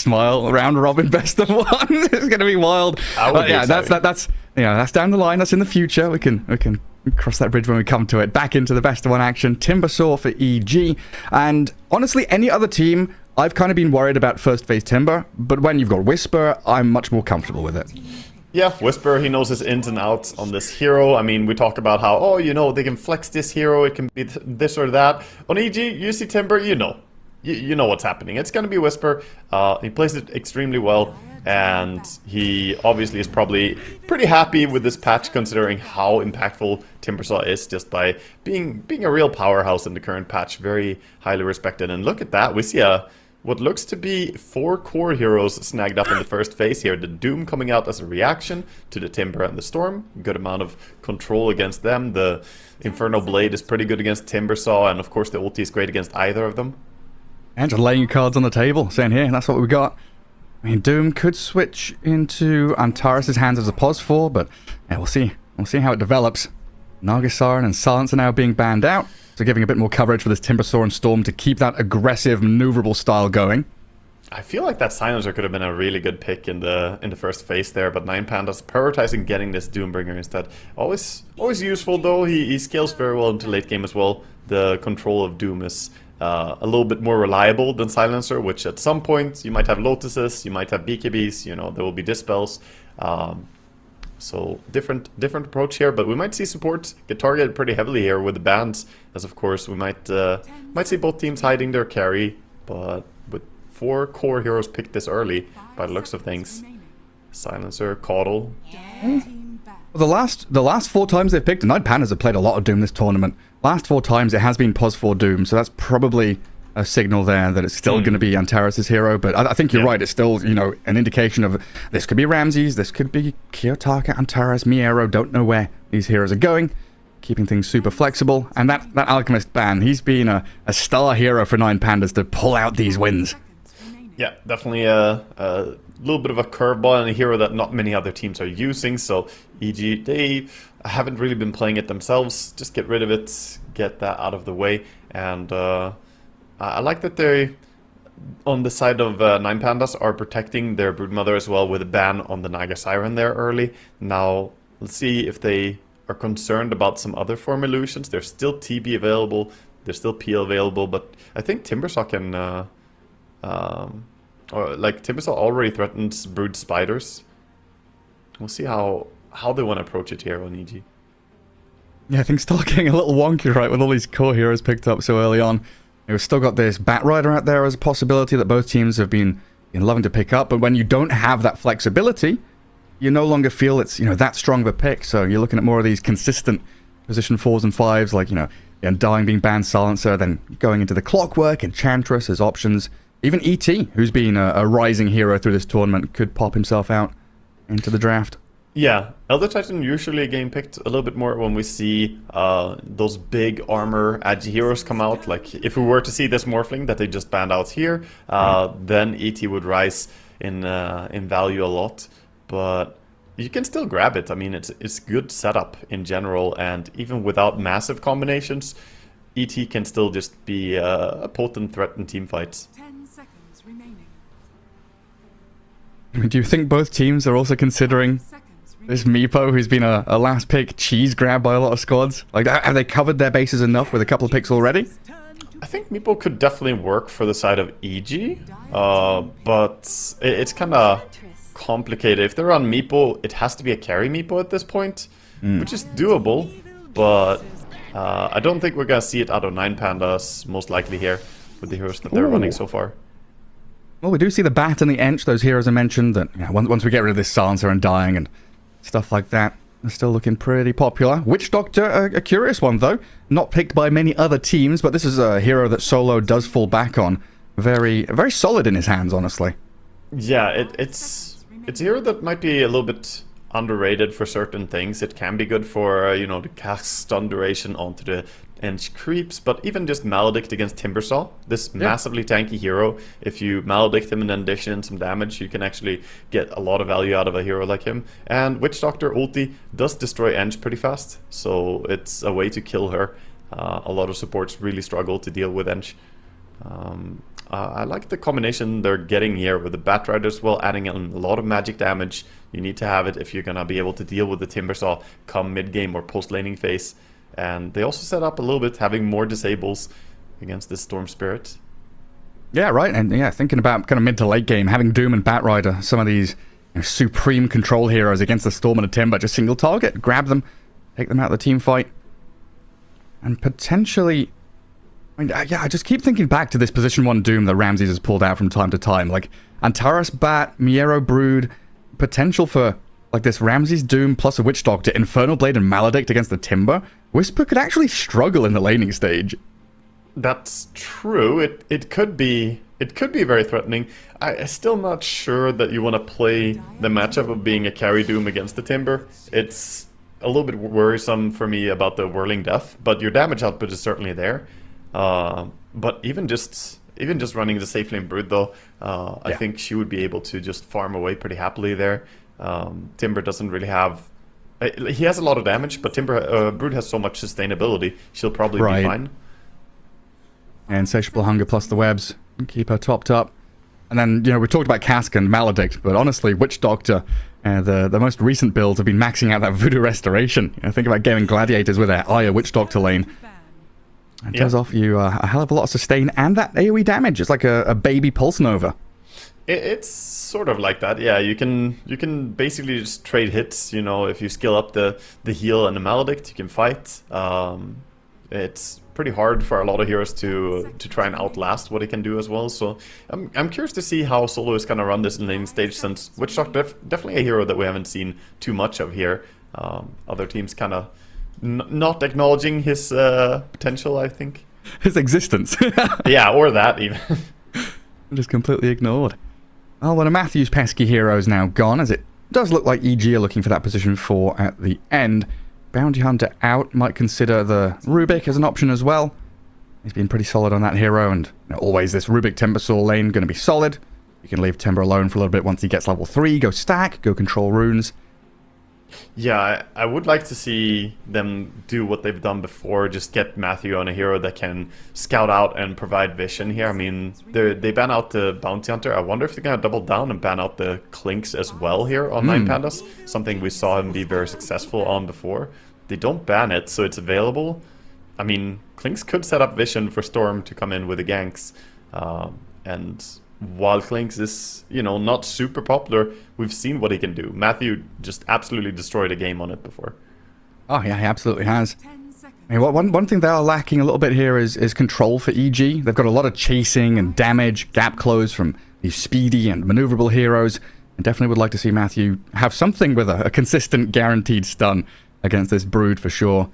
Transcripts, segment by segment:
smile. Round robin best of one. It's going to be wild. Yeah, that's down the line. That's in the future. We can cross that bridge when we come to it. Back into the best of one action. Timbersaw for EG. And honestly, any other team, I've kind of been worried about first phase Timber, but when you've got Whisper, I'm much more comfortable with it. Yeah, Whisper, he knows his ins and outs on this hero. I mean, we talk about how, oh, you know, they can flex this hero, it can be this or that. On EG, you see Timber, you know. You know what's happening. It's going to be Whisper. He plays it extremely well, and he obviously is probably pretty happy with this patch considering how impactful Timbersaw is just by being a real powerhouse in the current patch. Very highly respected. And look at that. We see what looks to be 4 core heroes snagged up in the first phase here. The Doom coming out as a reaction to the Timber and the Storm. Good amount of control against them. The Inferno Blade is pretty good against Timbersaw, and of course the ulti is great against either of them. And just laying your cards on the table, saying here, that's what we got. I mean, Doom could switch into Antares' hands as a pos 4, but yeah, we'll see. We'll see how it develops. Nagasaran and Silence are now being banned out, so giving a bit more coverage for this Timbersaw and Storm to keep that aggressive, maneuverable style going. I feel like that Silencer could have been a really good pick in the first phase there, but 9Pandas prioritizing getting this Doombringer instead. Always useful though. He scales very well into late game as well. The control of Doom is a little bit more reliable than Silencer, which at some point you might have Lotuses, you might have BKBs, you know, there will be Dispels. So different approach here, but we might see support get targeted pretty heavily here with the bans, as of course we might see both teams hiding their carry, but with 4 core heroes picked this early, by the looks of things, Silencer, Caudle. Well, the last 4 times they've picked, 9Pandas have played a lot of Doom this tournament. Last 4 times it has been pos 4 Doom, so that's probably a signal there that it's still going to be Antares' hero, but I think you're right, it's still, you know, an indication of this could be Ramses, this could be Kiyotaka, Antares, Miero, don't know where these heroes are going, keeping things super flexible, and that Alchemist ban, he's been a star hero for 9Pandas to pull out these wins. Yeah, definitely a little bit of a curveball and a hero that not many other teams are using, so EG, they haven't really been playing it themselves, just get rid of it, get that out of the way, and I like that they, on the side of 9Pandas, are protecting their Broodmother as well with a ban on the Naga Siren there early. Now, let's see if they are concerned about some other form illusions. There's still TB available, there's still PL available, but I think Timbersaw can, Timbersaw already threatens Brood Spiders. We'll see how they want to approach it here on EG. Yeah, things start getting a little wonky, right, with all these core heroes picked up so early on. We've still got this Bat Rider out there as a possibility that both teams have been loving to pick up, but when you don't have that flexibility, you no longer feel it's, you know, that strong of a pick, so you're looking at more of these consistent position 4s and 5s, like, you know, Undying being banned, Silencer, then going into the Clockwork, Enchantress as options. Even ET, who's been a rising hero through this tournament, could pop himself out into the draft. Yeah, Elder Titan usually getting picked a little bit more when we see those big armor agi heroes come out. Like if we were to see this Morphling that they just banned out here, then ET would rise in value a lot. But you can still grab it. I mean, it's good setup in general, and even without massive combinations, ET can still just be a potent threat in teamfights. 10 seconds remaining. I mean, do you think both teams are also considering this Meepo, who's been a last pick cheese grab by a lot of squads? Like, have they covered their bases enough with a couple of picks already? I think Meepo could definitely work for the side of EG, but it's kind of complicated. If they're on Meepo, it has to be a carry Meepo at this point, which is doable, but I don't think we're going to see it out of 9Pandas, most likely here, with the heroes that they're running so far. Well, we do see the Bat and the Ench, those heroes I mentioned, that, you know, once we get rid of this Silencer and Dying and stuff like that, they're still looking pretty popular. Witch Doctor, a curious one though. Not picked by many other teams, but this is a hero that Solo does fall back on. Very solid in his hands, honestly. Yeah, it's a hero that might be a little bit underrated for certain things. It can be good for, you know, the cast stun duration onto the Ench creeps, but even just Maledict against Timbersaw, this massively tanky hero, if you Maledict him and then dish in some damage, you can actually get a lot of value out of a hero like him. And Witch Doctor ulti does destroy Ench pretty fast, so it's a way to kill her. A lot of supports really struggle to deal with Ench. I like the combination they're getting here with the Batrider as well, adding in a lot of magic damage. You need to have it if you're going to be able to deal with the Timbersaw come mid-game or post-laning phase. And they also set up a little bit, having more disables against this Storm Spirit. Yeah, right. And yeah, thinking about kind of mid to late game, having Doom and Batrider, some of these supreme control heroes against the Storm and the Timber, just single target, grab them, take them out of the team fight. And potentially... I just keep thinking back to this position 1 Doom that Ramses has pulled out from time to time. Like, Antares Bat, Miero Brood, potential for, like, this Ramses Doom plus a Witch Doctor, Infernal Blade and Maledict against the Timber. Whisper could actually struggle in the laning stage. That's true. It could be very threatening. I'm still not sure that you want to play the matchup of being a carry Doom against the Timber. It's a little bit worrisome for me about the Whirling Death, but your damage output is certainly there. But even just running the safe lane Brood though, I think she would be able to just farm away pretty happily there. Timber doesn't really have... he has a lot of damage, but Brood has so much sustainability, she'll probably be fine. Insatiable Hunger plus the webs, keep her topped up. And then, we talked about Cask and Maledict, but honestly, Witch Doctor, the most recent builds have been maxing out that Voodoo Restoration. Think about gaming Gladiators with their Aya Witch Doctor lane. It does offer you a hell of a lot of sustain and that AoE damage. It's like a baby Pulse Nova. It's sort of like that, yeah. You can basically just trade hits. If you skill up the heal and the Maledict, you can fight. It's pretty hard for a lot of heroes to try and outlast what he can do as well. So I'm curious to see how Solo is gonna run this in lane stage, since Witch Doctor definitely a hero that we haven't seen too much of here. Other teams kind of not acknowledging his potential, I think. His existence. Yeah, or that even. Just completely ignored. Well, one of Matthew's pesky heroes now gone, as it does look like EG are looking for that position 4 at the end. Bounty Hunter out, might consider the Rubik as an option as well. He's been pretty solid on that hero, and always this Rubik Timbersaw lane going to be solid. You can leave Timber alone for a little bit once he gets level 3, go stack, go control runes. Yeah, I would like to see them do what they've done before, just get Matthew on a hero that can scout out and provide vision here. I mean, they ban out the Bounty Hunter. I wonder if they're going to double down and ban out the Clinks as well here on 9Pandas, something we saw him be very successful on before. They don't ban it, so it's available. I mean, Clinks could set up vision for Storm to come in with the ganks, and... while Clinks is, not super popular, we've seen what he can do. Matthew just absolutely destroyed a game on it before. Oh, yeah, he absolutely has. I mean, one thing they are lacking a little bit here is control for EG. They've got a lot of chasing and damage, gap close from these speedy and maneuverable heroes. And definitely would like to see Matthew have something with a consistent, guaranteed stun against this Brood for sure.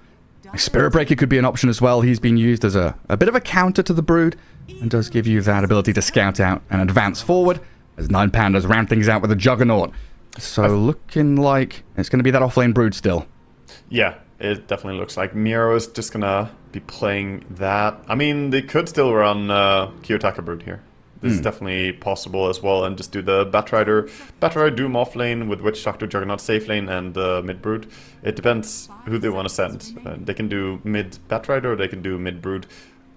Spirit Breaker could be an option as well. He's been used as a bit of a counter to the Brood, and does give you that ability to scout out and advance forward, as 9Pandas round things out with a Juggernaut. So looking like it's going to be that offlane Brood still. Yeah, it definitely looks like Miro is just going to be playing that. I mean, they could still run Kiyotaka Brood here. This is definitely possible as well, and just do the Batrider Doom off lane with Witch Doctor Juggernaut safe lane and mid Brood. It depends who they want to send. They can do mid Batrider or they can do mid Brood.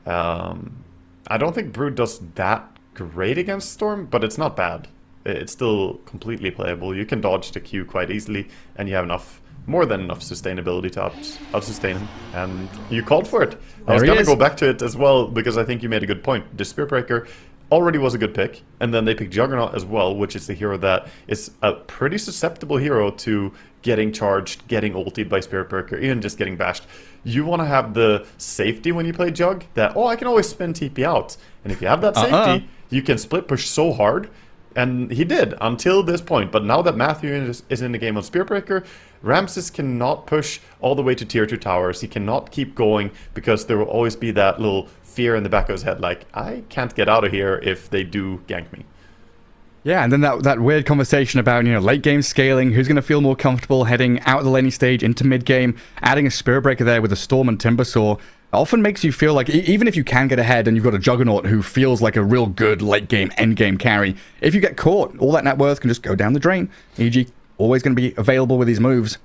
I don't think Brood does that great against Storm, but it's not bad. It's still completely playable. You can dodge the Q quite easily, and you have more than enough sustainability to out-sustain him. And you called for it. I was going to go back to it as well, because I think you made a good point. The Spirit Breaker already was a good pick, and then they picked Juggernaut as well, which is a hero that is a pretty susceptible hero to getting charged, getting ultied by Spirit Breaker, even just getting bashed. You want to have the safety when you play Jug, that, I can always spin TP out. And if you have that safety, you can split push so hard, and he did until this point. But now that Matthew is in the game on Spirit Breaker, Ramses cannot push all the way to tier 2 towers. He cannot keep going, because there will always be that little fear in the back of his head, like, I can't get out of here if they do gank me. Yeah, and then that weird conversation about, late game scaling, who's going to feel more comfortable heading out of the laning stage into mid game, adding a Spirit Breaker there with a Storm and Timbersaw, often makes you feel like, even if you can get ahead and you've got a Juggernaut who feels like a real good late game, end game carry, if you get caught, all that net worth can just go down the drain. EG always going to be available with these moves.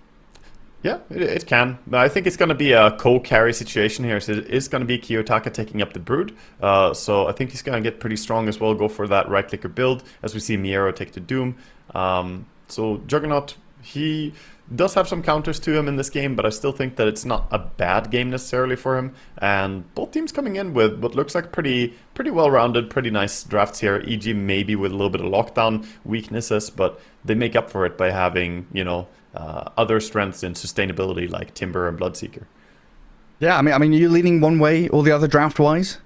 Yeah, it can. But I think it's going to be a co-carry situation here. So it is going to be Kiyotaka taking up the Brood. So I think he's going to get pretty strong as well, go for that right-clicker build, as we see Miero take the Doom. So Juggernaut, he does have some counters to him in this game, but I still think that it's not a bad game necessarily for him. And both teams coming in with what looks like pretty well-rounded, pretty nice drafts here. EG maybe with a little bit of lockdown weaknesses, but they make up for it by having, you know, other strengths in sustainability like Timber and Bloodseeker. Yeah, I mean, are you leaning one way or the other draft-wise?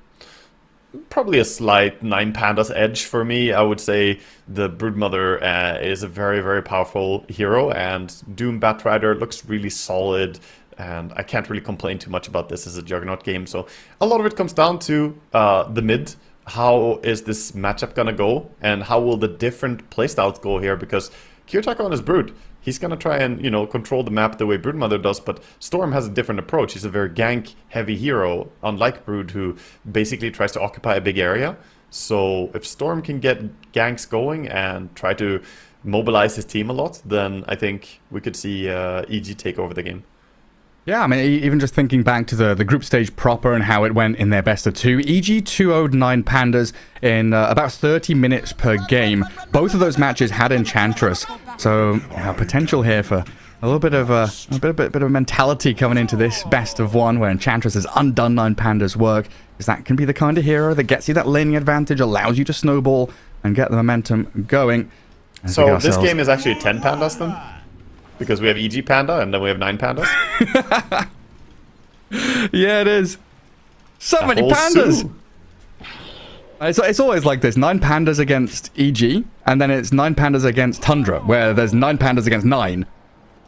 Probably a slight 9Pandas edge for me. I would say the Broodmother is a very, very powerful hero, and Doom Batrider looks really solid, and I can't really complain too much about this as a Juggernaut game. So a lot of it comes down to the mid. How is this matchup gonna go, and how will the different playstyles go here? Because Kiyotaka on his Brood, he's going to try and, you know, control the map the way Broodmother does, but Storm has a different approach. He's a very gank-heavy hero, unlike Brood, who basically tries to occupy a big area. So if Storm can get ganks going and try to mobilize his team a lot, then I think we could see EG take over the game. Yeah, I mean, even just thinking back to the group stage proper and how it went in their best of two, EG 2-0'd 9Pandas in about 30 minutes per game. Both of those matches had Enchantress, so potential here for a little bit of a bit of mentality coming into this best of one, where Enchantress has undone 9Pandas' work, because that can be the kind of hero that gets you that laning advantage, allows you to snowball and get the momentum going. So this game is actually 10 Pandas then? Because we have EG Panda and then we have 9Pandas? Yeah, it is. So many pandas! It's always like this. 9Pandas against EG, and then it's 9Pandas against Tundra, where there's 9Pandas against 9.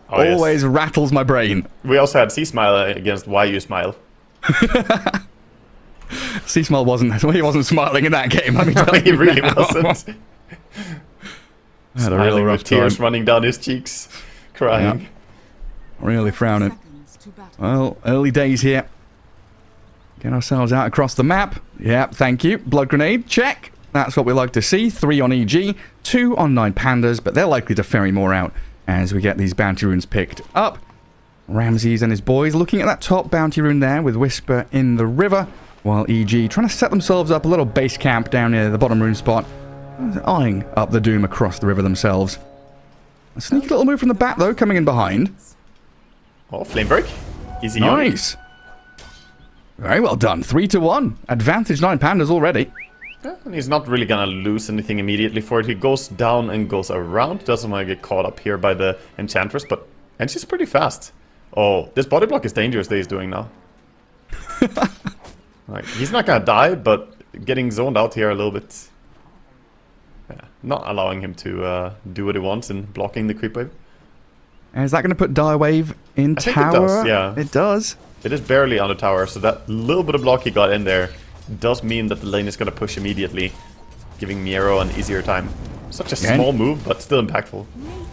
Oh, always yes. Rattles my brain. We also had C-Smile against YU Smile. C-Smile he wasn't smiling in that game. I mean, he really wasn't. Had a real rough with tears time. running down his cheeks. Crying. Yep. Really frowning. Well, early days here. Get ourselves out across the map. Yep, thank you. Blood grenade, check. That's what we like to see. 3 on EG, 2 on 9Pandas, but they're likely to ferry more out as we get these bounty runes picked up. Ramses and his boys looking at that top bounty rune there with Whisper in the river, while EG trying to set themselves up a little base camp down near the bottom rune spot, eyeing up the Doom across the river themselves. A sneaky little move from the back, though, coming in behind. Oh, flame break. Easy. Nice. Very well done. 3-1. Advantage 9Pandas already. Yeah, and he's not really gonna lose anything immediately for it. He goes down and goes around. Doesn't want to get caught up here by the Enchantress, and she's pretty fast. Oh, this body block is dangerous that he's doing now. Like, he's not gonna die, but getting zoned out here a little bit. Yeah, not allowing him to do what he wants in blocking the creep wave. And is that going to put Dire Wave in tower? It does, yeah. It does. It is barely on the tower, so that little bit of block he got in there does mean that the lane is going to push immediately, giving Miero an easier time. Such a small move, but still impactful.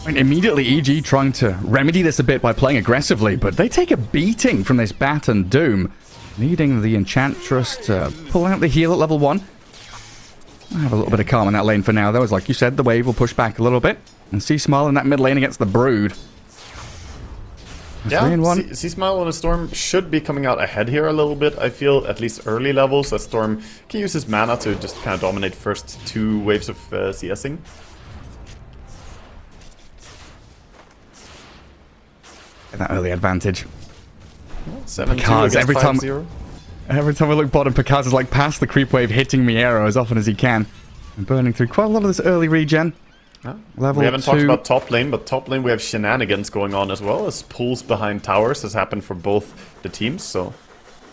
And immediately EG trying to remedy this a bit by playing aggressively, but they take a beating from this Bat and Doom, needing the Enchantress to pull out the heal at level 1. I have a little bit of calm in that lane for now, though, as like you said, the wave will push back a little bit. And C-Smile in that mid lane against the Brood. Yeah, C-Smile on a Storm should be coming out ahead here a little bit, I feel, at least early levels, as Storm can use his mana to just kind of dominate first 2 waves of CSing. Get that early advantage. 7-2 every time 5-0. Every time I look bottom, Picaz is like past the creep wave, hitting Miero as often as he can. And burning through quite a lot of this early regen. Level we haven't 2. talked about top lane, but top lane we have shenanigans going on as well, as pulls behind towers has happened for both the teams. So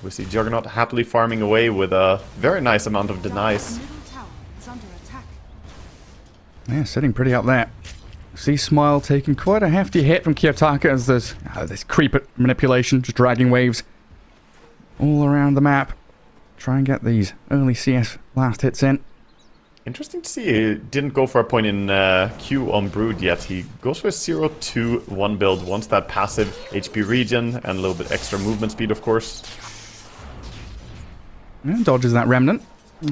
we see Juggernaut happily farming away with a very nice amount of denies. Yeah, sitting pretty up there. C-Smile taking quite a hefty hit from Kiyotaka as there's this creep manipulation, just dragging waves all around the map. Try and get these early CS last hits in. Interesting to see he didn't go for a point in Q on Brood yet. He goes for a 0-2-1 build, wants that passive HP regen and a little bit extra movement speed, of course. Yeah, dodges that remnant.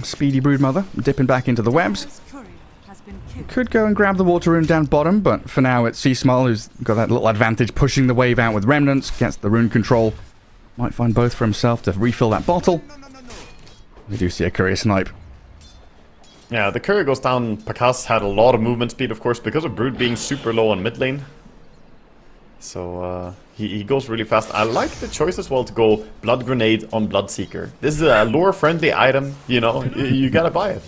Speedy Broodmother, dipping back into the webs. Could go and grab the water rune down bottom, but for now it's Seasmile who's got that little advantage pushing the wave out with remnants, gets the rune control. Might find both for himself to refill that bottle. We do see a courier snipe. Yeah, the courier goes down. Pakas had a lot of movement speed, of course, because of Brood being super low on mid lane. So he goes really fast. I like the choice as well to go Blood Grenade on Bloodseeker. This is a lore-friendly item, you know, you gotta buy it.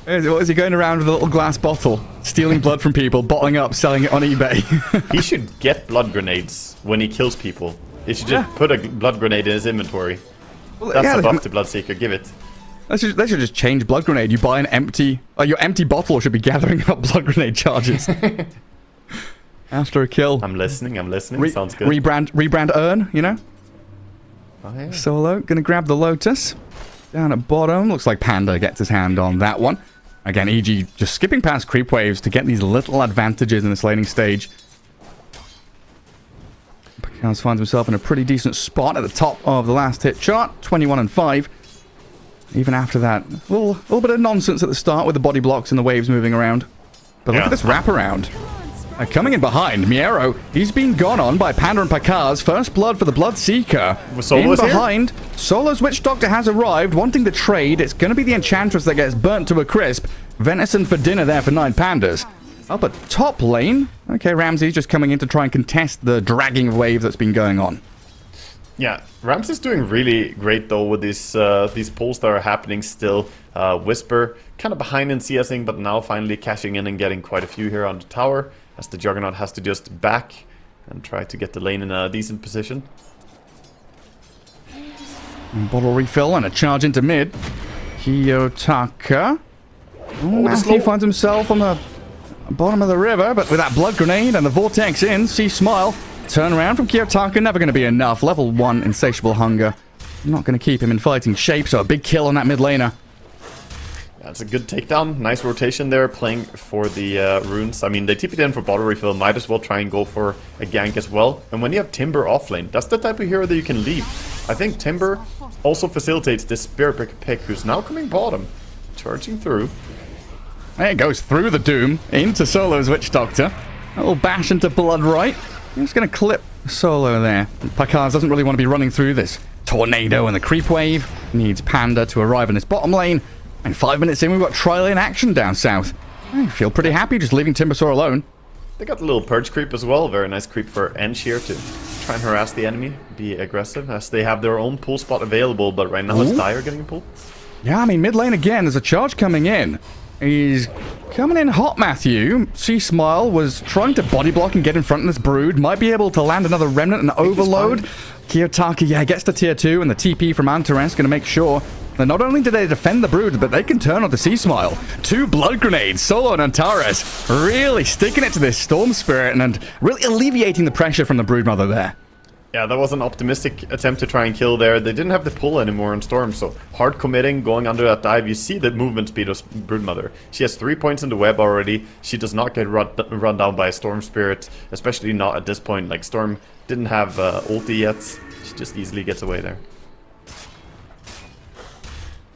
Is he going around with a little glass bottle, stealing blood from people, bottling up, selling it on eBay? He should get blood grenades when he kills people. He should just put a blood grenade in his inventory. Well, that's a buff to Bloodseeker, give it. They should just change blood grenade. You buy an empty... your empty bottle should be gathering up blood grenade charges. After a kill. I'm listening, sounds good. Rebrand Urn, you know? Oh, yeah. Solo, gonna grab the Lotus. Down at bottom, looks like Panda gets his hand on that one. Again, EG just skipping past creep waves to get these little advantages in this laning stage. Pakas finds himself in a pretty decent spot at the top of the last hit chart, 21 and 5. Even after that, a little bit of nonsense at the start with the body blocks and the waves moving around. But look at this wraparound. Coming in behind, Miero, he's been gone on by Panda and Pakas. First blood for the Bloodseeker. In behind, Solo's Witch Doctor has arrived, wanting to trade. It's going to be the Enchantress that gets burnt to a crisp. Venison for dinner there for 9Pandas. Up at top lane, okay, Ramsey's just coming in to try and contest the dragging wave that's been going on. Yeah, Ramsey's doing really great though with these pulls that are happening still. Whisper kind of behind in CSing, but now finally cashing in and getting quite a few here on the tower. As the Juggernaut has to just back and try to get the lane in a decent position. Bottle refill and a charge into mid. Kiyotaka. Matthew finds himself on the bottom of the river, but with that blood grenade and the vortex in, Seasmile. Turnaround from Kiyotaka, never going to be enough. Level 1 insatiable hunger. Not going to keep him in fighting shape, so a big kill on that mid laner. That's a good takedown. Nice rotation there, playing for the runes. I mean, they TP'd in for bottle refill. Might as well try and go for a gank as well. And when you have Timber offlane, that's the type of hero that you can leave. I think Timber also facilitates this Spirit pick, who's now coming bottom. Charging through. There it goes through the Doom into Solo's Witch Doctor. A little bash into Blood right. He's going to clip Solo there. Pakas doesn't really want to be running through this tornado and the creep wave. Needs Panda to arrive in his bottom lane. And 5 minutes in, we've got tri-lane action down south. I feel pretty happy just leaving Timbersaw alone. They got a little Purge creep as well. Very nice creep for Ench here to try and harass the enemy. Be aggressive as they have their own pull spot available. But right now it's Dire getting a pull. Yeah, I mean, mid lane again. There's a charge coming in. He's coming in hot, Matthew. Seasmile was trying to body block and get in front of this Brood. Might be able to land another Remnant and Overload. Kiyotaka, yeah, gets to tier 2. And the TP from Antares going to make sure that not only do they defend the Brood, but they can turn onto Seasmile. 2 blood grenades, Solo and Antares. Really sticking it to this Storm Spirit and really alleviating the pressure from the Broodmother there. Yeah, that was an optimistic attempt to try and kill there. They didn't have the pull anymore on Storm, so hard committing, going under that dive. You see the movement speed of Broodmother. She has 3 points in the web already. She does not get run down by a Storm Spirit, especially not at this point. Like, Storm didn't have ulti yet. She just easily gets away there.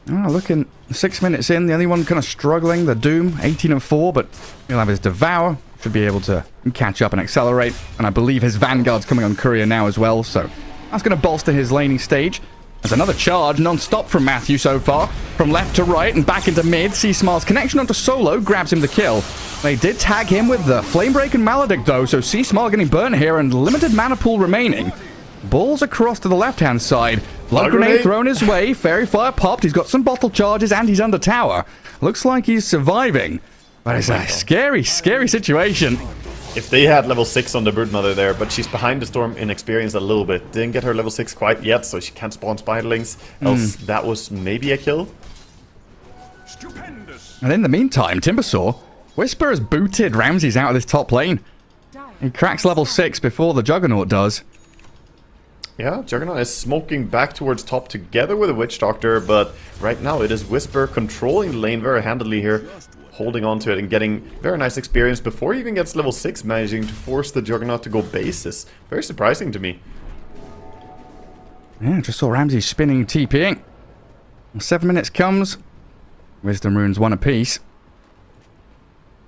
Oh, looking 6 minutes in, the only one kind of struggling, the Doom, 18 and 4, but he'll have his Devour. Should be able to catch up and accelerate. And I believe his Vanguard's coming on Courier now as well, so that's going to bolster his laning stage. There's another charge non-stop from Matthew so far. From left to right and back into mid. Seasmile's connection onto Solo grabs him the kill. They did tag him with the Flamebreak and Maledict though, so Seasmile getting burnt here and limited mana pool remaining. Balls across to the left-hand side. Blood grenade thrown his way. Fairy Fire popped. He's got some bottle charges and he's under tower. Looks like he's surviving. But it's a scary, scary situation. If they had level 6 on the Broodmother there, but she's behind the Storm in experience a little bit. Didn't get her level 6 quite yet, so she can't spawn Spiderlings. Else that was maybe a kill. Stupendous. And in the meantime, Timbersaw, Whisper has booted Ramses out of this top lane. He cracks level 6 before the Juggernaut does. Yeah, Juggernaut is smoking back towards top together with a Witch Doctor, but right now it is Whisper controlling the lane very handily here. Holding on to it and getting very nice experience before he even gets level 6, managing to force the Juggernaut to go bases. Very surprising to me. Yeah, just saw Ramsey spinning, TPing. 7 minutes comes. Wisdom runes 1 apiece.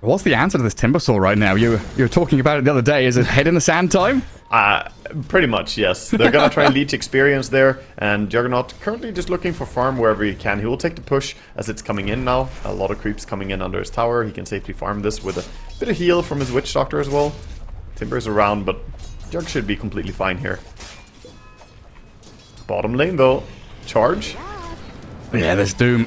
What's the answer to this Timbersaw right now? You were talking about it the other day. Is it head in the sand time? Pretty much, yes. They're gonna try and leech experience there, and Juggernaut currently just looking for farm wherever he can. He will take the push as it's coming in now. A lot of creeps coming in under his tower. He can safely farm this with a bit of heal from his Witch Doctor as well. Timber's around, but Jug should be completely fine here. Bottom lane though, charge. Yeah, this Doom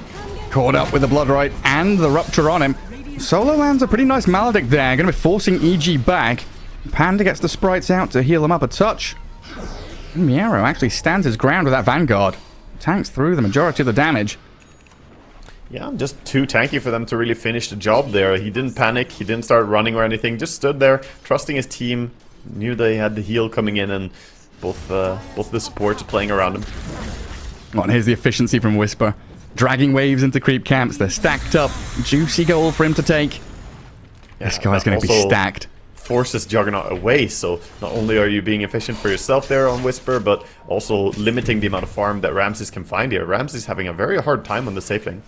caught up with the Bloodrite and the Rupture on him. Solo lands a pretty nice Maledict there. Going to be forcing EG back. Panda gets the sprites out to heal him up a touch. And Miero actually stands his ground with that Vanguard. Tanks through the majority of the damage. Yeah, just too tanky for them to really finish the job there. He didn't panic, he didn't start running or anything. Just stood there, trusting his team. Knew they had the heal coming in, and both the supports playing around him. Oh, and here's the efficiency from Whisper. Dragging waves into creep camps. They're stacked up. Juicy gold for him to take. Yeah, this guy's going to be stacked. Forces Juggernaut away, so not only are you being efficient for yourself there on Whisper, but also limiting the amount of farm that Ramses can find here. Ramses having a very hard time on the safe lane.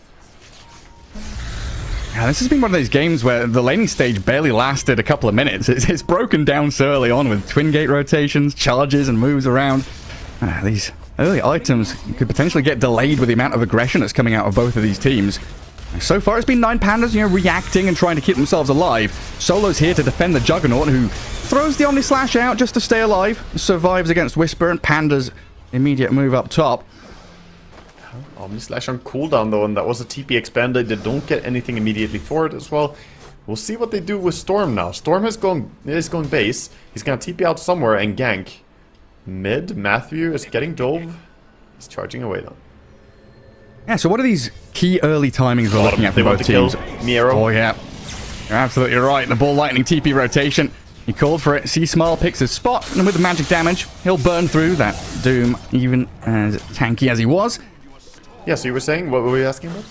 Yeah, this has been one of those games where the laning stage barely lasted a couple of minutes. It's broken down so early on with twin gate rotations, charges, and moves around. These early items could potentially get delayed with the amount of aggression that's coming out of both of these teams. So far, it's been 9Pandas, reacting and trying to keep themselves alive. Solo's here to defend the Juggernaut, who throws the Omni Slash out just to stay alive. Survives against Whisper and Panda's immediate move up top. Omni Slash on cooldown though, and that was a TP expander. They don't get anything immediately for it as well. We'll see what they do with Storm now. Storm is going base. He's gonna TP out somewhere and gank. Mid, Matthew is getting dove. He's charging away though. Yeah, so what are these key early timings we're looking at for both teams? Miero. Oh yeah, you're absolutely right. The Ball Lightning TP rotation. He called for it. C-Smile picks his spot, and with the magic damage, he'll burn through that Doom, even as tanky as he was. Yeah, so you were saying, what were we asking about?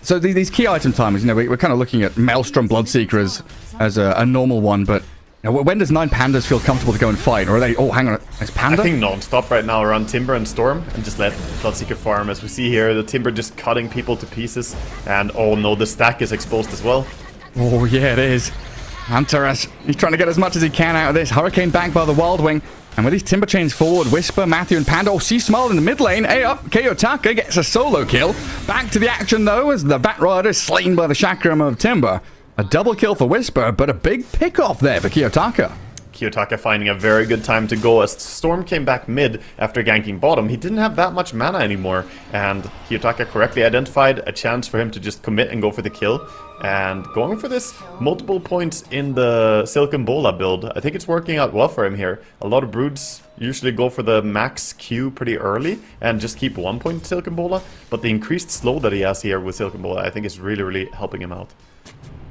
So these key item timings, we're kind of looking at Maelstrom Bloodseeker as a normal one, but when does 9Pandas feel comfortable to go and fight? Or are they, oh, hang on, is Panda? I think non-stop right now around Timber and Storm, and just let Bloodseeker farm. As we see here, the Timber just cutting people to pieces, and oh no, the stack is exposed as well. Oh yeah, it is. Antares, he's trying to get as much as he can out of this. Hurricane back by the Wild Wing. And with these Timber chains forward, Whisper, Matthew, and Panda. Oh, C-Smile in the mid lane. Hey up, Kiyotaka gets a solo kill. Back to the action, though, as the Bat Rider is slain by the Chakram of Timber. A double kill for Whisper, but a big pick-off there for Kiyotaka. Kiyotaka finding a very good time to go as Storm came back mid after ganking bottom. He didn't have that much mana anymore, and Kiyotaka correctly identified a chance for him to just commit and go for the kill. And going for this multiple points in the Silken Bola build, I think it's working out well for him here. A lot of broods usually go for the max Q pretty early and just keep 1 point Silken Bola, but the increased slow that he has here with Silken Bola I think is really helping him out.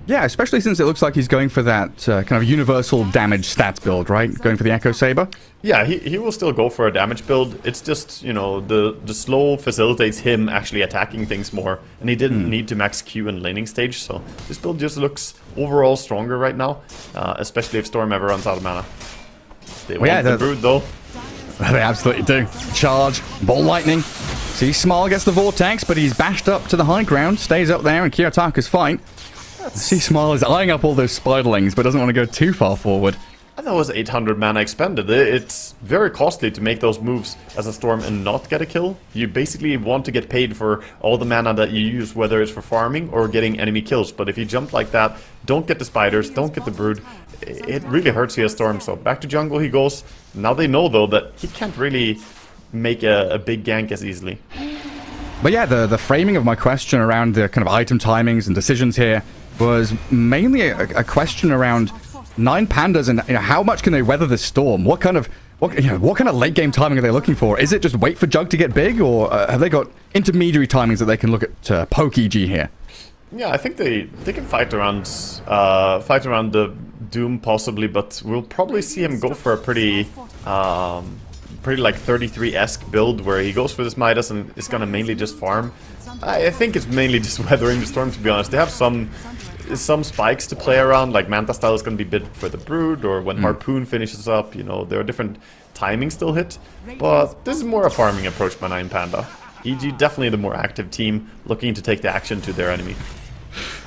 Yeah, especially since it looks like he's going for that kind of universal damage stats build, right? Going for the Echo Saber? Yeah, he will still go for a damage build. It's just, the slow facilitates him actually attacking things more. And he didn't need to max Q in laning stage, so this build just looks overall stronger right now. Especially if Storm ever runs out of mana. They want the Brood, though. They absolutely do. Charge, Ball Lightning. See, Smile gets the Vortex, but he's bashed up to the high ground. Stays up there, and Kiyotaka's fine. See, Smile is eyeing up all those spiderlings, but doesn't want to go too far forward. And that was 800 mana expended. It's very costly to make those moves as a Storm and not get a kill. You basically want to get paid for all the mana that you use, whether it's for farming or getting enemy kills. But if you jump like that, don't get the spiders, don't get the brood, it really hurts you as Storm. So back to jungle he goes. Now they know, though, that he can't really make a big gank as easily. But yeah, the framing of my question around the kind of item timings and decisions here was mainly a question around 9Pandas and how much can they weather the storm? What kind of late game timing are they looking for? Is it just wait for Jug to get big, or have they got intermediary timings that they can look at poke EG here? Yeah, I think they can fight around the Doom possibly, but we'll probably see him go for a pretty like 33-esque build where he goes for this Midas and is gonna mainly just farm. I think it's mainly just weathering the storm, to be honest. They have some spikes to play around, like Manta Style is gonna be bid for the Brood, or when Harpoon finishes up, there are different timings still hit. But this is more a farming approach by 9Panda. EG definitely the more active team, looking to take the action to their enemy.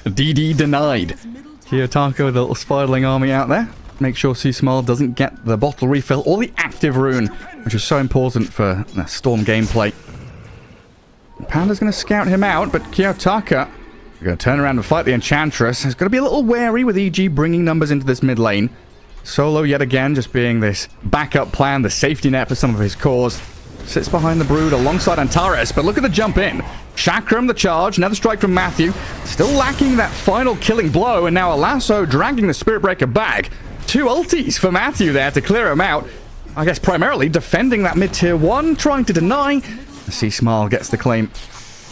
DD denied. Kiyotaka with a little spiraling army out there. Make sure C-Smile doesn't get the bottle refill or the active rune, which is so important for Storm gameplay. Panda's going to scout him out, but Kiyotaka is going to turn around and fight the Enchantress. He's got to be a little wary with EG bringing numbers into this mid lane. Solo yet again just being this backup plan, the safety net for some of his cores. Sits behind the Brood alongside Antares, but look at the jump in. Chakram the charge, another strike from Matthew. Still lacking that final killing blow, and now a lasso dragging the Spirit Breaker back. 2 ultis for Matthew there to clear him out. I guess primarily defending that mid-tier 1, trying to deny. C-Smile gets the claim.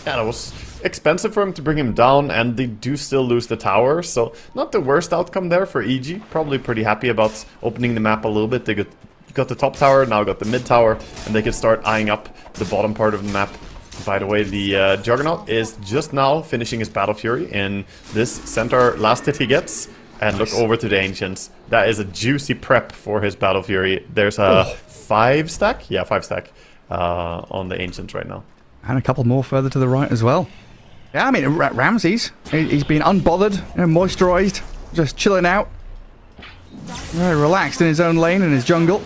Yeah, that was expensive for him to bring him down, and they do still lose the tower, so not the worst outcome there for EG. Probably pretty happy about opening the map a little bit. They got the top tower, now got the mid tower, and they can start eyeing up the bottom part of the map. By the way, the Juggernaut is just now finishing his Battle Fury in this center last hit he gets. And look over to the Ancients. That is a juicy prep for his Battle Fury. There's a 5 stack? Yeah, 5 stack on the Ancients right now. And a couple more further to the right as well. Yeah, I mean, Ramses, he's been unbothered, moisturized, just chilling out. Very relaxed in his own lane, in his jungle.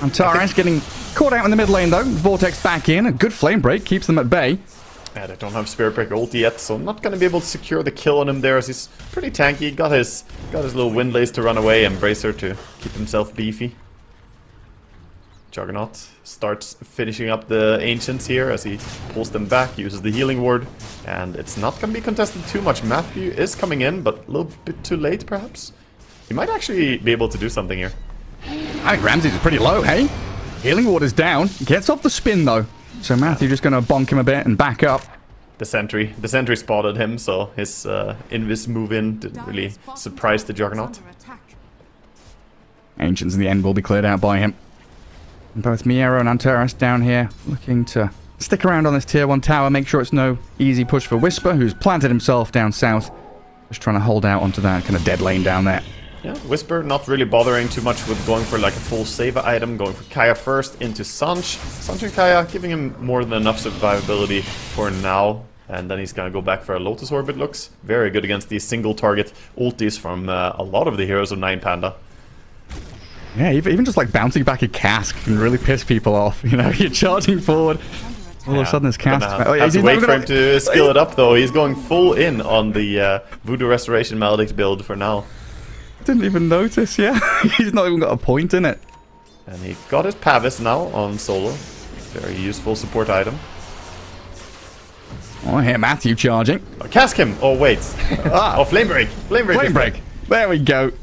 Antares getting caught out in the mid lane though. Vortex back in. A good flame break keeps them at bay. Yeah, they don't have Spirit Breaker ulti yet, so not going to be able to secure the kill on him there, as he's pretty tanky. Got his little Windlace to run away and Bracer to keep himself beefy. Juggernaut starts finishing up the Ancients here as he pulls them back, uses the healing ward, and it's not going to be contested too much. Matthew is coming in, but a little bit too late perhaps. He might actually be able to do something here. I think Ramses is pretty low, hey? Healing ward is down. Gets off the spin though. So Matthew just going to bonk him a bit and back up. The sentry spotted him, so his invis move in didn't really surprise the Juggernaut. Ancients in the end will be cleared out by him. And both Miero and Antares down here looking to stick around on this tier 1 tower, make sure it's no easy push for Whisper, who's planted himself down south. Just trying to hold out onto that kind of dead lane down there. Yeah, Whisper not really bothering too much with going for like a full save item, going for Kaya first into Sanch. Sanch and Kaya giving him more than enough survivability for now. And then he's gonna go back for a Lotus Orb, it looks. Very good against these single target ultis from a lot of the heroes of 9Panda. Yeah, even just like bouncing back a cask can really piss people off. You know, you're charging forward, all of a sudden this cask... Have to wait for him to skill it up though. He's going full in on the Voodoo Restoration Maledict build for now. Didn't even notice, yeah. He's not even got a point in it. And he got his Pavis now on solo. Very useful support item. Oh, I hear Matthew charging. Oh, cask him! Oh, wait. Oh, Flame Break! Flame Break! Flame Break! There we go.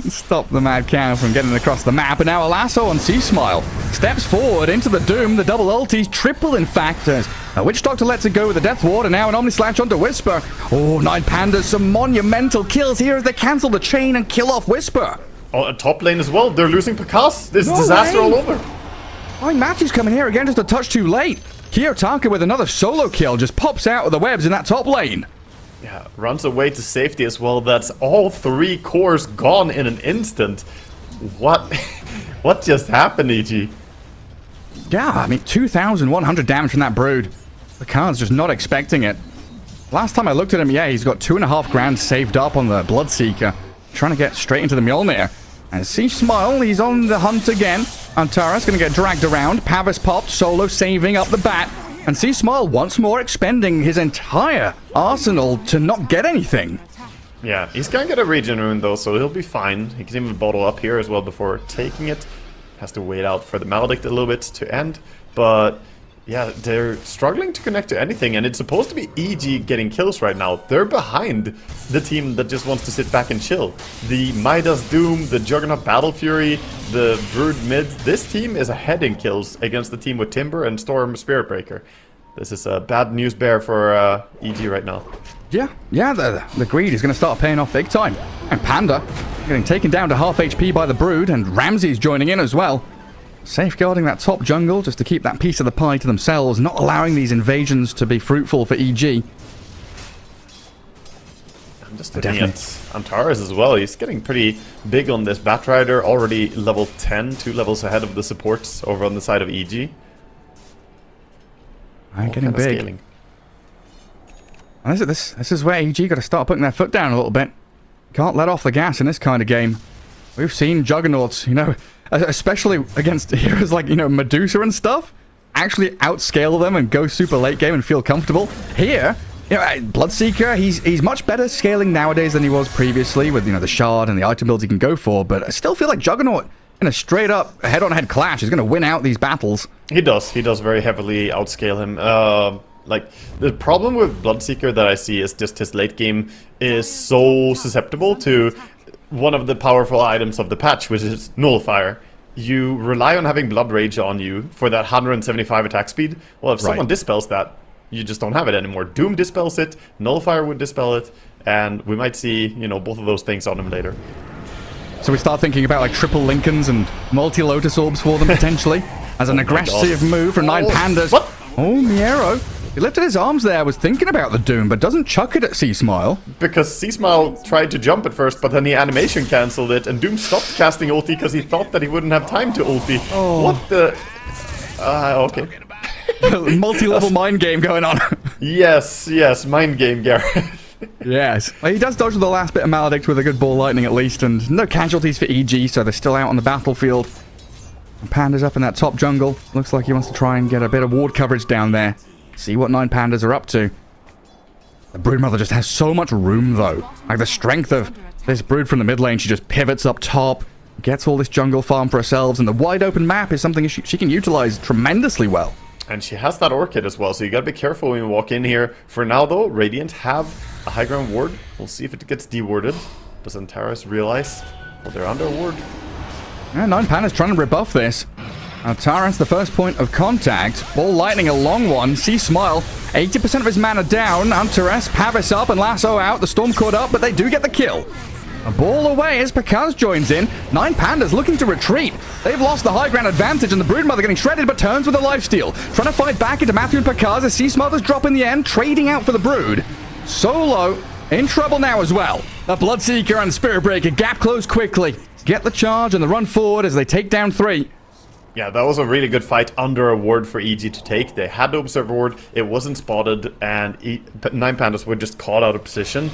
Stop the Mad Cow from getting across the map. And now a lasso on C-Smile. Steps forward into the Doom. The double ultis, triple in fact. Witch Doctor lets it go with the Death Ward. And now an Omnislash onto Whisper. Oh, 9Pandas, some monumental kills here as they cancel the chain and kill off Whisper. Oh, a top lane as well. They're losing Picasso. This is disaster all over. I think Matthew's coming here again just a touch too late. Kiyotaka with another solo kill just pops out of the webs in that top lane. Yeah, runs away to safety as well. That's all 3 cores gone in an instant. What? What just happened, EG? Yeah, I mean, 2,100 damage from that Brood. The card's just not expecting it. Last time I looked at him, yeah, he's got 2.5 grand saved up on the Bloodseeker. Trying to get straight into the Mjolnir. And C-Smile, he's on the hunt again. Antares going to get dragged around. Pavis popped, solo saving up the bat. And C-Smile once more expending his entire arsenal to not get anything. Yeah, he's gonna get a regen rune though, so he'll be fine. He can even bottle up here as well before taking it. Has to wait out for the Maledict a little bit to end. But yeah, they're struggling to connect to anything, and it's supposed to be EG getting kills right now. They're behind the team that just wants to sit back and chill. The Midas Doom, the Juggernaut Battle Fury, the Brood mid. This team is ahead in kills against the team with Timber and Storm Spirit Breaker. This is a bad news bear for EG right now. Yeah, the greed is going to start paying off big time. And Panda getting taken down to half HP by the Brood, and Ramses joining in as well. Safeguarding that top jungle just to keep that piece of the pie to themselves, not allowing these invasions to be fruitful for EG. I'm just looking at Antares as well. He's getting pretty big on this Batrider, already level 10, 2 levels ahead of the supports over on the side of EG. I'm getting big. Scaling. This is where EG got to start putting their foot down a little bit. Can't let off the gas in this kind of game. We've seen juggernauts, you know, especially against heroes like, you know, Medusa and stuff, actually outscale them and go super late game and feel comfortable. Here, you know, Bloodseeker, he's much better scaling nowadays than he was previously with, you know, the shard and the item builds he can go for, but I still feel like Juggernaut in a straight up head-on-head clash is going to win out these battles. He does very heavily outscale him. Like, the problem with Bloodseeker that I see is just his late game is so susceptible to one of the powerful items of the patch, which is Nullifier. You rely on having Blood Rage on you for that 175 attack speed. Well, if someone dispels that, you just don't have it anymore. Doom dispels it, Nullifier would dispel it, and we might see, you know, both of those things on him later. So we start thinking about like triple Lincolns and multi-Lotus Orbs for them potentially as an aggressive move from 9Pandas. What? Oh, Miero. He lifted his arms there, was thinking about the Doom, but doesn't chuck it at C-Smile. Because C-Smile tried to jump at first, but then the animation cancelled it, and Doom stopped casting ulti because he thought that he wouldn't have time to ulti. Oh. What the... okay. Multi-level mind game going on. Yes, mind game, Garrett. Yes. Well, he does dodge the last bit of Maledict with a good ball lightning at least, and no casualties for EG, so they're still out on the battlefield. And Panda's up in that top jungle. Looks like he wants to try and get a bit of ward coverage down there. See what 9Pandas are up to. The Broodmother just has so much room, though. Like, the strength of this Brood from the mid lane, she just pivots up top, gets all this jungle farm for herself, and the wide open map is something she can utilize tremendously well. And she has that Orchid as well, so you gotta be careful when you walk in here. For now, though, Radiant have a high ground ward. We'll see if it gets dewarded. Does Antares realize? Well, they're under a ward. Yeah, 9Pandas trying to rebuff this. Antares, the first point of contact. Ball lightning, a long one. C-Smile, 80% of his mana down. Antares, Pavis up and Lasso out. The Storm caught up, but they do get the kill. A ball away as Pakaz joins in. 9Pandas looking to retreat. They've lost the high ground advantage, and the Broodmother getting shredded, but turns with a lifesteal. Trying to fight back into Matthew and Pakaz as C-Smothers drop in the end, trading out for the Brood. Solo in trouble now as well. The Bloodseeker and Spirit Breaker gap close quickly. Get the charge and the run forward as they take down 3. Yeah, that was a really good fight under a ward for EG to take. They had to observe a ward, it wasn't spotted, and 9Pandas were just caught out of position.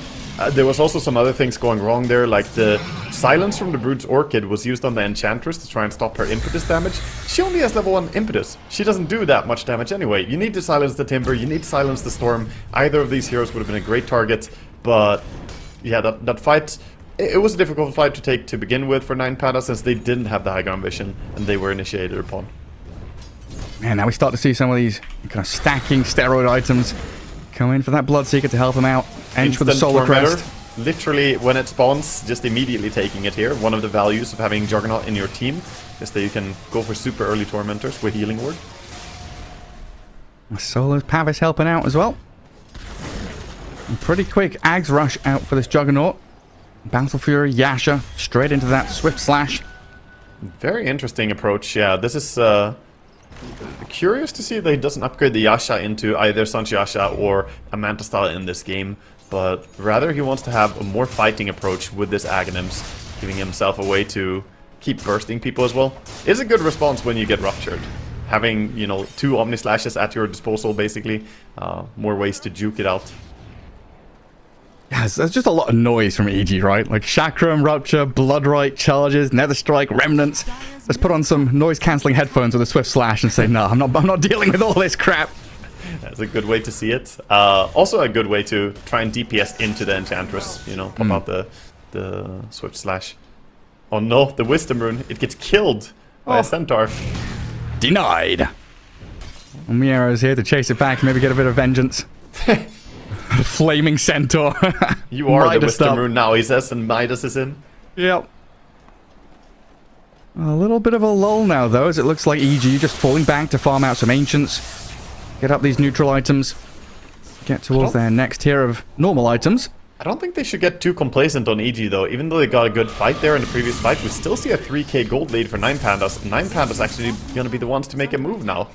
There was also some other things going wrong there, like the silence from the Brood's Orchid was used on the Enchantress to try and stop her impetus damage. She only has level 1 impetus. She doesn't do that much damage anyway. You need to silence the Timber, you need to silence the Storm. Either of these heroes would have been a great target, but yeah, that fight... It was a difficult fight to take to begin with for 9Pandas since they didn't have the high ground vision and they were initiated upon. Man, now we start to see some of these kind of stacking steroid items come in for that Bloodseeker to help him out. Ench with the Solar Crest. Literally, when it spawns, just immediately taking it here. One of the values of having Juggernaut in your team is that you can go for super early Tormentors with Healing Word. Solo's Pavis helping out as well. And pretty quick Ags rush out for this Juggernaut. Battle Fury, Yasha, straight into that Swift Slash. Very interesting approach, yeah. This is curious to see that he doesn't upgrade the Yasha into either Sanch Yasha or a Manta style in this game, but rather he wants to have a more fighting approach with this Aghanims, giving himself a way to keep bursting people as well. It's a good response when you get ruptured. Having, you know, 2 Omni Slashes at your disposal, basically. More ways to juke it out. Yeah, there's just a lot of noise from EG, right? Like Chakram, Rupture, Bloodrite, Charges, Nether Strike, Remnants. Let's put on some noise-cancelling headphones with a Swift Slash and say, no, I'm not dealing with all this crap. That's a good way to see it. Also a good way to try and DPS into the Enchantress, you know, pop out the Swift Slash. Oh no, the Wisdom Rune, it gets killed by a Centaur. Denied. Miero's here to chase it back, maybe get a bit of vengeance. Flaming Centaur. You are the Wisdom Rune now, he says, and Midas is in. Yep. A little bit of a lull now, though, as it looks like EG just falling back to farm out some Ancients. Get up these neutral items. Get towards their next tier of normal items. I don't think they should get too complacent on EG, though. Even though they got a good fight there in the previous fight, we still see a 3k gold lead for 9Pandas. 9Pandas actually going to be the ones to make a move now.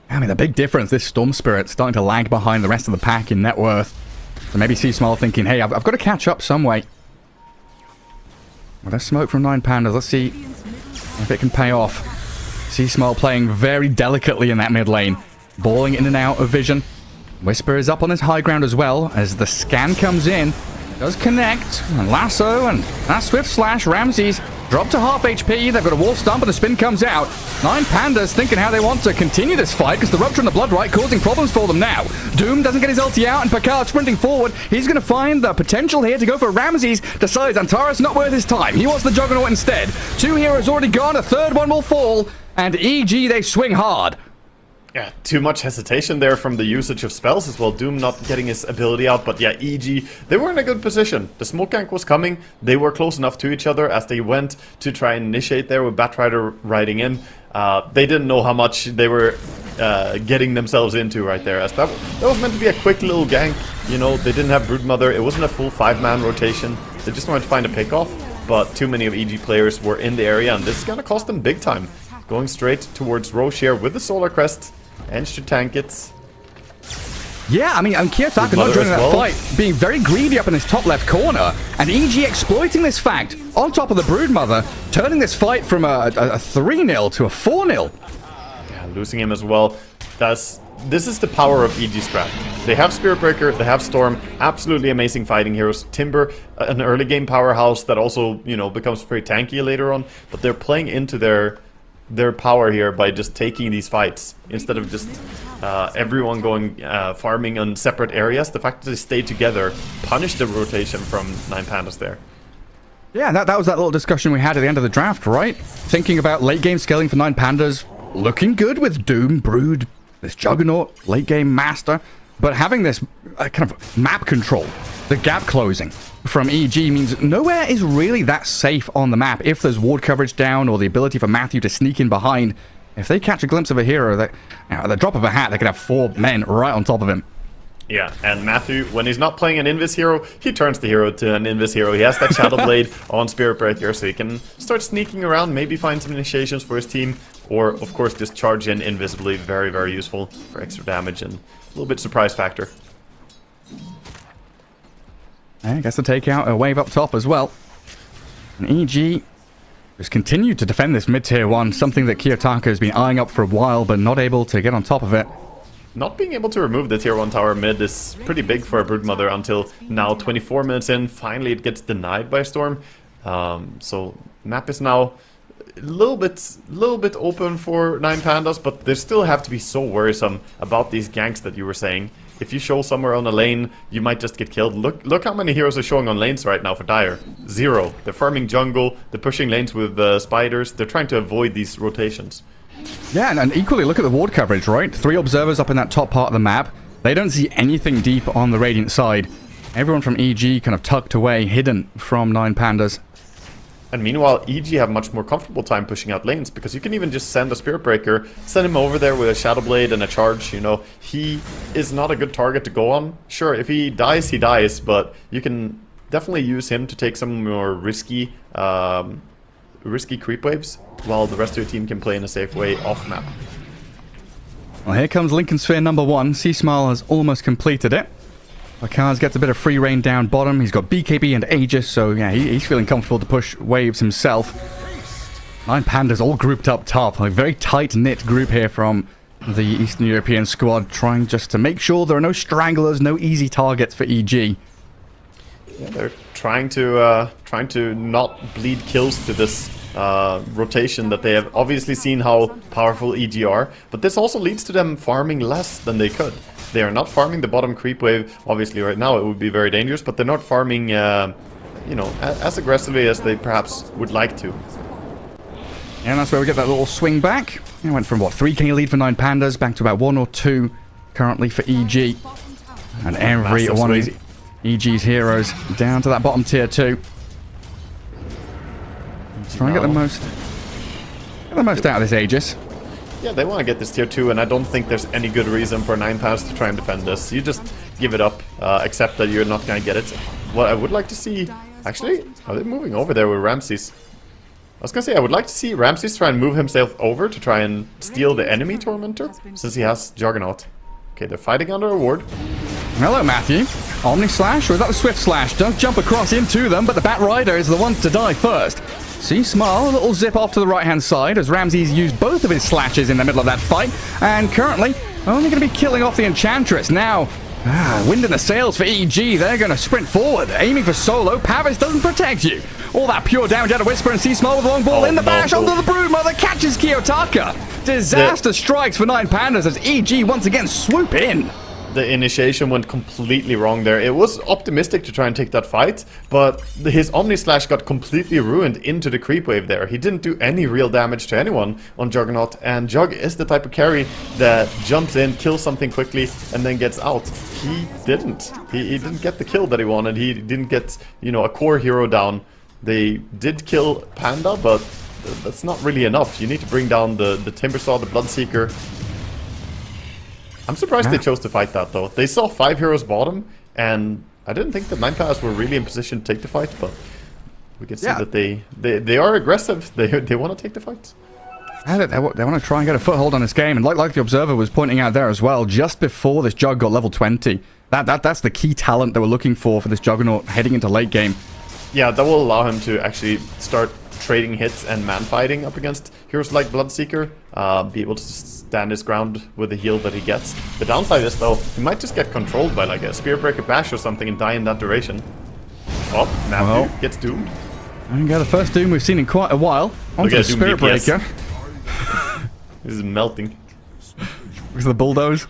I mean, the big difference, this Storm Spirit starting to lag behind the rest of the pack in net worth. So maybe C-Smile thinking, hey, I've got to catch up some way. Well, there's smoke from 9Pandas. Let's see if it can pay off. C-Smile playing very delicately in that mid lane. Balling in and out of vision. Whisper is up on his high ground as well as the scan comes in. does connect. And lasso and that swift slash. Ramses dropped to half HP. They've got a wall stump, but the spin comes out. 9Pandas thinking how they want to continue this fight because the rupture and the blood right causing problems for them now. Doom doesn't get his ulti out, and Picard sprinting forward. He's going to find the potential here to go for Ramses. Decides Antares not worth his time. He wants the Juggernaut instead. 2 heroes already gone. A third one will fall. And EG, they swing hard. Yeah, too much hesitation there from the usage of spells as well. Doom not getting his ability out, but yeah, EG, they were in a good position. The smoke gank was coming. They were close enough to each other as they went to try and initiate there with Batrider riding in. They didn't know how much they were getting themselves into right there, as that was meant to be a quick little gank. You know, they didn't have Broodmother. It wasn't a full 5-man rotation. They just wanted to find a pick-off, but too many of EG players were in the area, and this is going to cost them big time. Going straight towards Roche here with the Solar Crest. And should tank it. Yeah, I mean, Kiyotaka not joining that fight, being very greedy up in his top left corner, and EG exploiting this fact on top of the Broodmother, turning this fight from a 3-0 to a 4-0. Yeah, losing him as well. This is the power of EG's strat. They have Spirit Breaker, they have Storm, absolutely amazing fighting heroes. Timber, an early game powerhouse that also, you know, becomes pretty tanky later on, but they're playing into their power here by just taking these fights instead of just everyone going farming on separate areas. The fact that they stay together punished the rotation from 9Pandas there. Yeah, that was that little discussion we had at the end of the draft, right? Thinking about late game scaling for 9Pandas, looking good with Doom, Brood, this Juggernaut, late game Master, but having this kind of map control, the gap closing from EG means nowhere is really that safe on the map. If there's ward coverage down or the ability for Matthew to sneak in behind, if they catch a glimpse of a hero, that at the drop of a hat, they could have 4 men right on top of him. Yeah, and Matthew, when he's not playing an Invis hero, he turns the hero to an Invis hero. He has that Shadow Blade on Spirit Breaker, so he can start sneaking around, maybe find some initiations for his team, or, of course, just charge in invisibly. Very, very useful for extra damage and a little bit surprise factor. I guess to take out a wave up top as well. And EG just continued to defend this mid-tier 1, something that Kiyotaka has been eyeing up for a while, but not able to get on top of it. Not being able to remove the tier 1 tower mid is pretty big for a Broodmother until now, 24 minutes in. Finally, it gets denied by Storm. So map is now a little bit open for 9Pandas, but they still have to be so worrisome about these ganks that you were saying. If you show somewhere on a lane, you might just get killed. Look how many heroes are showing on lanes right now for Dire. 0. They're farming jungle, they're pushing lanes with spiders, they're trying to avoid these rotations. Yeah, and equally, look at the ward coverage, right? 3 observers up in that top part of the map. They don't see anything deep on the Radiant side. Everyone from EG kind of tucked away, hidden from 9Pandas. And meanwhile, EG have much more comfortable time pushing out lanes, because you can even just send a Spirit Breaker, send him over there with a Shadow Blade and a charge, you know. He is not a good target to go on. Sure, if he dies, he dies, but you can definitely use him to take some more risky creep waves, while the rest of your team can play in a safe way off map. Well, here comes Lincoln Sphere number 1. C-Smile has almost completed it. Vakaz gets a bit of free reign down bottom. He's got BKB and Aegis, so yeah, he's feeling comfortable to push waves himself. 9Pandas all grouped up top. A very tight-knit group here from the Eastern European squad, trying just to make sure there are no stranglers, no easy targets for EG. Yeah, they're trying to not bleed kills to this rotation that they have obviously seen how powerful EG are, but this also leads to them farming less than they could. They are not farming the bottom creep wave. Obviously, right now it would be very dangerous, but they're not farming, you know, as aggressively as they perhaps would like to. And that's where we get that little swing back. It went from, what, 3k lead for 9Pandas back to about 1 or 2 currently for EG. And every one of these EG's heroes down to that bottom tier 2. Try and get the most out of this Aegis. Yeah, they want to get this tier 2, and I don't think there's any good reason for 9Pandas to try and defend this. You just give it up, accept that you're not going to get it. What I would like to see... Actually, are they moving over there with Ramses? I was going to say, I would like to see Ramses try and move himself over to try and steal the enemy Tormentor, since he has Juggernaut. Okay, they're fighting under a ward. Hello, Matthew. Omni Slash, or is that the Swift Slash? Don't jump across into them, but the Bat Rider is the one to die first. See, Smile, a little zip off to the right-hand side as Ramses used both of his slashes in the middle of that fight. And currently, only going to be killing off the Enchantress. Now, Wind in the sails for EG. They're going to sprint forward, aiming for solo. Pavis doesn't protect you. All that pure damage out of Whisper, and C-Small with a long ball in the bash onto the Broodmother, catches Kiyotaka. Disaster strikes for 9Pandas as EG once again swoop in. The initiation went completely wrong there. It was optimistic to try and take that fight, but his Omni Slash got completely ruined into the creep wave there. He didn't do any real damage to anyone on Juggernaut, and Jug is the type of carry that jumps in, kills something quickly, and then gets out. He didn't. He didn't get the kill that he wanted. He didn't get, you know, a core hero down. They did kill Panda, but that's not really enough. You need to bring down the Timbersaw, the Bloodseeker. I'm surprised they chose to fight that, though. They saw 5 heroes bottom, and I didn't think that 9Pandas were really in position to take the fight, but we can see that they are aggressive. They want to take the fight. They want to try and get a foothold on this game, and like the Observer was pointing out there as well, just before this Jug got level 20, that's the key talent they were looking for this Juggernaut heading into late game. Yeah, that will allow him to actually start trading hits and man fighting up against heroes like Bloodseeker, be able to stand his ground with the heal that he gets. The downside is, though, he might just get controlled by like a Spearbreaker bash or something and die in that duration. Oh, Matthew gets doomed. And got the first doom we've seen in quite a while. Onto the Spearbreaker. This is melting. With the bulldoze.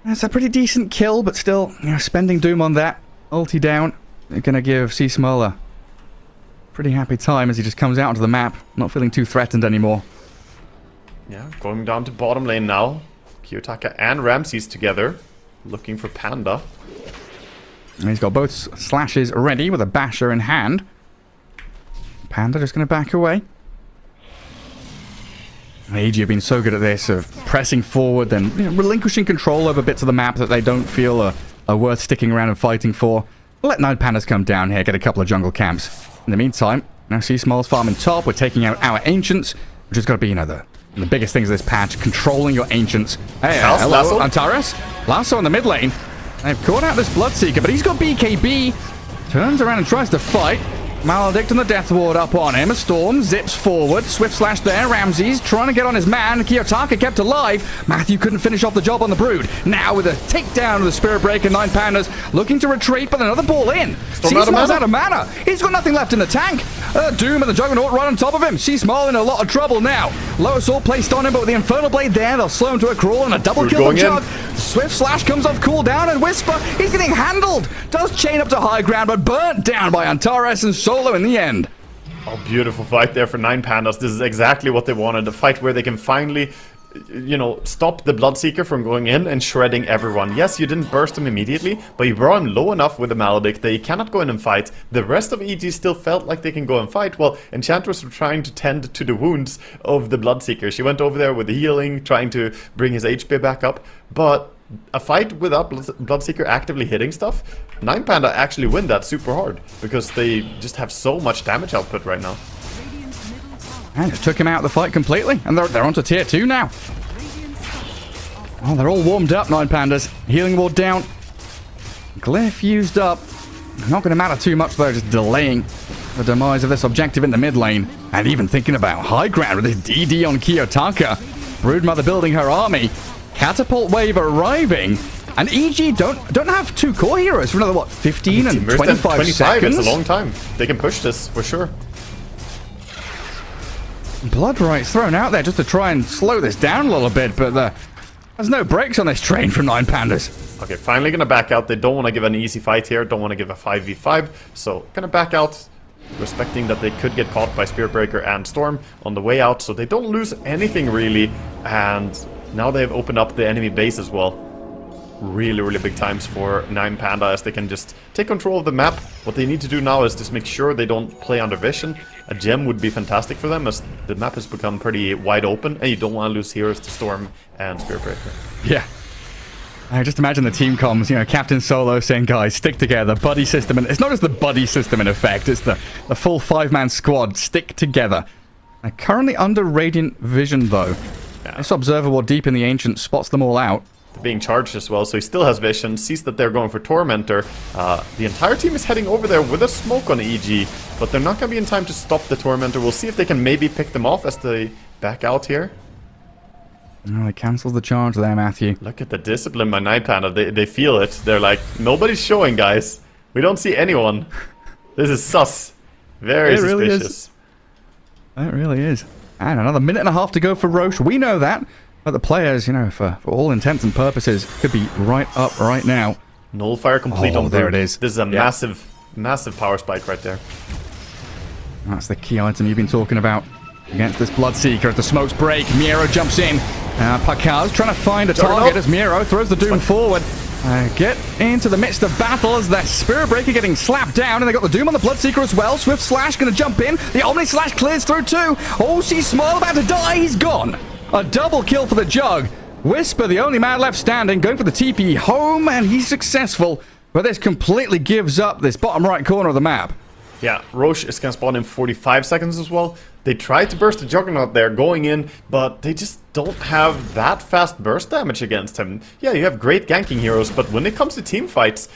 That's a pretty decent kill, but still, you know, spending doom on that. Ulti down. They're going to give C-Small a pretty happy time as he just comes out onto the map, not feeling too threatened anymore. Yeah, going down to bottom lane now. Kiyotaka and Ramses together, looking for Panda. And he's got both slashes ready with a basher in hand. Panda just going to back away. AG have been so good at this, of pressing forward and relinquishing control over bits of the map that they don't feel are worth sticking around and fighting for. We'll let 9Pandas come down here, get a couple of jungle camps. In the meantime, now C-Small's farming top. We're taking out our Ancients, which has got to be, you know, the biggest things of this patch, controlling your Ancients. Hey, hello, Antares. Lasso in the mid lane. They've caught out this Bloodseeker, but he's got BKB. Turns around and tries to fight. Maledict and the Death Ward up on him. A Storm zips forward. Swift slash there. Ramses trying to get on his man. Kiyotaka kept alive. Matthew couldn't finish off the job on the Brood. Now with a takedown of the Spirit Breaker, 9Pandas looking to retreat, but another ball in. C-Small's out of mana. He's got nothing left in the tank. Doom and the Juggernaut right on top of him. C-Small in a lot of trouble now. Low Assault placed on him, but with the Infernal Blade there, they'll slow him to a crawl and a double kill from Jug. Swift slash comes off cooldown, and Whisper, he's getting handled. Does chain up to high ground, but burnt down by Antares and solo in the end. Oh, beautiful fight there for 9Pandas. This is exactly what they wanted. A fight where they can finally, you know, stop the Bloodseeker from going in and shredding everyone. Yes, you didn't burst him immediately, but you brought him low enough with the Maledict that he cannot go in and fight. The rest of EG still felt like they can go and fight. Well, Enchantress were trying to tend to the wounds of the Bloodseeker. She went over there with the healing, trying to bring his HP back up, but a fight without Bloodseeker actively hitting stuff, 9Panda actually win that super hard because they just have so much damage output right now. And just took him out of the fight completely, and they're onto tier 2 now. Oh, they're all warmed up, 9Pandas. Healing ward down. Glyph used up. Not going to matter too much though, just delaying the demise of this objective in the mid lane. And even thinking about high ground with this DD on Kiyotaka. Broodmother building her army. Catapult wave arriving, and EG don't have 2 core heroes for another, what, 15 and 25 seconds? It's a long time. They can push this, for sure. Bloodright's thrown out there just to try and slow this down a little bit, but there's no brakes on this train from 9Pandas. Okay, finally gonna back out. They don't want to give an easy fight here, don't want to give a 5v5, so gonna back out, respecting that they could get caught by Spearbreaker and Storm on the way out, so they don't lose anything really, and now they've opened up the enemy base as well. Really, really big times for 9Panda as they can just take control of the map. What they need to do now is just make sure they don't play under vision. A gem would be fantastic for them as the map has become pretty wide open and you don't want to lose heroes to Storm and Spearbreaker. Yeah. I just imagine the team comms, you know, Captain Solo saying, guys, stick together, buddy system. And it's not just the buddy system in effect, it's the full 5-man squad, stick together. Currently under Radiant Vision though. Yeah. This Observer Ward deep in the Ancient spots them all out. They're being charged as well, so he still has vision, sees that they're going for Tormentor. The entire team is heading over there with a smoke on EG, but they're not going to be in time to stop the Tormentor. We'll see if they can maybe pick them off as they back out here. Oh, they cancels the charge there, Matthew. Look at the discipline by 9Panda. They feel it. They're like, nobody's showing, guys. We don't see anyone. This is sus. Very suspicious. It really is. And another minute and a half to go for Roche. We know that. But the players, you know, for all intents and purposes, could be right up right now. Nullfire complete on there it is. This is a massive power spike right there. That's the key item you've been talking about. Against this Bloodseeker as the smokes break. Miero jumps in. Pakaz trying to find a target as Miero throws the Doom forward. Get into the midst of battle as that Spirit Breaker getting slapped down, and they got the Doom on the Bloodseeker as well. Swift Slash going to jump in. The Omni Slash clears through too. Oh, see Smile about to die. He's gone. A double kill for the Jug. Whisper, the only man left standing, going for the TP home, and he's successful. But this completely gives up this bottom right corner of the map. Yeah, Roche is going to spawn in 45 seconds as well. They tried to burst the Juggernaut there going in, but they just don't have that fast burst damage against him. Yeah, you have great ganking heroes, but when it comes to team fights,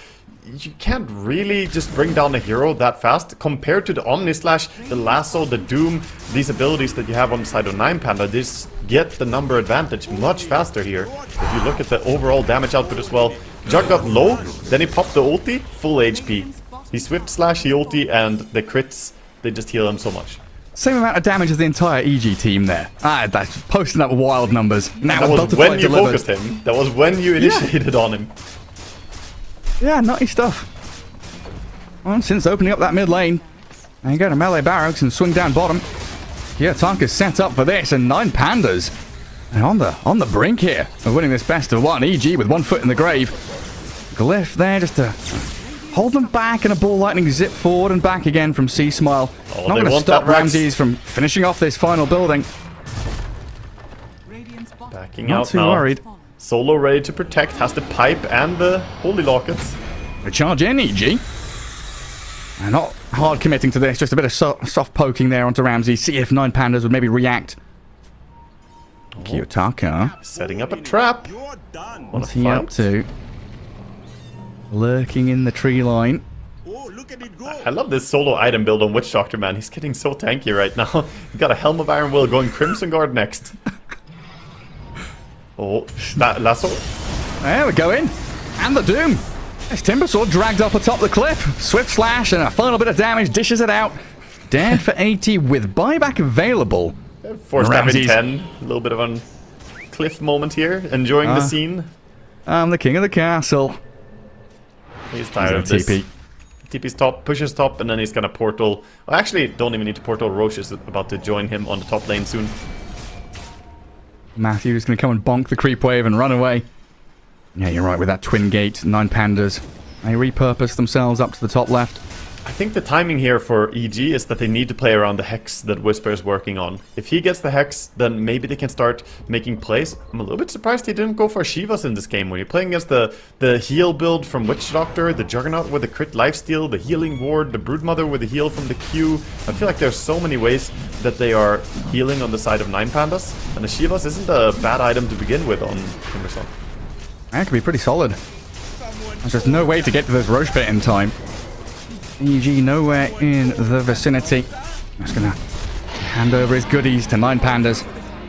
you can't really just bring down a hero that fast. Compared to the Omni Slash, the Lasso, the Doom, these abilities that you have on the side of 9Panda, they just get the number advantage much faster here. If you look at the overall damage output as well, Jug got low, then he popped the ulti, full HP. He Swift Slash, he ulti, and the crits, they just heal him so much. Same amount of damage as the entire EG team there. That's posting up wild numbers. Now that was when you focused him. That was when you initiated on him. Yeah, nutty stuff. Well, since opening up that mid lane, and you go to melee barracks and swing down bottom. Yeah, Tarka's set up for this, and 9Pandas. And on the brink here of winning this best of one. EG with 1 foot in the grave. Glyph there just to hold them back, and a ball lightning zip forward and back again from C-Smile. Oh, not going to stop Ramses from finishing off this final building. Backing not out too now. Worried. Solo ready to protect, has the pipe and the holy lockets. A charge in, EG. And not hard committing to this, just a bit of soft poking there onto Ramsey. See if 9Pandas would maybe react. Kiyotaka. Setting up a trap. What's he up to? Lurking in the tree line. I love this solo item build on Witch Doctor, man. He's getting so tanky right now. He's got a Helm of Iron Will going Crimson Guard next. Oh, that lasso. There we go in. And the Doom. This Timbersword dragged up atop the cliff. Swift Slash and a final bit of damage dishes it out. Dead for 80 with buyback available. Force damage 10. A little bit of a cliff moment here. Enjoying the scene. I'm the king of the castle. He's tired of this. TP. TP's top, pushes top, and then he's gonna portal. Well, actually, don't even need to portal. Roche is about to join him on the top lane soon. Matthew's going to come and bonk the creep wave and run away. Yeah, you're right with that twin gate. 9Pandas. They repurpose themselves up to the top left. I think the timing here for EG is that they need to play around the Hex that Whisper is working on. If he gets the Hex, then maybe they can start making plays. I'm a little bit surprised he didn't go for Shivas in this game. When you're playing against the heal build from Witch Doctor, the Juggernaut with the crit lifesteal, the healing ward, the Broodmother with the heal from the Q. I feel like there's so many ways that they are healing on the side of 9Pandas. And the Shivas isn't a bad item to begin with on Timbersaw. That could be pretty solid. There's just no way to get to this Roche pit in time. EG nowhere in the vicinity. Just gonna hand over his goodies to 9Pandas.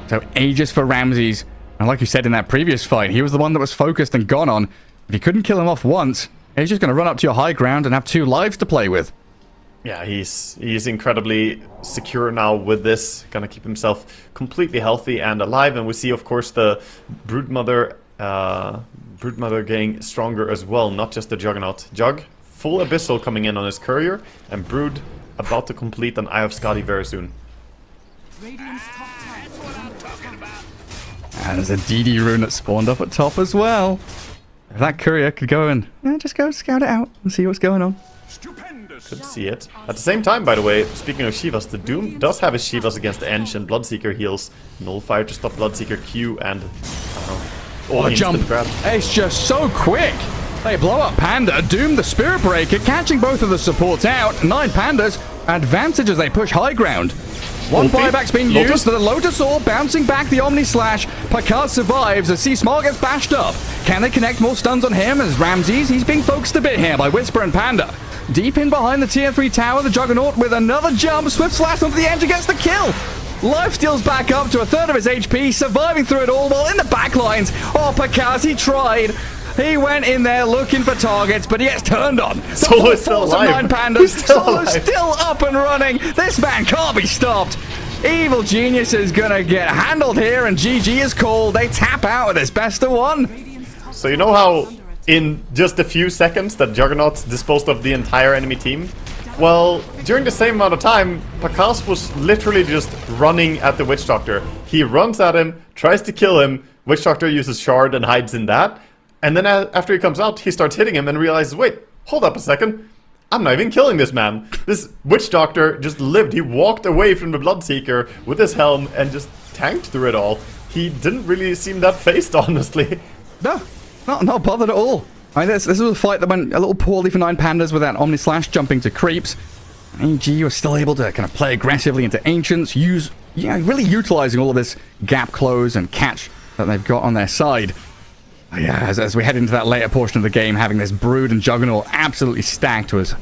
So Aegis for Ramses. And like you said in that previous fight, he was the one that was focused and gone on. If you couldn't kill him off once, he's just gonna run up to your high ground and have 2 lives to play with. Yeah, he's incredibly secure now with this. Gonna keep himself completely healthy and alive. And we see, of course, the Broodmother getting stronger as well, not just the Juggernaut. Jug, full Abyssal coming in on his courier, and Brood about to complete an Eye of Skadi very soon. And there's a DD rune that spawned up at top as well. If that courier could go and just go scout it out and see what's going on. Could see it. At the same time, by the way, speaking of Shivas, the Doom does have his Shivas against Ench and Bloodseeker heals. Nullfire to stop Bloodseeker Q and all jump. Grab. It's just so quick. They blow up Panda, Doom the Spirit Breaker, catching both of the supports out. 9Pandas advantage as they push high ground. One buyback's being used, the Lotus Orb bouncing back the Omni Slash. Picard survives as C-Small gets bashed up. Can they connect more stuns on him as Ramses? He's being focused a bit here by Whisper and Panda. Deep in behind the tier 3 tower, the Juggernaut with another jump. Swift Slash onto the edge against the kill. Lifesteal's back up to a third of his HP, surviving through it all while in the backlines. Oh, Picassi tried. He went in there looking for targets, but he gets turned on. Solo's still alive. 9Pandas. Solo's still up and running. This man can't be stopped. Evil Genius is gonna get handled here, and GG is called. They tap out with this best of one. So you know how in just a few seconds that Juggernaut disposed of the entire enemy team? Well, during the same amount of time, Pakas was literally just running at the Witch Doctor. He runs at him, tries to kill him, Witch Doctor uses Shard and hides in that, and then after he comes out, he starts hitting him and realizes, wait, hold up a second. I'm not even killing this man. This Witch Doctor just lived. He walked away from the Bloodseeker with his helm and just tanked through it all. He didn't really seem that phased, honestly. No, not bothered at all. I mean, this was a fight that went a little poorly for 9Pandas with that Omni Slash jumping to creeps. AG was still able to kind of play aggressively into Ancients, really utilizing all of this gap close and catch that they've got on their side. Yeah, as we head into that later portion of the game, having this Brood and Juggernaut absolutely stacked was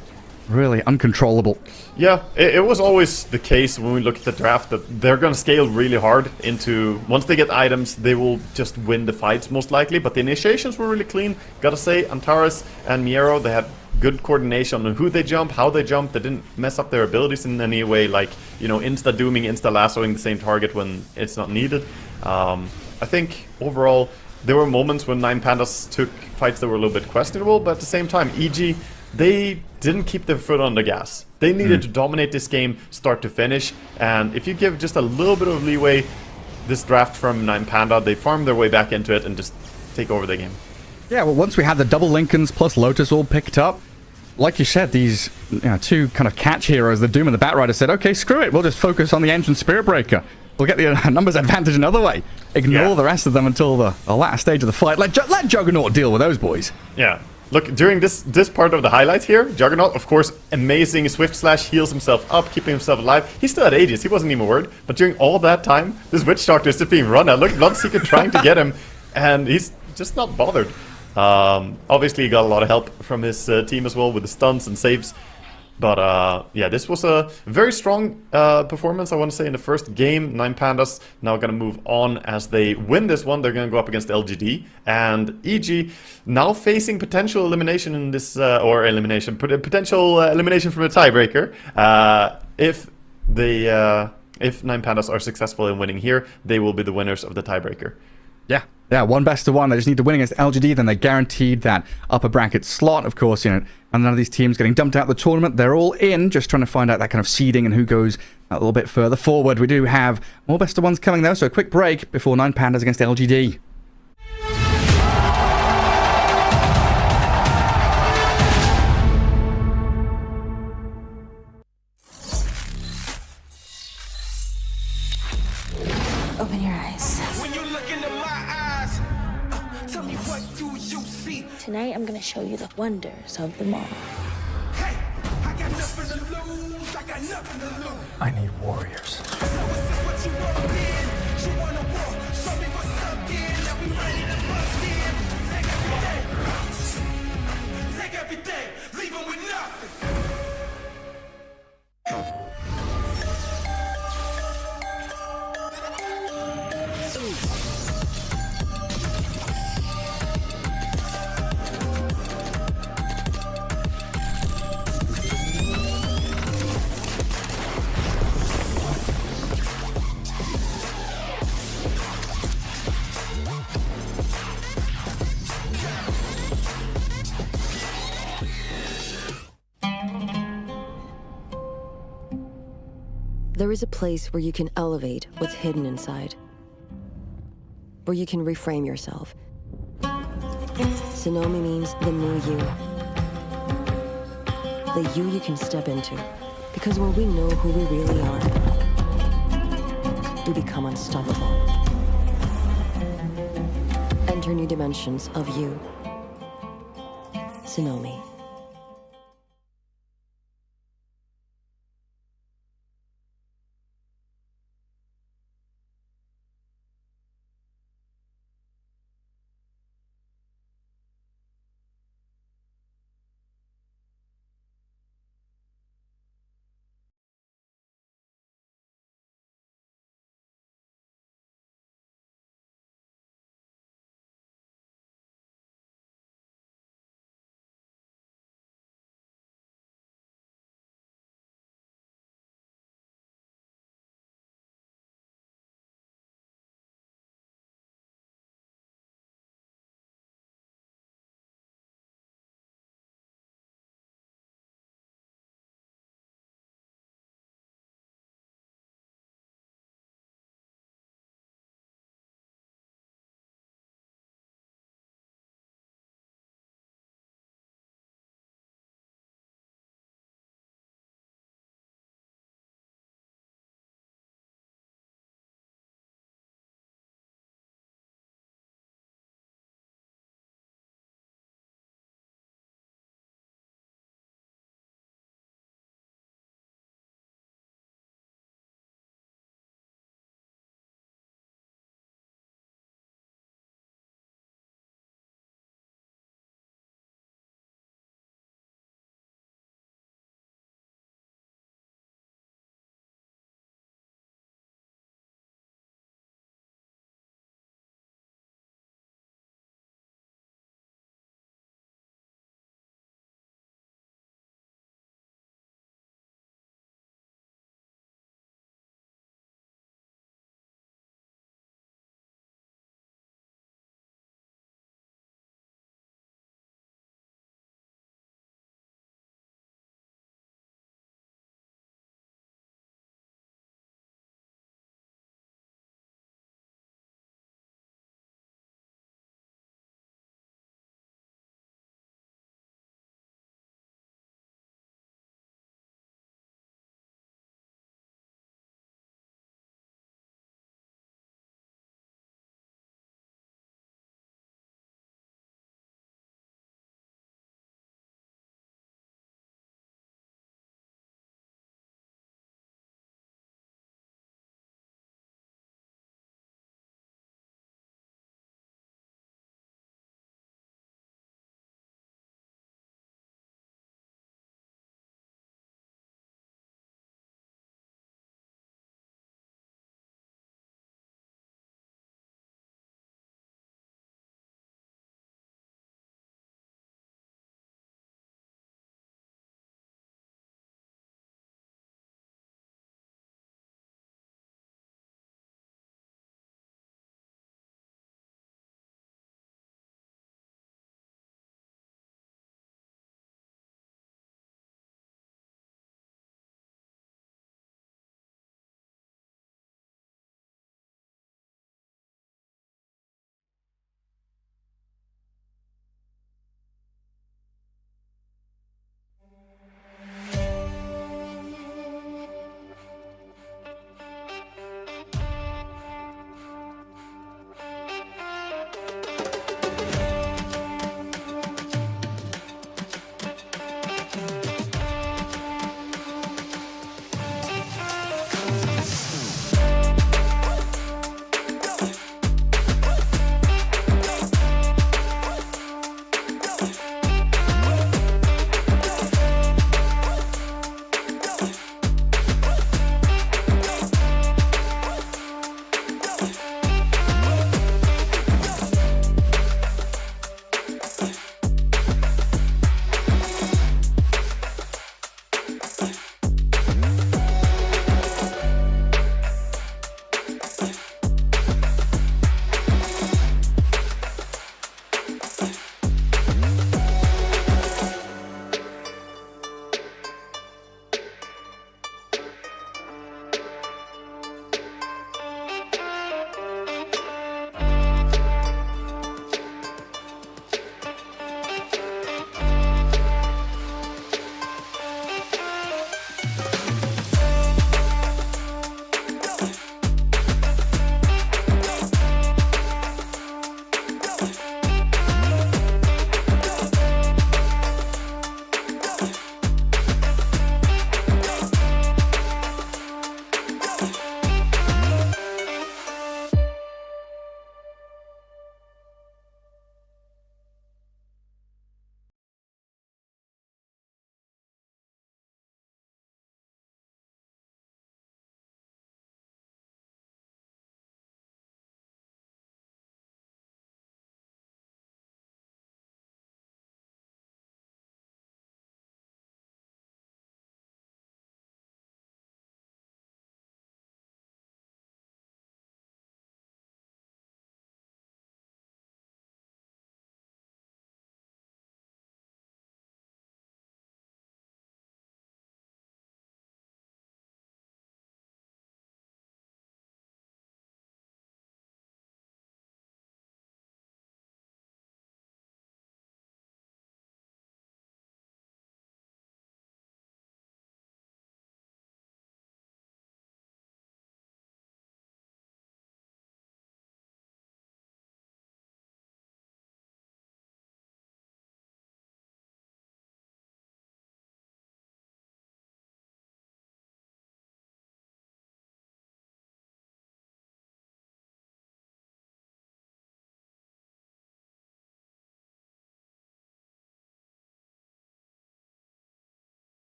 really uncontrollable. Yeah, it was always the case when we look at the draft that they're going to scale really hard into... Once they get items, they will just win the fights most likely, but the initiations were really clean. Gotta say, Antares and Miero, they had good coordination on who they jump, how they jump. They didn't mess up their abilities in any way, like, you know, insta-dooming, insta-lassoing the same target when it's not needed. I think, overall... There were moments when 9Pandas took fights that were a little bit questionable, but at the same time, EG, they didn't keep their foot on the gas. They needed to dominate this game start to finish, and if you give just a little bit of leeway, this draft from 9Panda, they farm their way back into it and just take over the game. Yeah, well, once we had the double Lincolns plus Lotus all picked up, like you said, these two kind of catch heroes, the Doom and the Batrider, said, okay, screw it, we'll just focus on the Ancient Spirit Breaker. We'll get the numbers advantage another way. Ignore the rest of them until the latter stage of the fight. Let Juggernaut deal with those boys. Yeah. Look, during this part of the highlight here, Juggernaut, of course, amazing Swift Slash, heals himself up, keeping himself alive. He still had Aegis, he wasn't even worried. But during all that time, this Witch Doctor is just being run at. Look, Bloodseeker trying to get him, and he's just not bothered. Obviously, he got a lot of help from his team as well with the stunts and saves. But yeah, this was a very strong performance, I want to say, in the first game. 9Pandas now going to move on as they win this one. They're going to go up against LGD. And EG now facing potential elimination in this, potential elimination from a tiebreaker. If 9Pandas are successful in winning here, they will be the winners of the tiebreaker. Yeah, one best of one. They just need to win against LGD, then they're guaranteed that upper bracket slot. Of course, and none of these teams getting dumped out of the tournament. They're all in, just trying to find out that kind of seeding and who goes a little bit further forward. We do have more best of ones coming, though, so a quick break before 9Pandas against LGD. Open your eyes. When you look into my eyes, tell me what do you see? Tonight, I'm gonna show you the wonders of the mall. Hey, I got nothing to lose. I got nothing to lose. I need warriors. So this is what you want in. You wanna war? Show me what's up in. Now we ready to bust in. Take everything, leave 'em with nothing. There is a place where you can elevate what's hidden inside. Where you can reframe yourself. Sonomi means the new you. The you can step into. Because when we know who we really are, we become unstoppable. Enter new dimensions of you. Sonomi.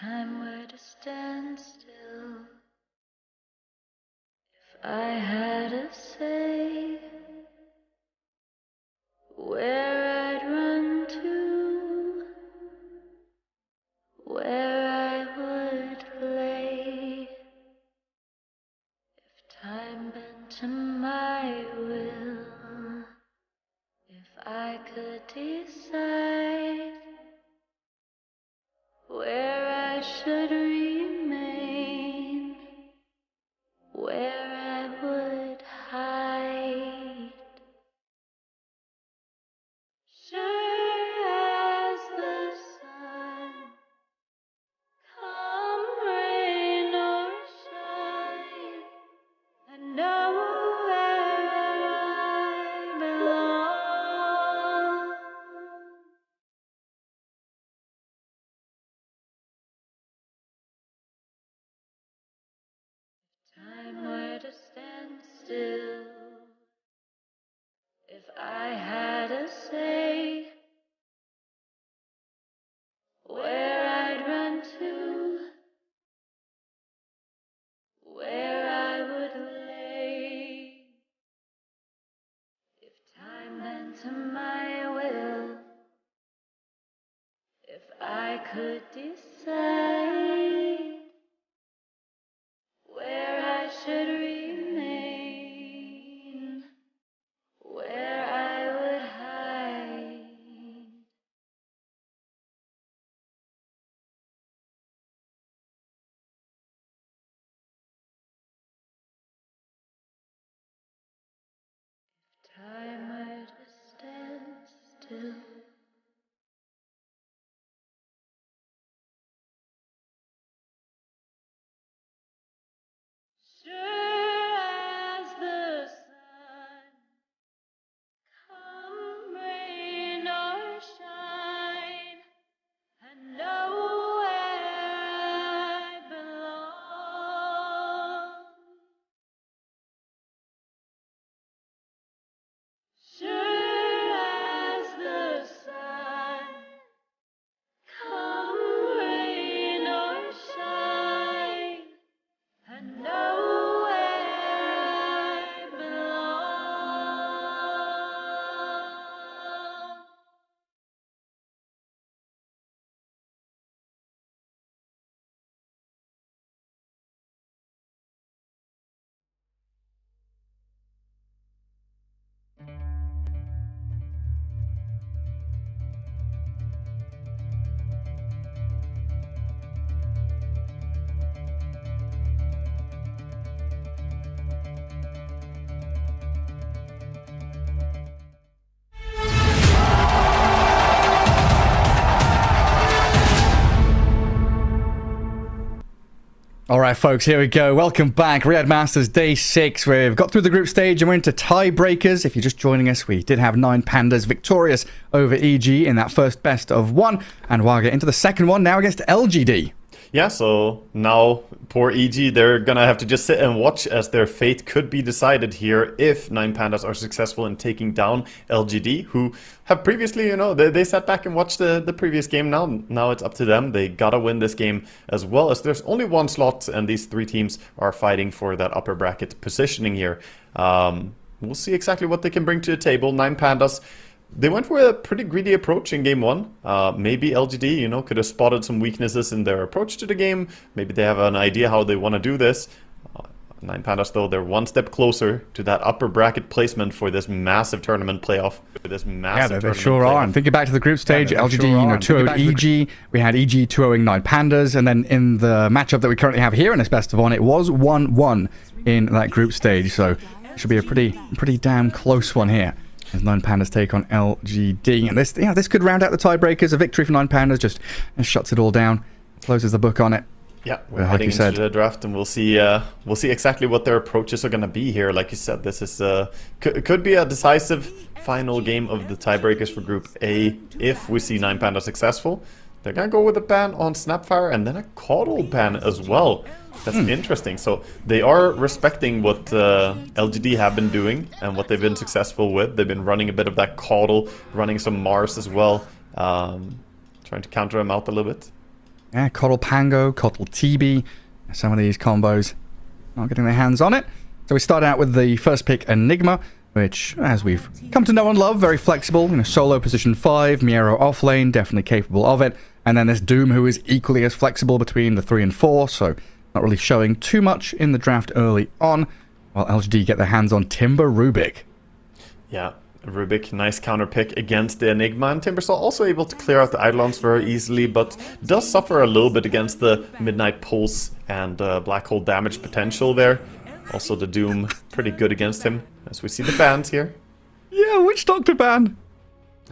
time were to stand still, if I had a say where I'd run to, where I would play, if time bent to my will, if I could decide where I should remain, where I would hide. Sure as the sun, come rain or shine, I know where I belong. Time were to stand still, if I had a say where I'd run to, where I would lay, if time bent to my will, if I could decide where I should remain, where I would hide. If time were to stand still, sure as the sun, come rain or shine, I know where I belong. Sure as the sun, come rain or shine, I know where I belong. All right, folks, here we go. Welcome back. Riyadh Masters Day 6. We've got through the group stage and we're into tiebreakers. If you're just joining us, we did have 9Pandas victorious over EG in that first best of one. And we'll get into the second one now against LGD. Yeah, so now poor EG, they're gonna have to just sit and watch as their fate could be decided here if 9Pandas are successful in taking down LGD, who have previously, they sat back and watched the previous game. Now it's up to them. They gotta win this game as well, as there's only one slot and these three teams are fighting for that upper bracket positioning here. We'll see exactly what they can bring to the table. 9Pandas, they went for a pretty greedy approach in game one. Maybe LGD, could have spotted some weaknesses in their approach to the game. Maybe they have an idea how they want to do this. 9Pandas, though, they're one step closer to that upper bracket placement for this massive tournament playoff. Yeah, they sure are. And thinking back to the group stage, LGD, 2-0'd EG. We had EG 2-0ing 9Pandas. And then in the matchup that we currently have here in this best of one, it was 1-1 in that group stage. So it should be a pretty damn close one here, as 9Pandas take on LGD. And this could round out the tiebreakers. A victory for 9Pandas just shuts it all down, closes the book on it. Yeah, we're heading into the draft, and we'll see exactly what their approaches are going to be here. Like you said, this is could be a decisive final game of the tiebreakers for Group A if we see 9Pandas successful. They're going to go with a ban on Snapfire and then a Caudal ban as well. That's interesting. So they are respecting what LGD have been doing and what they've been successful with. They've been running a bit of that Caudal, running some Mars as well, trying to counter them out a little bit. Yeah, Coddle Pango, Coddle TB. Some of these combos not getting their hands on it. So we start out with the first pick, Enigma, which, as we've come to know and love, very flexible. Solo position 5, Miero off lane, definitely capable of it. And then there's Doom, who is equally as flexible between the 3 and 4, so not really showing too much in the draft early on. While LGD get their hands on Timber Rubik. Yeah, Rubik, nice counter pick against the Enigma, and Timbersaw also able to clear out the Eidolons very easily, but does suffer a little bit against the Midnight Pulse and Black Hole damage potential there. Also the Doom, pretty good against him, as we see the bans here. Yeah, Witch Doctor ban.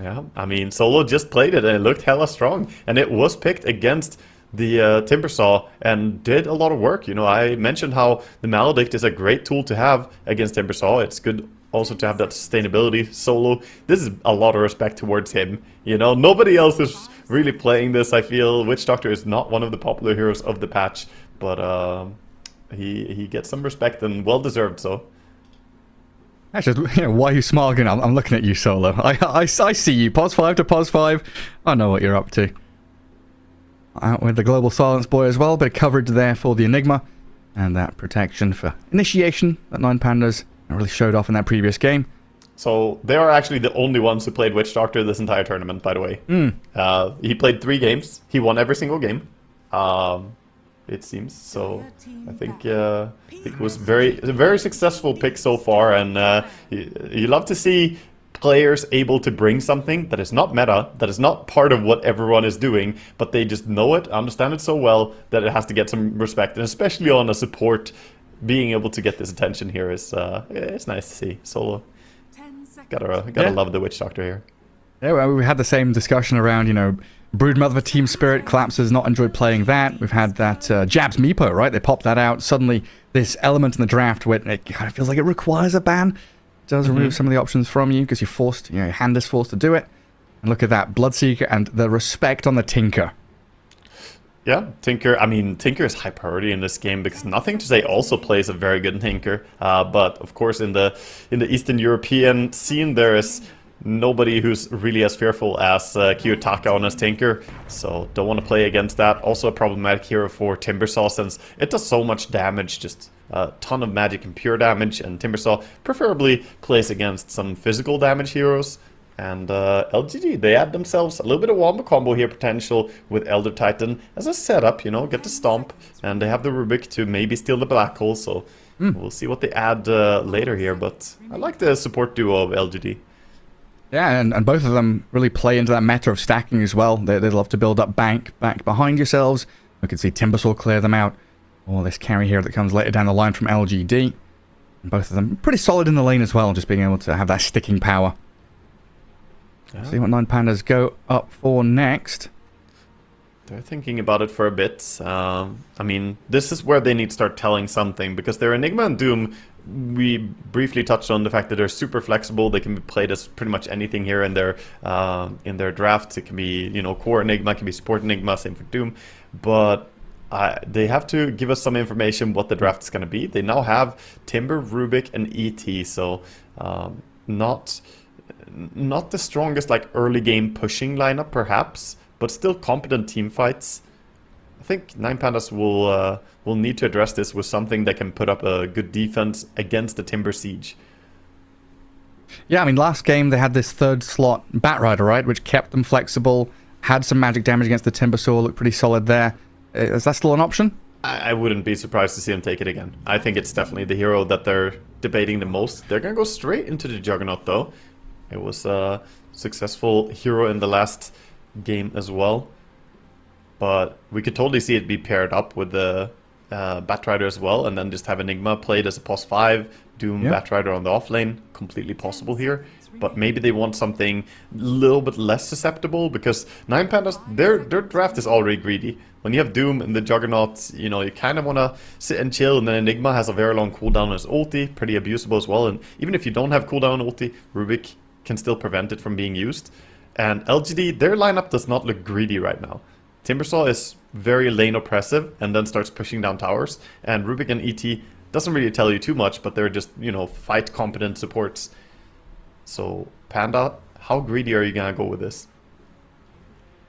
Yeah, I mean, Solo just played it and it looked hella strong, and it was picked against the Timbersaw and did a lot of work. I mentioned how the Maledict is a great tool to have against Timbersaw. It's good also to have that sustainability. Solo, this is a lot of respect towards him. Nobody else is really playing this, I feel. Witch Doctor is not one of the popular heroes of the patch, but he gets some respect, and well deserved so. Actually, why are you smiling? I'm looking at you, Solo. I see you. Pos 5 to Pos 5. I know what you're up to. Out with the Global Silence Boy as well. Bit of coverage there for the Enigma. And that protection for initiation that 9Pandas really showed off in that previous game. So they are actually the only ones who played Witch Doctor this entire tournament, by the way. He played 3 games. He won every single game, it seems. So I think it was a very successful pick so far. And you love to see players able to bring something that is not meta, that is not part of what everyone is doing, but they just know it, understand it so well that it has to get some respect. And especially on a support, being able to get this attention here is it's nice to see. Solo, gotta love the Witch Doctor here. Yeah, well, we had the same discussion around, Broodmother for Team Spirit. Collapse has not enjoyed playing that. We've had that Jabs Meepo, right? They popped that out. Suddenly, this element in the draft where it kind of feels like it requires a ban. Does remove some of the options from you because you're forced, your hand is forced to do it. And look at that, Bloodseeker and the respect on the Tinker. Yeah, Tinker, Tinker is high priority in this game because Nothing to Say also plays a very good Tinker. But of course in the Eastern European scene there is nobody who's really as fearful as Kiyotaka on his Tinker. So don't want to play against that. Also a problematic hero for Timbersaw since it does so much damage, just a ton of magic and pure damage, and Timbersaw preferably plays against some physical damage heroes. And LGD, they add themselves a little bit of wombo combo here potential with Elder Titan as a setup, get the Stomp, and they have the Rubik to maybe steal the Black Hole, so we'll see what they add later here, but I like the support duo of LGD. Yeah, and both of them really play into that meta of stacking as well. They love to build up back behind yourselves. We can see Timbersaw clear them out. Or this carry here that comes later down the line from LGD. And both of them pretty solid in the lane as well, just being able to have that sticking power. Yeah. See what 9Pandas go up for next. They're thinking about it for a bit. This is where they need to start telling something, because their Enigma and Doom, we briefly touched on the fact that they're super flexible. They can be played as pretty much anything here in their draft. It can be, core Enigma, it can be support Enigma, same for Doom. But they have to give us some information what the draft is going to be. They now have Timber, Rubik, and ET, so not the strongest early game pushing lineup perhaps, but still competent team fights. I think 9Pandas will need to address this with something that can put up a good defense against the Timber siege. Yeah, last game they had this 3rd slot Batrider, right, which kept them flexible, had some magic damage against the Timbersaw, looked pretty solid there. Is that still an option? I wouldn't be surprised to see them take it again. I think it's definitely the hero that they're debating the most. They're going to go straight into the Juggernaut, though. It was a successful hero in the last game as well. But we could totally see it be paired up with the Batrider as well, and then just have Enigma played as a POS 5, Doom, Batrider on the off lane. Completely possible here. But maybe they want something a little bit less susceptible, because 9Pandas, their draft is already greedy. When you have Doom and the Juggernaut, you kind of want to sit and chill, and then Enigma has a very long cooldown on his ulti, pretty abusable as well. And even if you don't have cooldown on ulti, Rubik can still prevent it from being used. And LGD, their lineup does not look greedy right now. Timbersaw is very lane oppressive and then starts pushing down towers. And Rubik and ET doesn't really tell you too much, but they're just, fight competent supports. So, Panda, how greedy are you going to go with this?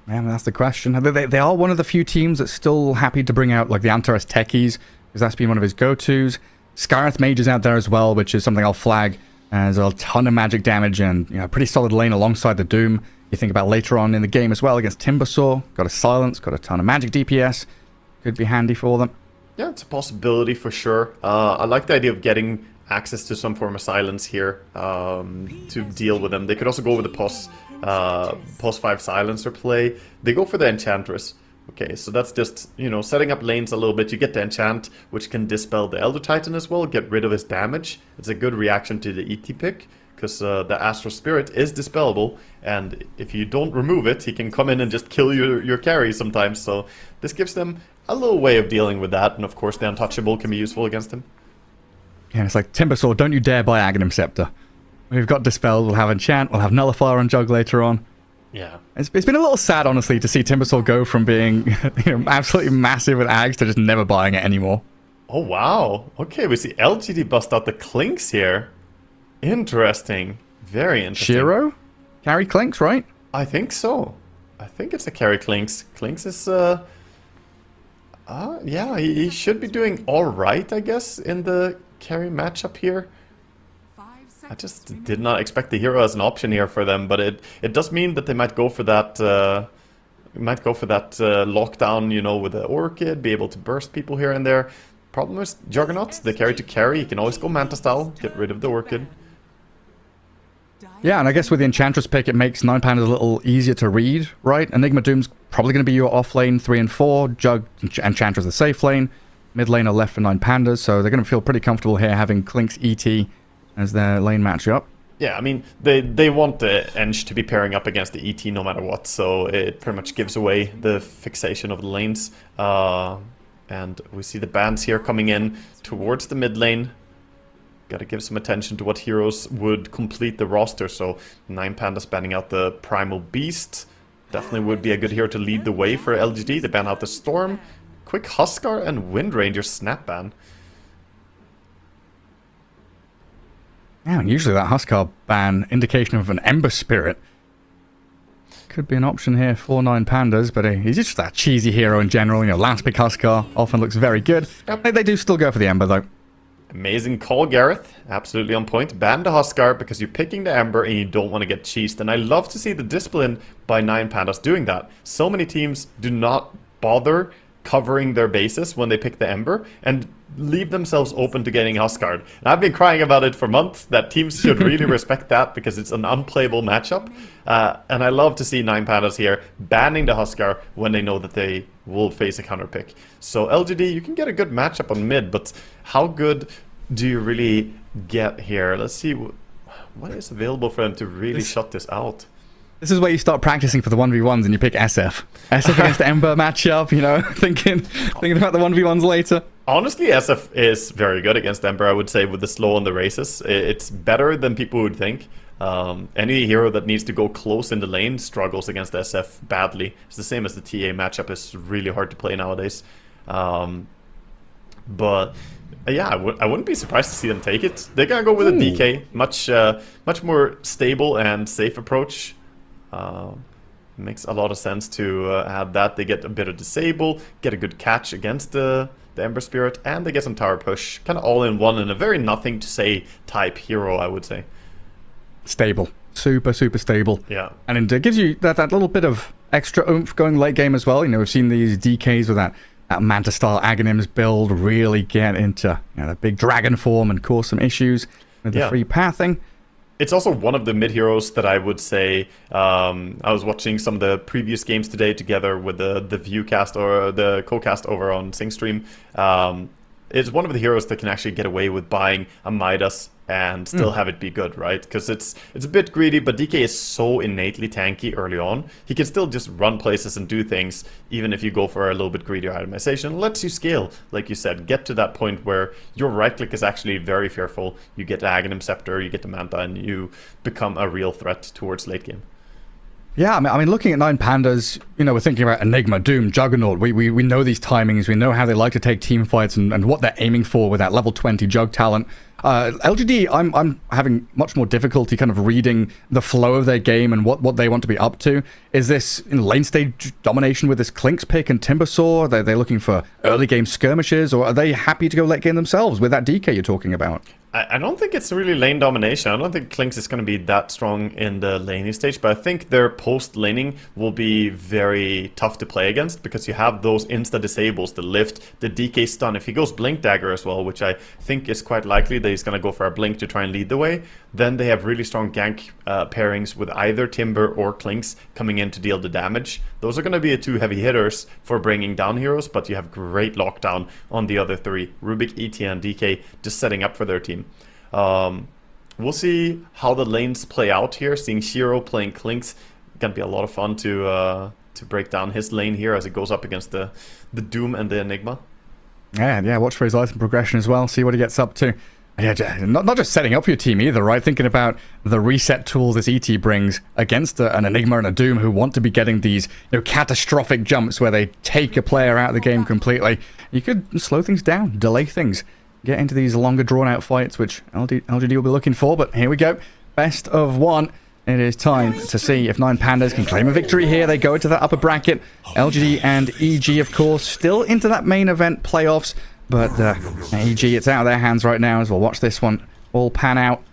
Man, that's the question. They are one of the few teams that's still happy to bring out like the Antares Techies, because that's been one of his go-tos. Skyreth Mage is out there as well, which is something I'll flag as a ton of magic damage and pretty solid lane alongside the Doom. You think about later on in the game as well against Timbersaw. Got a silence, got a ton of magic DPS. Could be handy for them. Yeah, it's a possibility for sure. I like the idea of getting access to some form of silence here to deal with them. They could also go with the pos 5 silencer play. They go for the Enchantress. Okay, so that's just, setting up lanes a little bit. You get the enchant, which can dispel the Elder Titan as well, get rid of his damage. It's a good reaction to the ET pick, because the Astral Spirit is dispellable, and if you don't remove it, he can come in and just kill your carry sometimes. So this gives them a little way of dealing with that, and of course the Untouchable can be useful against him. Yeah, it's like, Timbersaw, don't you dare buy Aghanim Scepter. We've got Dispel, we'll have Enchant, we'll have Nullifier on Jug later on. Yeah. It's been a little sad, honestly, to see Timbersaw go from being absolutely massive with Ags to just never buying it anymore. Oh, wow. Okay, we see LGD bust out the Clinks here. Interesting. Very interesting. Shiro? Carry Clinks, right? I think so. I think it's a carry Clinks. Clinks is, yeah, he should be doing alright, I guess, in the carry matchup here. I just did not expect the hero as an option here for them, but it does mean that they might go for that lockdown, with the Orchid, be able to burst people here and there. Problem is Juggernauts, they carry to carry. You can always go Manta style, get rid of the Orchid. Yeah, and I guess with the Enchantress pick, it makes 9Pandas a little easier to read, right? Enigma Doom's probably going to be your off lane 3 and 4. Jug, Enchantress the safe lane. Mid lane are left for 9Pandas, so they're going to feel pretty comfortable here having Clinks ET as their lane matchup. Yeah, I mean, they want the Eng to be pairing up against the ET no matter what, so it pretty much gives away the fixation of the lanes. And we see the bans here coming in towards the mid lane. Gotta give some attention to what heroes would complete the roster, so 9Pandas banning out the Primal Beast. Definitely would be a good hero to lead the way for LGD. They ban out the Storm, Quick Huskar, and Wind Ranger snap ban. Yeah, and usually that Huskar ban, indication of an Ember Spirit. Could be an option here for 9Pandas, but he's just that cheesy hero in general. Last pick Huskar often looks very good. Yep. They do still go for the Ember, though. Amazing call, Gareth. Absolutely on point. Ban the Huskar because you're picking the Ember and you don't want to get cheesed. And I love to see the discipline by 9Pandas doing that. So many teams do not bother covering their bases when they pick the Ember and leave themselves open to getting Huskard. And I've been crying about it for months, that teams should really respect that because it's an unplayable matchup. And I love to see 9Pandas here banning the Huskar when they know that they will face a counter pick. So LGD, you can get a good matchup on mid, but how good do you really get here? Let's see what is available for them to really shut this out. This is where you start practicing for the 1v1s and you pick SF. SF against Ember matchup, thinking about the 1v1s later. Honestly, SF is very good against Ember, I would say, with the slow on the races. It's better than people would think. Any hero that needs to go close in the lane struggles against SF badly. It's the same as the TA matchup is really hard to play nowadays. But yeah, I wouldn't be surprised to see them take it. They're gonna go with a DK, much more stable and safe approach. Makes a lot of sense to have that. They get a bit of disable, get a good catch against the Ember Spirit, and they get some tower push. Kind of all in one, and a very nothing to say type hero, I would say. Stable. Super, super stable. Yeah. And it gives you that little bit of extra oomph going late game as well. We've seen these DKs with that Manta style Aghanims build really get into that big dragon form and cause some issues with the free pathing. It's also one of the mid heroes that I would say. I was watching some of the previous games today together with the viewcast or the co-cast over on SingStream. It's one of the heroes that can actually get away with buying a Midas and still have it be good, right? Because it's a bit greedy, but DK is so innately tanky early on. He can still just run places and do things, even if you go for a little bit greedier itemization. Lets you scale, like you said, get to that point where your right click is actually very fearful. You get the Aghanim Scepter, you get the Manta, and you become a real threat towards late game. Yeah, I mean, looking at 9Pandas, you know, we're thinking about Enigma, Doom, Juggernaut. We know these timings. We know how they like to take team fights and what they're aiming for with that level 20 Jug talent. LGD, I'm having much more difficulty kind of reading the flow of their game and what they want to be up to. Is this in lane stage domination with this Clinks pick and Timbersaw? Are they looking for early game skirmishes, or are they happy to go late game themselves with that DK you're talking about? I don't think it's really lane domination. I don't think Clinks is going to be that strong in the laning stage, but I think their post-laning will be very tough to play against because you have those insta-disables, the lift, the DK stun. If he goes Blink Dagger as well, which I think is quite likely that he's going to go for a Blink to try and lead the way, then they have really strong gank pairings with either Timber or Clinks coming in to deal the damage. Those are going to be the two heavy hitters for bringing down heroes, but you have great lockdown on the other three. Rubik, ET, and DK just setting up for their team. We'll see how the lanes play out here. Seeing Shiro playing Clinks, gonna be a lot of fun to break down his lane here as it goes up against the Doom and the Enigma. Yeah, watch for his item progression as well, see what he gets up to. Yeah, not just setting up your team either, right? Thinking about the reset tools this ET brings against an Enigma and a Doom who want to be getting these catastrophic jumps where they take a player out of the game completely. You could slow things down, delay things, get into these longer drawn-out fights, which LGD will be looking for. But here we go. Best of one. It is time to see if 9Pandas can claim a victory here. They go into that upper bracket. LGD and EG, of course, still into that main event playoffs. But EG, it's out of their hands right now as we'll watch this one all pan out.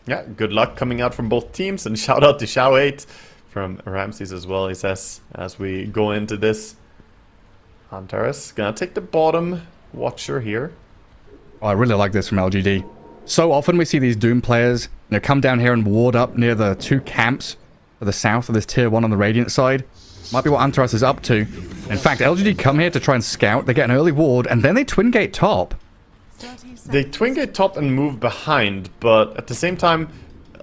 Yeah, good luck coming out from both teams. And shout out to Shao8 from Ramses as well, he says, as we go into this. Antares gonna take the bottom Watcher here. Oh, I really like this from LGD. So often we see these Doom players come down here and ward up near the two camps to the south of this tier 1 on the Radiant side. Might be what Antares is up to. In fact, LGD come here to try and scout. They get an early ward, and then they twin gate top. They twin gate top and move behind, but at the same time,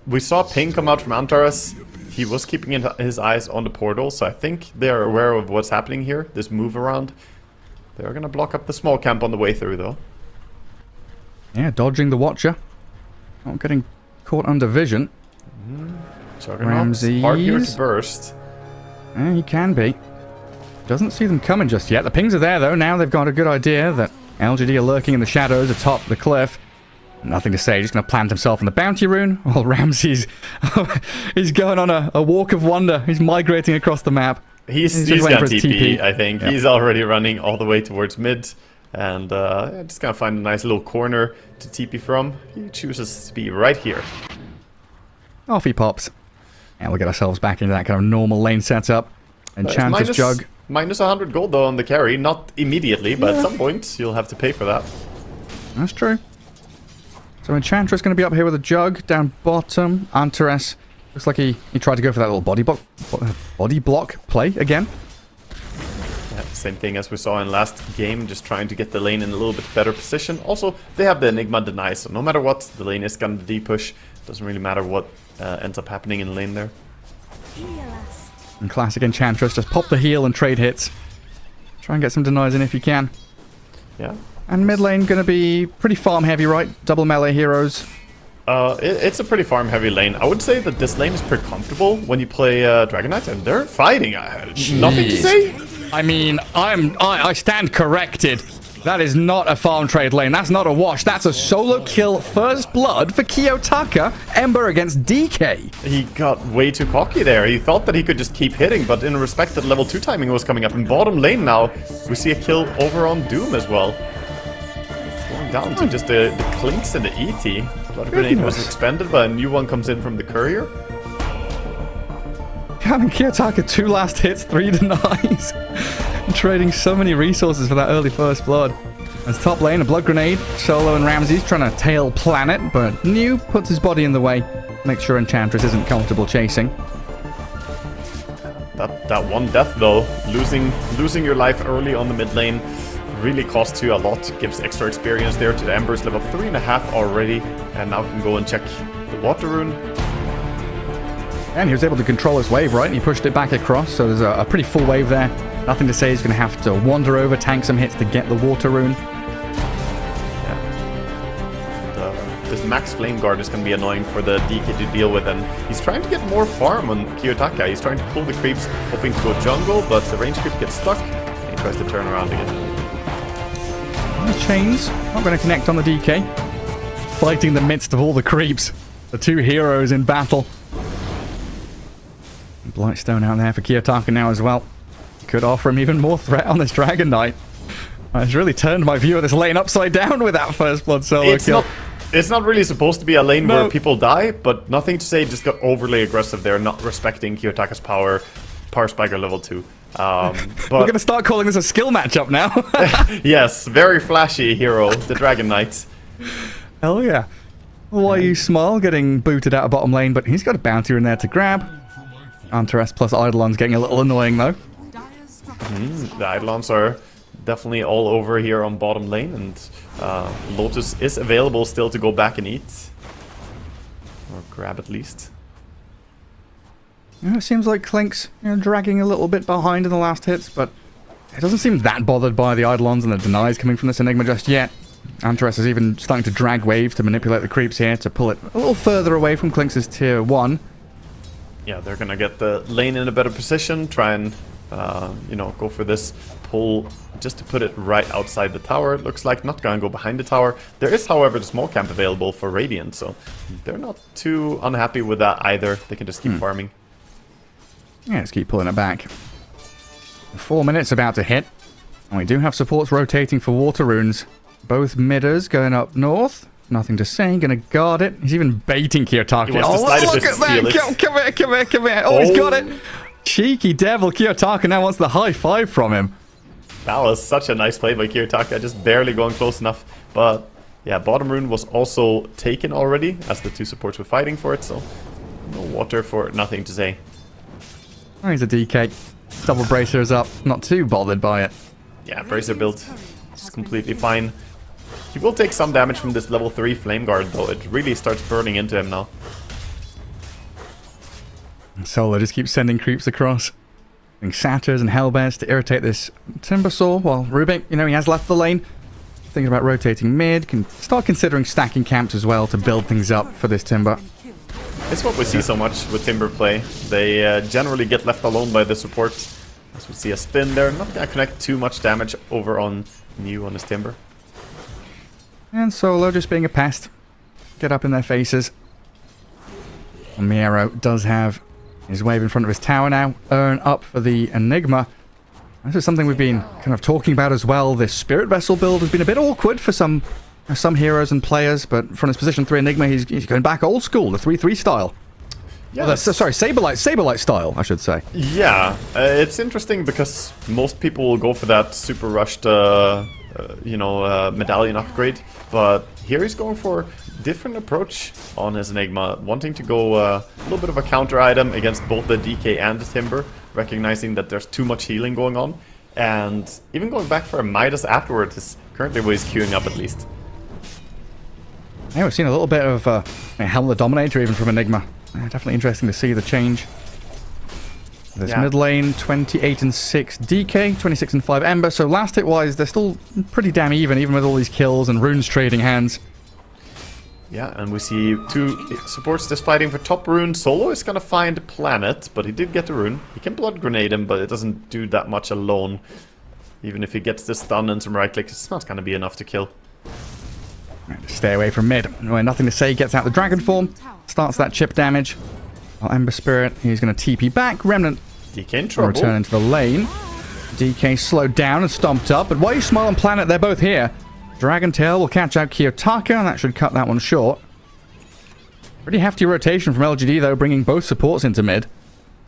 we saw ping come out from Antares. He was keeping his eyes on the portal, so I think they are aware of what's happening here, this move around. They're going to block up the small camp on the way through, though. Yeah, dodging the Watcher. Not getting caught under vision. Ramses. Hard here to burst. Yeah, he can be. Doesn't see them coming just yet. The pings are there, though. Now they've got a good idea that LGD are lurking in the shadows atop the cliff. Nothing to say. Just going to plant himself on the bounty rune. While Ramses, he's going on a walk of wonder. He's migrating across the map. He's just got for his TP, I think. Yep. He's already running all the way towards mid. And just going to find a nice little corner to TP from. He chooses to be right here. Off he pops. And we'll get ourselves back into that kind of normal lane setup. Enchantress Jug. Minus 100 gold though on the carry. Not immediately, but at some point you'll have to pay for that. That's true. So Enchantress going to be up here with a Jug. Down bottom. Antares. Looks like he tried to go for that little body block play again. Yeah, same thing as we saw in last game, just trying to get the lane in a little bit better position. Also, they have the Enigma deny, so no matter what, the lane is going to D-push. Doesn't really matter what ends up happening in lane there. And classic Enchantress, just pop the heal and trade hits. Try and get some denies in if you can. Yeah. And mid lane going to be pretty farm heavy, right? Double melee heroes. It's a pretty farm heavy lane. I would say that this lane is pretty comfortable when you play Dragon Knight, and they're fighting. Nothing to say. I mean, I stand corrected. That is not a farm trade lane. That's not a wash. That's a solo kill first blood for Kiyotaka. Ember against DK. He got way too cocky there. He thought that he could just keep hitting, but in respect that level 2 timing was coming up in bottom lane now, we see a kill over on Doom as well. Going down to just the Clinks and the ET. Blood Grenade was expended, but a new one comes in from the Courier. Having Kiyotaka 2 last hits, 3 denies. Trading so many resources for that early first blood. As top lane, a Blood Grenade. Solo and Ramses trying to tail Planet, but New puts his body in the way. Makes sure Enchantress isn't comfortable chasing. That one death though, losing your life early on the mid lane really costs you a lot. Gives extra experience there to the Embers, level 3.5 already, and now can go and check the water rune. And he was able to control his wave, right? And he pushed it back across, so there's a pretty full wave there. Nothing to say, he's going to have to wander over, tank some hits to get the water rune. Yeah. this max flame guard is going to be annoying for the DK to deal with, and he's trying to get more farm on Kiyotaka. He's trying to pull the creeps, hoping to go jungle, but the range creep gets stuck, and he tries to turn around again. The chains not going to connect on the DK. Fighting in the midst of all the creeps. The two heroes in battle. Blightstone out there for Kiyotaka now as well. Could offer him even more threat on this Dragon Knight. It's really turned my view of this lane upside down with that first blood solo kill. It's not really supposed to be a lane where people die, but nothing to say, just got overly aggressive there, not respecting Kiyotaka's power spiker level 2. But we're going to start calling this a skill matchup now. Yes, very flashy hero, the Dragon Knight. Hell yeah. Why you smile getting booted out of bottom lane, but he's got a bounty in there to grab. Entice plus Eidolon's getting a little annoying though. The Eidolons are definitely all over here on bottom lane, and Lotus is available still to go back and eat. Or grab at least. It seems like Klink's dragging a little bit behind in the last hits, but it doesn't seem that bothered by the Eidolons and the denies coming from this Enigma just yet. Entice is even starting to drag waves to manipulate the creeps here to pull it a little further away from Klink's tier 1. Yeah, they're gonna get the lane in a better position, try and, go for this pull just to put it right outside the tower. It looks like not gonna go behind the tower. There is, however, the small camp available for Radiant, so they're not too unhappy with that either. They can just keep farming. Yeah, let's keep pulling it back. 4 minutes about to hit. And we do have supports rotating for water runes. Both midders going up north. Nothing to say. Gonna guard it. He's even baiting Kiyotaka. He wants to slide look at that! Come here. Oh, he's got it! Cheeky devil. Kiyotaka now wants the high five from him. That was such a nice play by Kiyotaka, just barely going close enough. But yeah, bottom rune was also taken already, as the two supports were fighting for it, so no water for nothing to say. Oh, he's a DK. Double bracer is up. Not too bothered by it. Yeah, bracer build is completely fine. He will take some damage from this level 3 flame guard though. It really starts burning into him now. Solo just keeps sending creeps across. Satyrs and Hellbears to irritate this Timbersaw. While Rubik, he has left the lane. Thinking about rotating mid. Can start considering stacking camps as well to build things up for this Timber. It's what we see so much with Timber play. They generally get left alone by the support. As we see a spin there. Not gonna connect too much damage over on New on his Timber. And Solo just being a pest. Get up in their faces. Miero does have his wave in front of his tower now. Earn up for the Enigma. This is something we've been kind of talking about as well. This Spirit Vessel build has been a bit awkward for some heroes and players, but from his position 3 Enigma, he's going back old school, the 3-3 style. Yeah, sorry, Saberlight style, I should say. Yeah, it's interesting because most people will go for that super rushed, medallion upgrade, but here he's going for a different approach on his Enigma, wanting to go a little bit of a counter item against both the DK and the Timber, recognizing that there's too much healing going on, and even going back for a Midas afterwards is currently what he's queuing up at least. Yeah, we've seen a little bit of Helm the Dominator even from Enigma. Definitely interesting to see the change. This mid lane, 28 and 6 DK, 26 and 5 Ember. So last hit wise, they're still pretty damn even with all these kills and runes trading hands. Yeah, and we see two supports just fighting for top rune. Solo is gonna find Planet, but he did get the rune. He can blood grenade him, but it doesn't do that much alone. Even if he gets the stun and some right clicks, it's not gonna be enough to kill. Stay away from mid. Nothing to say, gets out the dragon form, starts that chip damage. While Ember Spirit, he's going to TP back. Remnant DK in trouble. Return into the lane. DK slowed down and stomped up, but why you smile on Planet? They're both here. Dragon Tail will catch out Kiyotaka, and that should cut that one short. Pretty hefty rotation from LGD though, bringing both supports into mid.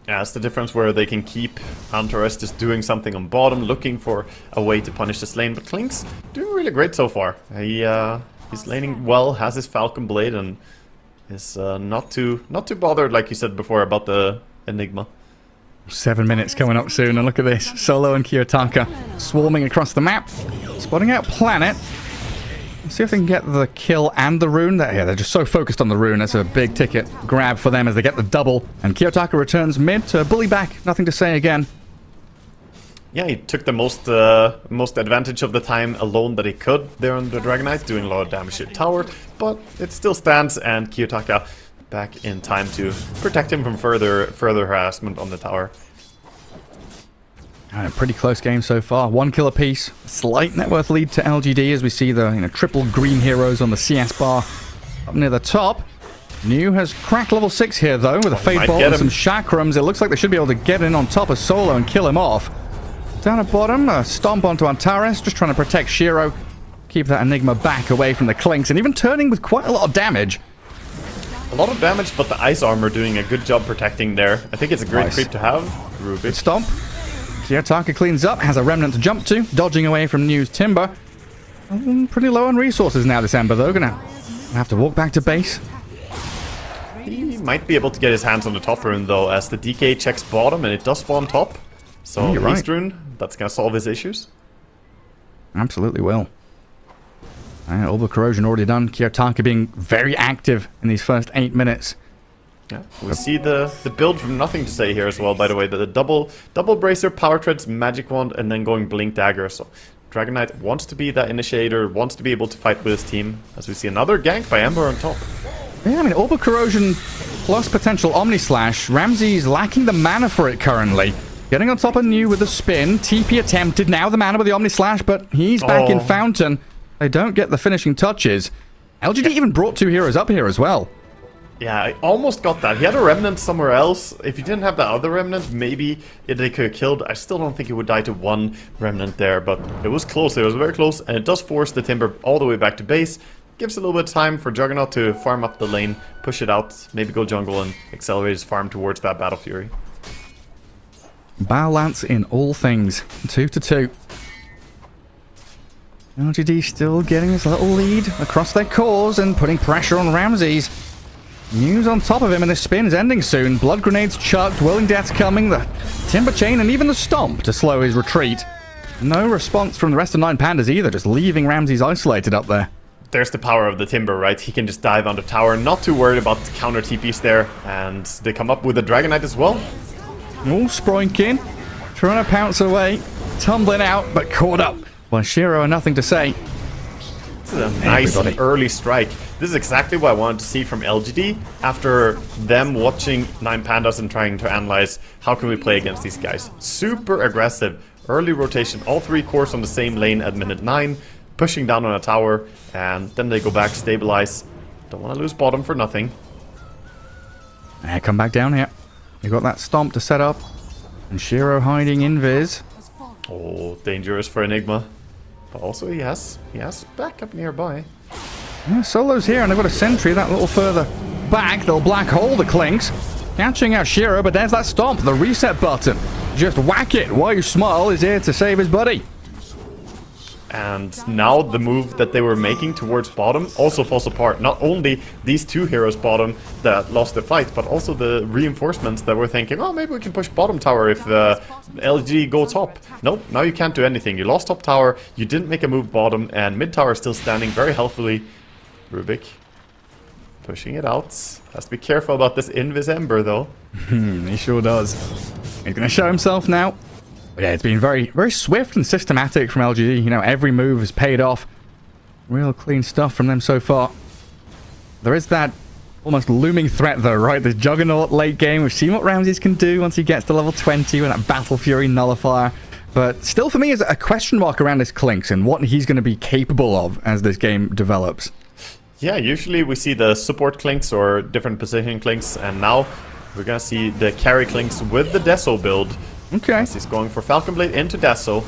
Yeah, it's the difference where they can keep Entice just doing something on bottom, looking for a way to punish this lane. But Klink's doing really great so far. He's laning well, has his Falcon Blade, and is not too bothered, like you said before, about the Enigma. 7 minutes coming up soon, and look at this. Solo and Kiyotaka swarming across the map, spotting out Planet. Let's see if they can get the kill and the rune. They're just so focused on the rune. That's a big ticket grab for them as they get the double. And Kiyotaka returns mid to bully back. Nothing to say again. Yeah, he took the most advantage of the time alone that he could there on the Dragon Knight, doing a lot of damage to the tower, but it still stands, and Kiyotaka back in time to protect him from further harassment on the tower. And a pretty close game so far. 1 kill apiece. Slight net worth lead to LGD as we see the triple green heroes on the CS bar up near the top. New has cracked level 6 here though with a Fade Bolt and some Chakrams. It looks like they should be able to get in on top of Solo and kill him off. Down at bottom, a stomp onto Antares, just trying to protect Shiro. Keep that Enigma back away from the Clinks, and even turning with quite a lot of damage. A lot of damage, but the ice armor doing a good job protecting there. I think it's a great creep to have. Rubik. Stomp. Kiyotaka cleans up, has a Remnant to jump to, dodging away from New's Timber. Pretty low on resources now, this Ember, though. Gonna have to walk back to base. He might be able to get his hands on the top rune, though, as the DK checks bottom, and it does spawn top. So, you're right. East rune, that's gonna solve his issues. Absolutely will. Orbital Corrosion already done. Kiyotaka being very active in these first 8 minutes. Yeah, we see the build from Nothing to Say here as well, by the way. The double bracer, power treads, magic wand, and then going blink dagger. So Dragon Knight wants to be that initiator, wants to be able to fight with his team. As we see another gank by Ember on top. Yeah, I mean, Orbital Corrosion plus potential Omni Slash. Ramsey's lacking the mana for it currently. Getting on top of New with a spin. TP attempted. Now the mana with the Omni Slash, but he's back in Fountain. They don't get the finishing touches. LGD even brought 2 heroes up here as well. Yeah, I almost got that. He had a Remnant somewhere else. If he didn't have that other Remnant, maybe they could have killed. I still don't think he would die to 1 Remnant there, but it was close. It was very close, and it does force the Timber all the way back to base. Gives a little bit of time for Juggernaut to farm up the lane, push it out, maybe go jungle and accelerate his farm towards that Battle Fury. Balance in all things. 2-2. LGD still getting this little lead across their cores and putting pressure on Ramses. News on top of him, and this spin is ending soon. Blood grenades chucked, Whirling Death's coming, the Timber Chain, and even the Stomp to slow his retreat. No response from the rest of 9Pandas either, just leaving Ramses isolated up there. There's the power of the Timber, right? He can just dive on the tower, not too worried about counter TPs there, and they come up with a Dragon Knight as well. Oh, Sproinkin, trying to pounce away, tumbling out, but caught up. Well, Shiro and Nothing to Say. This is a nice early strike. This is exactly what I wanted to see from LGD after them watching 9Pandas and trying to analyze how can we play against these guys. Super aggressive, early rotation, all 3 cores on the same lane at minute 9, pushing down on a tower, and then they go back, stabilize. Don't want to lose bottom for nothing. And come back down here. You got that Stomp to set up, and Shiro hiding invis. Oh, dangerous for Enigma. But also he has backup nearby. Yeah, Solo's here, and they've got a sentry that little further back. They'll black hole the Clinks. Catching out Shiro, but there's that Stomp, the reset button. Just whack it while you smile is here to save his buddy. And now the move that they were making towards bottom also falls apart. Not only these 2 heroes bottom that lost the fight, but also the reinforcements that were thinking, oh, maybe we can push bottom tower if LG go top. Nope, now you can't do anything. You lost top tower, you didn't make a move bottom, and mid tower is still standing very healthily. Rubik pushing it out. Has to be careful about this Invis Ember, though. He sure does. He's going to show himself now. But yeah, it's been very, very swift and systematic from LGD. You know, every move has paid off. Real clean stuff from them so far. There is that almost looming threat, though, right? The Juggernaut late game. We've seen what Ramses can do once he gets to level 20 with that Battle Fury nullifier. But still, for me, is a question mark around his Clinks and what he's going to be capable of as this game develops. Yeah, usually we see the support Clinks or different position Clinks, and now we're going to see the carry Clinks with the Deso build. Okay. As he's going for Falcon Blade into Deso.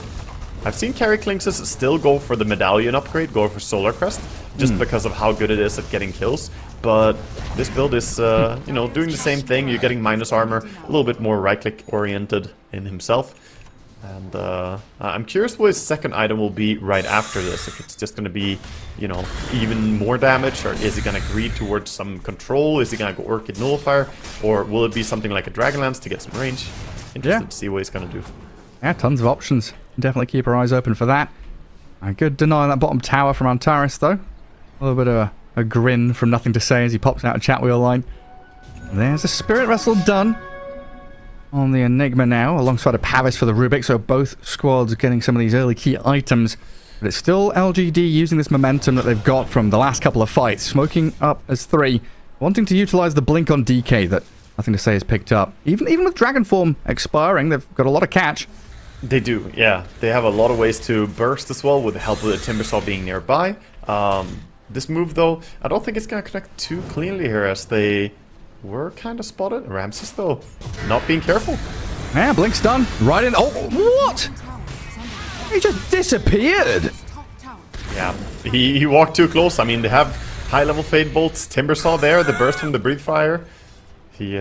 I've seen carry Clinkses still go for the medallion upgrade, go for Solar Crest, just because of how good it is at getting kills. But this build is, you know, doing the same thing. You're getting minus armor, a little bit more right-click oriented in himself. And I'm curious what his second item will be right after this. If it's just going to be, you know, even more damage, or is he going to greed towards some control? Is he going to go Orchid Nullifier? Or will it be something like a Dragonlance to get some range? Interested to see what he's going to do. Yeah, tons of options. Definitely keep our eyes open for that. I could deny that bottom tower from Antares, though. A little bit of a grin from Nothing to Say as he pops out a chat wheel line. There's a Spirit Wrestle done. on the Enigma now, alongside a Pavis for the Rubik, so both squads getting some of these early key items. But it's still LGD using this momentum that they've got from the last couple of fights, smoking up as 3, wanting to utilize the blink on DK that Nothing to Say has picked up. Even with Dragon Form expiring, they've got a lot of catch. They do, yeah. They have a lot of ways to burst as well, with the help of the Timbersaw being nearby. This move, though, I don't think it's going to connect too cleanly here, as they were kind of spotted. Ramses, though, not being careful. Yeah, Blink's done. Right in. Oh, what? He just disappeared. Yeah, he walked too close. I mean, they have high-level Fade Bolts, Timbersaw there, the burst from the Breathe Fire. He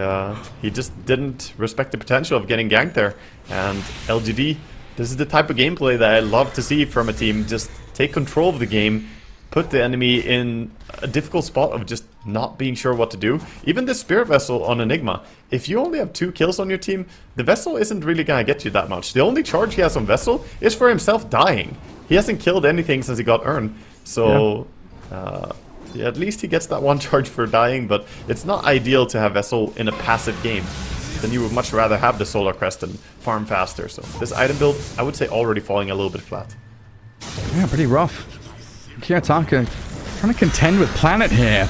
just didn't respect the potential of getting ganked there. And LGD, this is the type of gameplay that I love to see from a team. Just take control of the game, put the enemy in a difficult spot of just not being sure what to do. Even the Spirit Vessel on Enigma, if you only have 2 kills on your team, the Vessel isn't really gonna get you that much. The only charge he has on Vessel is for himself dying. He hasn't killed anything since he got Urn. So, yeah, at least he gets that 1 charge for dying, but it's not ideal to have Vessel in a passive game. Then you would much rather have the Solar Crest and farm faster. So this item build, I would say, already falling a little bit flat. Yeah, pretty rough. Kiyotaka trying to contend with Planet here.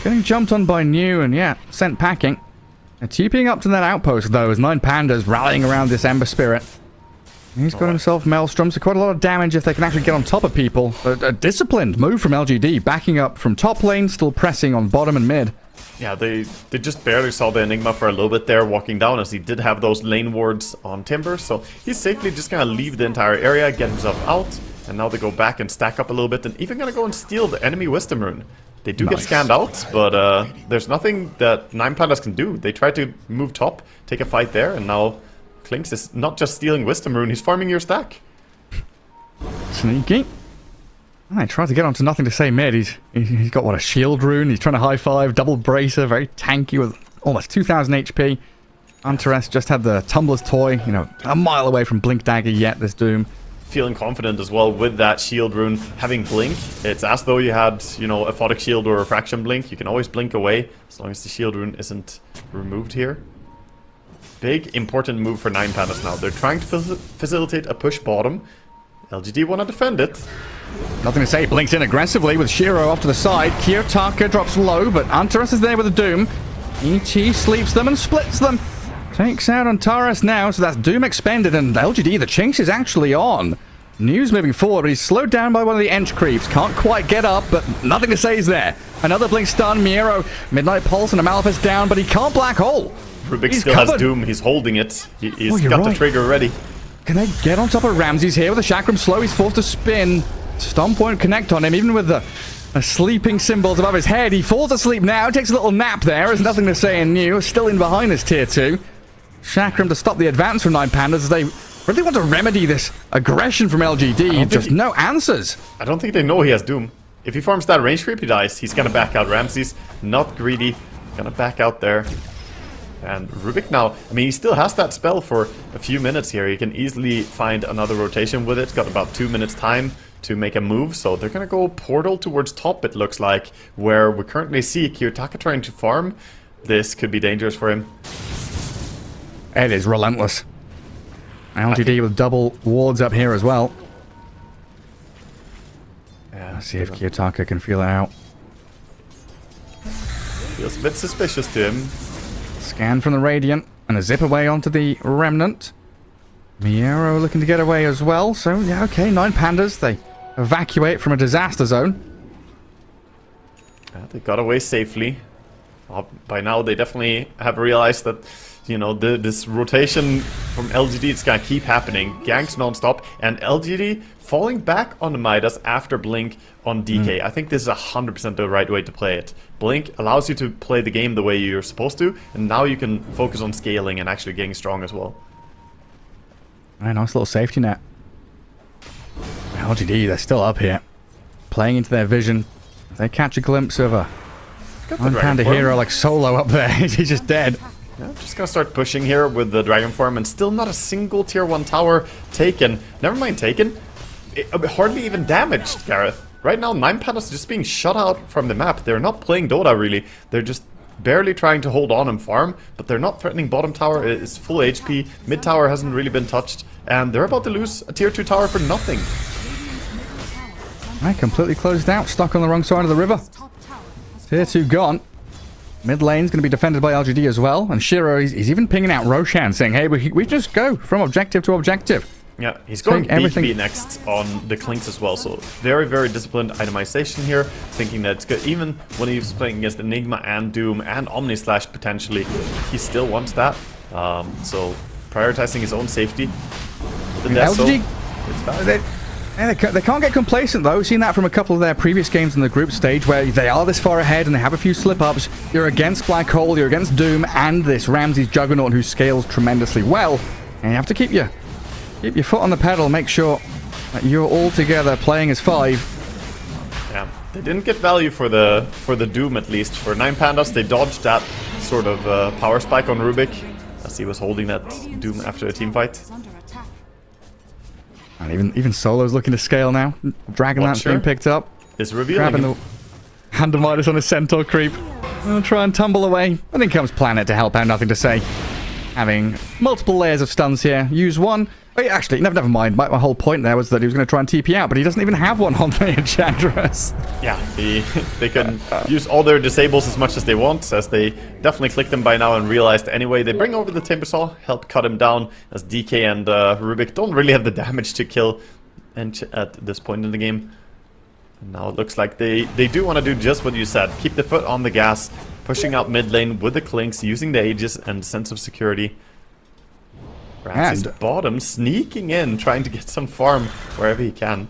Getting jumped on by New and, yeah, sent packing. And TPing up to that outpost, though, as 9Pandas rallying around this Ember Spirit. He's got himself Maelstrom, so quite a lot of damage if they can actually get on top of people. But a disciplined move from LGD, backing up from top lane, still pressing on bottom and mid. Yeah, they just barely saw the Enigma for a little bit there walking down, as he did have those lane wards on Timber. So he's safely just going to leave the entire area, get himself out. And now they go back and stack up a little bit, and even going to go and steal the enemy Wisdom Rune. They do get scanned out, but there's nothing that 9Pandas can do. They try to move top, take a fight there, and now Klinks is not just stealing Wisdom Rune, he's farming your stack. Sneaky. I tried to get onto Nothing to Say mid. He's got, what, a shield rune. He's trying to high five, double bracer, very tanky with almost 2,000 HP. Antares just had the Tumbler's Toy, you know, a mile away from Blink Dagger yet, this Doom. Feeling confident as well with that shield rune, having blink. It's as though you had, you know, a Photic Shield or a Refraction Blink. You can always blink away as long as the shield rune isn't removed here. Big important move for 9Pandas now. They're trying to facilitate a push bottom. LGD want to defend it. Nothing to Say blinks in aggressively with Shiro off to the side. Kiyotaka drops low, but Antares is there with a Doom. ET sleeps them and splits them. Takes out Antares now, so that's Doom expended, and LGD, the Chinks is actually on. News moving forward, but he's slowed down by one of the Ench creeps. Can't quite get up, but Nothing to Say is there. Another blink stun, Miero, Midnight Pulse, and a Malphite down, but he can't black hole. Rubik still has Doom, he's holding it. He's got the trigger ready. Can they get on top of Ramses here with a Chakram slow? He's forced to spin. Stomp won't connect on him, even with the sleeping symbols above his head. He falls asleep now, takes a little nap there. There's Nothing to Say in New, still in behind this tier 2. Chakram to stop the advance from 9Pandas as they really want to remedy this aggression from LGD. Just no answers. I don't think they know he has Doom. If he farms that range creep, he dies. He's gonna back out. Ramses, not greedy, gonna back out there. And Rubik now, I mean, he still has that spell for a few minutes here. He can easily find another rotation with it. Got about 2 minutes time to make a move. So they're gonna go portal towards top, it looks like, where we currently see Kiyotaka trying to farm. This could be dangerous for him. It is relentless. LGD with double wards up here as well. Yeah, Let's see if Kiyotaka can feel it out. Feels a bit suspicious to him. Scan from the Radiant and a zip away onto the Remnant. Miero looking to get away as well. So, yeah, okay, 9Pandas. They evacuate from a disaster zone. Yeah, they got away safely. By now, they definitely have realized that, you know, this rotation from LGD is gonna keep happening. Ganks non-stop, and LGD falling back on the Midas after Blink on DK. I think this is 100% the right way to play it. Blink allows you to play the game the way you're supposed to, and now you can focus on scaling and actually getting strong as well. Right, nice little safety net. LGD, they're still up here. Playing into their vision. If they catch a glimpse of a 9Panda hero like Solo up there, he's just dead. Yeah, just gonna start pushing here with the Dragon Form, and still not a single tier 1 tower taken. Never mind taken, hardly even damaged, Gareth. Right now, 9Pandas just being shut out from the map. They're not playing Dota, really. They're just barely trying to hold on and farm, but they're not threatening bottom tower. It's full HP. Mid tower hasn't really been touched, and they're about to lose a tier 2 tower for nothing. Right, completely closed out, stuck on the wrong side of the river. Tier 2 gone. Mid lane's going to be defended by LGD as well, and Shiro, he's even pinging out Roshan, saying, hey, we just go from objective to objective. Yeah, he's going everything BKB next on the Clinks as well, so very, very disciplined itemization here, thinking that it's good. Even when he's playing against Enigma and Doom and Omni Slash potentially, he still wants that. So prioritizing his own safety. The LGD, it's bad. they can't get complacent though. We've seen that from a couple of their previous games in the group stage where they are this far ahead and they have a few slip-ups. You're against Black Hole, you're against Doom, and this Ramses Juggernaut who scales tremendously well. And you have to keep your foot on the pedal, make sure that you're all together playing as 5. Yeah, they didn't get value for the Doom at least. For 9Pandas, they dodged that sort of power spike on Rubik as he was holding that Doom after a team fight. And even Solo's looking to scale now. Dragonlance being picked up. Is revealing grabbing him. the hand of Midas on a centaur creep. I'll try and tumble away. I think comes Planet to help out, nothing to say. Having multiple layers of stuns here. Use one. Oh, yeah, actually, never mind. My whole point there was that he was going to try and TP out, but he doesn't even have one on the Enchantress. Yeah, they can use all their disables as much as they want, as they definitely clicked them by now and realized anyway. They bring over the Timbersaw, help cut him down, as DK and Rubik don't really have the damage to kill at this point in the game. And now it looks like they do want to do just what you said. Keep the foot on the gas, pushing out mid lane with the Clinks, using the Aegis and sense of security. Ramsey's bottom, sneaking in, trying to get some farm wherever he can.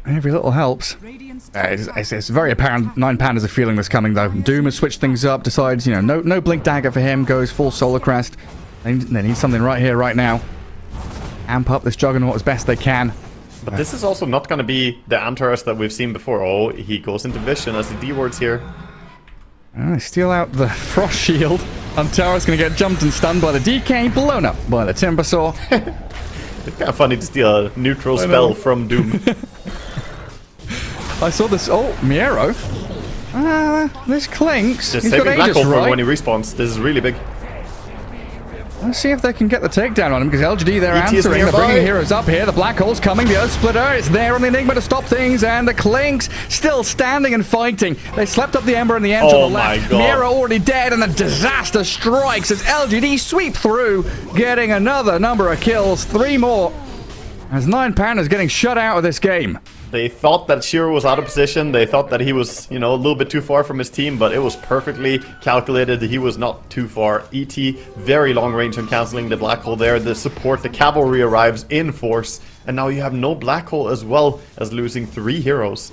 Every little helps. It's very apparent 9Pandas are feeling this coming, though. Doom has switched things up, decides, you know, no Blink Dagger for him, goes full Solar Crest. They need something right here, right now. Amp up this Juggernaut as best they can. But this is also not going to be the Antares that we've seen before. Oh, he goes into Vision as the D-wards here. They steal out the Frost Shield. Antares going to get jumped and stunned by the DK, blown up by the Timbersaw. It's kind of funny to steal a neutral spell from Doom. I saw this. Oh, Miero. This Clinks. Just He's saving got Black Aegis, Hole right? when he respawns. This is really big. Let's see if they can get the takedown on him, because LGD, they're ET is answering. They're nearby. bringing heroes up here. The Black Hole's coming. The Earth Splitter is there on the Enigma to stop things. And the Clinks still standing and fighting. They slept up the Ember in the end to the left. My God. Mira already dead, and the disaster strikes as LGD sweep through, getting another number of kills. 3 more. As 9Pandas getting shut out of this game. They thought that Shiro was out of position. They thought that he was, you know, a little bit too far from his team, but it was perfectly calculated. He was not too far. ET, very long range on canceling the Black Hole there. The support, the cavalry arrives in force, and now you have no Black Hole as well as losing 3 heroes.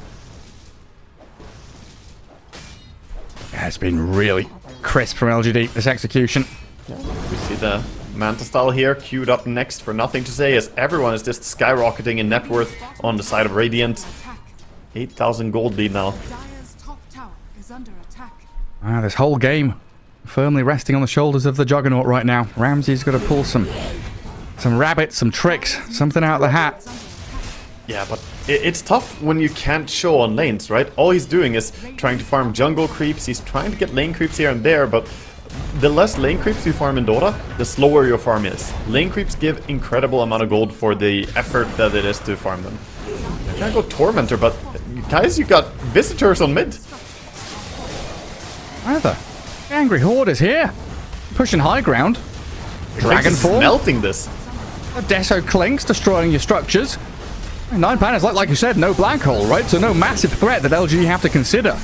Yeah, it's been really crisp from LGD, this execution. Yeah, we see the Manta style here queued up next for nothing to say, as everyone is just skyrocketing in net worth on the side of Radiant. 8,000 gold lead now. This whole game firmly resting on the shoulders of the Juggernaut right now. Ramsey's got to pull some rabbits, some tricks, something out of the hat. Yeah, but it's tough when you can't show on lanes, right? All he's doing is trying to farm jungle creeps. He's trying to get lane creeps here and there, but the less lane creeps you farm in Dota, the slower your farm is. Lane creeps give incredible amount of gold for the effort that it is to farm them. I can't go Tormentor, but guys, you got visitors on mid. Either. The Angry Horde is here. Pushing high ground. Dragon Form. Melting this. The Deso Clinks destroying your structures. 9Pandas, like you said, no Black Hole, right? So no massive threat that LG have to consider.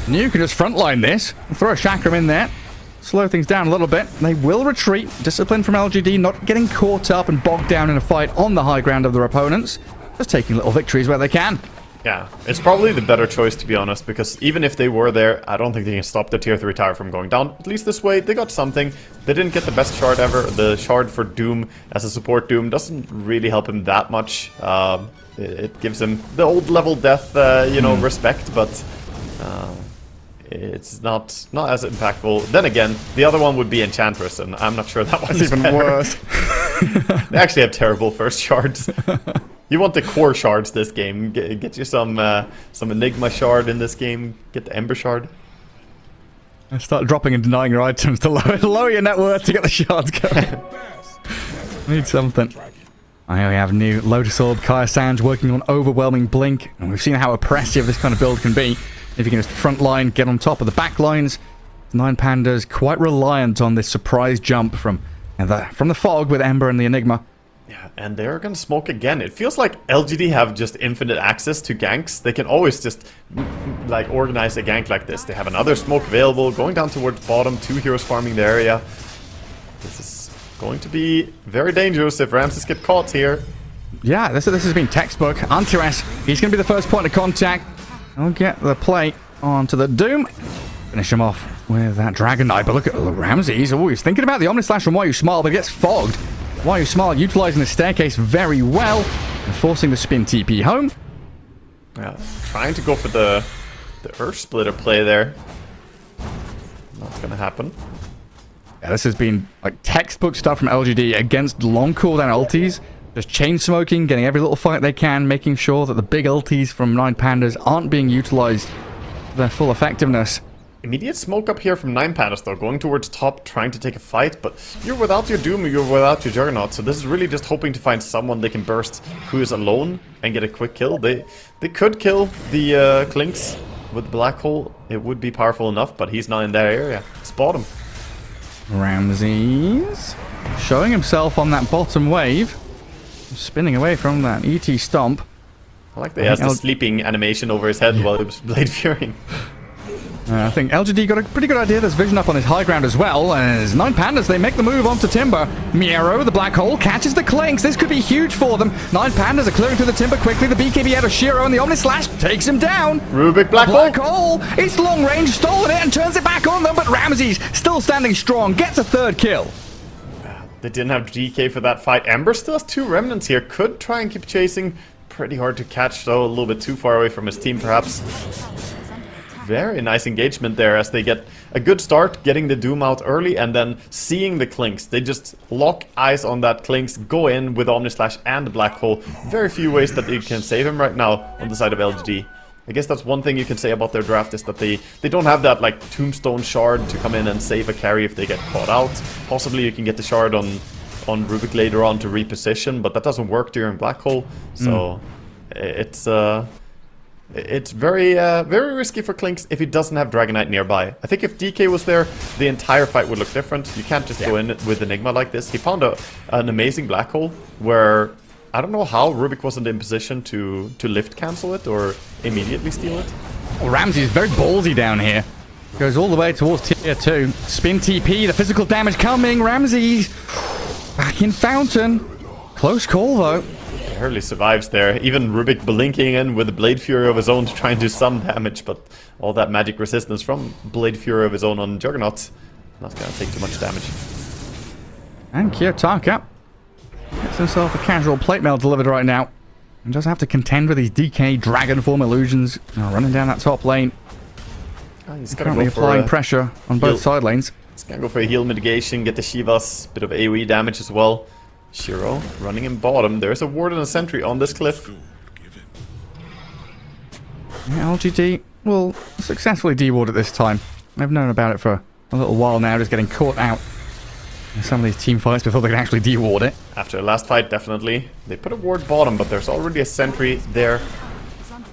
And you can just frontline this. Throw a Chakram in there. Slow things down a little bit. They will retreat. Discipline from LGD, not getting caught up and bogged down in a fight on the high ground of their opponents. Just taking little victories where they can. Yeah, it's probably the better choice, to be honest, because even if they were there, I don't think they can stop the tier 3 tower from going down. At least this way, they got something. They didn't get the best shard ever. The shard for Doom as a support Doom doesn't really help him that much. It gives him the old level death, you know, respect, but it's not as impactful. Then again, the other one would be Enchantress, and I'm not sure that one's even better. worse. They actually have terrible first shards. You want the core shards this game. Get you some Enigma shard in this game. Get the Ember shard. Start dropping and denying your items to lower your net worth to get the shards going. Need something. I we have new Lotus Orb, Kaya Sands working on overwhelming Blink. And we've seen how oppressive this kind of build can be. If you can just front line, get on top of the back lines. 9Pandas quite reliant on this surprise jump from the fog with Ember and the Enigma. Yeah, and they're gonna smoke again. It feels like LGD have just infinite access to ganks. They can always just like organize a gank like this. They have another smoke available, going down towards bottom, 2 heroes farming the area. This is going to be very dangerous if Ramses get caught here. Yeah, this has been textbook. Antares, he's gonna be the first point of contact. I'll get the play onto the Doom. Finish him off with that Dragon Knight. But look at Ramses. Oh, he's thinking about the Omnislash from Why You Smile, but he gets fogged. Why You Smile utilizing the staircase very well and forcing the spin TP home. Yeah, trying to go for the Earth Splitter play there. Not gonna happen. Yeah, this has been like textbook stuff from LGD against long cooldown ultis. Just chain smoking, getting every little fight they can, making sure that the big ultis from 9Pandas aren't being utilized to their full effectiveness. Immediate smoke up here from 9Pandas though, going towards top, trying to take a fight, but you're without your Doom, you're without your Juggernaut, so this is really just hoping to find someone they can burst who is alone and get a quick kill. They could kill the Clinks with the Black Hole, it would be powerful enough, but he's not in that area. Spot him. Ramses showing himself on that bottom wave, spinning away from that ET stomp. I like that he has the sleeping animation over his head while he was Blade Furying. I think LGD got a pretty good idea. There's vision up on his high ground as well. As 9Pandas, they make the move onto Timber. Miero, the Black Hole, catches the Clinks. This could be huge for them. 9Pandas are clearing through the Timber quickly. The BKB out of Shiro, and the Omnislash takes him down. Rubik Black Hole. It's long range, stolen it, and turns it back on them. But Ramses, still standing strong, gets a third kill. They didn't have GK for that fight. Ember still has 2 remnants here. Could try and keep chasing. Pretty hard to catch, though. A little bit too far away from his team, perhaps. Very nice engagement there as they get a good start, getting the Doom out early and then seeing the Clinks. They just lock eyes on that Clinks, go in with Omnislash and the Black Hole. Very few ways that they can save him right now on the side of LGD. I guess that's one thing you can say about their draft is that they don't have that like Tombstone Shard to come in and save a carry if they get caught out. Possibly you can get the Shard on Rubik later on to reposition, but that doesn't work during Black Hole. So it's very very risky for Clinks if he doesn't have Dragon Knight nearby. I think if DK was there, the entire fight would look different. You can't just go in with Enigma like this. He found an amazing Black Hole where I don't know how Rubik wasn't in position to lift cancel it or immediately steal it. Well, Ramsey is very ballsy down here. Goes all the way towards tier 2. Spin TP, the physical damage coming. Ramsey back in Fountain. Close call though. Barely survives there. Even Rubik blinking in with a Blade Fury of his own to try and do some damage, but all that magic resistance from Blade Fury of his own on Juggernaut not gonna take too much damage. And Kiyotaka gets himself a casual plate mail delivered right now. And does have to contend with these DK Dragon Form illusions running down that top lane. He's currently applying pressure on both side lanes. He's gonna go for a heal mitigation, get the Shivas, bit of AoE damage as well. Shiro running in bottom. There's a ward and a sentry on this cliff. LGD will successfully deward it this time. I've known about it for a little while now, just getting caught out in some of these team fights before they can actually deward it. After the last fight, definitely. They put a ward bottom, but there's already a sentry there.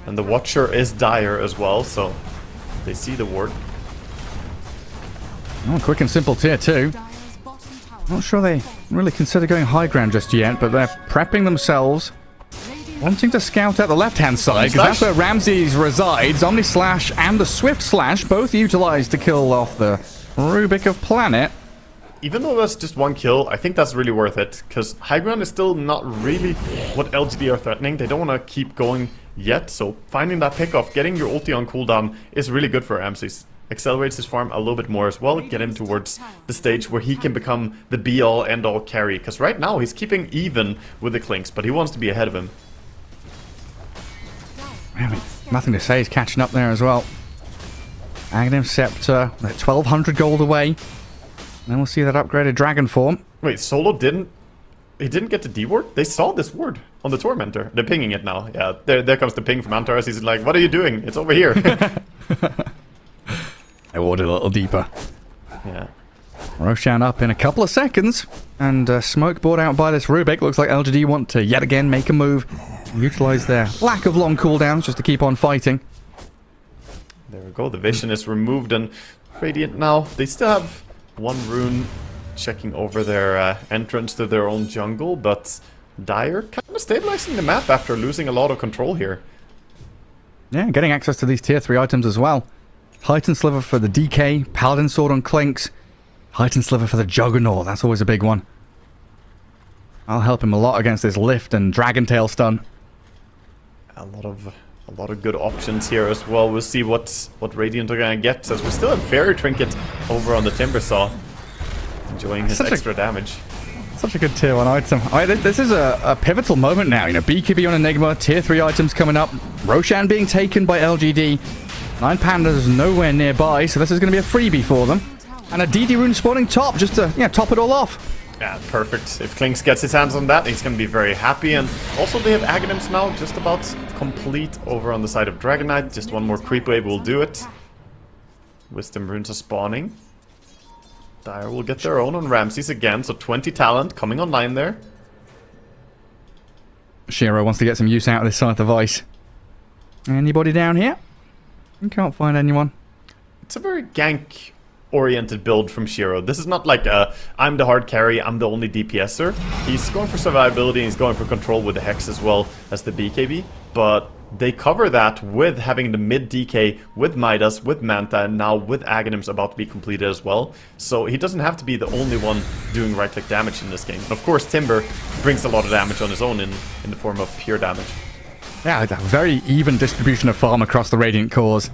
And the Watcher is dire as well, so they see the ward. Oh, quick and simple tier 2. Not sure they really consider going high ground just yet, but they're prepping themselves, wanting to scout out the left-hand side, because that's where Ramses resides. Omnislash and the Swift Slash both utilized to kill off the Rubik of Planet. Even though that's just 1 kill, I think that's really worth it, because high ground is still not really what LGD are threatening. They don't want to keep going yet, so finding that pick-off, getting your ulti on cooldown is really good for Ramses. Accelerates his farm a little bit more as well, get him towards the stage where he can become the be-all, end-all carry, because right now he's keeping even with the Clinks, but he wants to be ahead of him. I mean, nothing to say, he's catching up there as well. Aghanim Scepter, 1200 gold away. And then we'll see that upgraded dragon form. Wait, Solo didn't get the D-ward? They saw this ward on the Tormentor. They're pinging it now. Yeah, there comes the ping from Antares. He's like, what are you doing? It's over here. I warded a little deeper. Yeah. Roshan up in a couple of seconds, and smoke brought out by this Rubik. Looks like LGD want to yet again make a move, utilize their lack of long cooldowns just to keep on fighting. There we go, the vision is removed, and Radiant now, they still have one rune checking over their entrance to their own jungle, but Dire kind of stabilizing the map after losing a lot of control here. Yeah, getting access to these tier 3 items as well. Heightened Sliver for the DK, Paladin Sword on Clinks, Heightened Sliver for the Juggernaut, that's always a big one. I'll help him a lot against this Lift and Dragon Tail stun. A lot of good options here as well. We'll see what Radiant are gonna get, as we still have Fairy Trinket over on the Timbersaw, enjoying his extra damage. Such a good tier 1 item. This is a pivotal moment now. You know, BKB on Enigma, tier 3 items coming up, Roshan being taken by LGD, 9Pandas nowhere nearby, so this is going to be a freebie for them. And a DD rune spawning top just to top it all off. Yeah, perfect. If Klinks gets his hands on that, he's going to be very happy. And also they have Aghanims now just about complete over on the side of Dragon Knight. Just one more creep wave will do it. Wisdom runes are spawning. Dire will get their own on Ramses again, so 20 talent coming online there. Shiro wants to get some use out of this Scythe of Ice. Anybody down here? I can't find anyone. It's a very gank-oriented build from Shiro. This is not like a, I'm the hard carry, I'm the only DPSer. He's going for survivability, and he's going for control with the Hex as well as the BKB. But they cover that with having the mid DK, with Midas, with Manta, and now with Aghanims about to be completed as well. So he doesn't have to be the only one doing right-click damage in this game. And of course, Timber brings a lot of damage on his own in the form of pure damage. Yeah, a very even distribution of farm across the Radiant cores.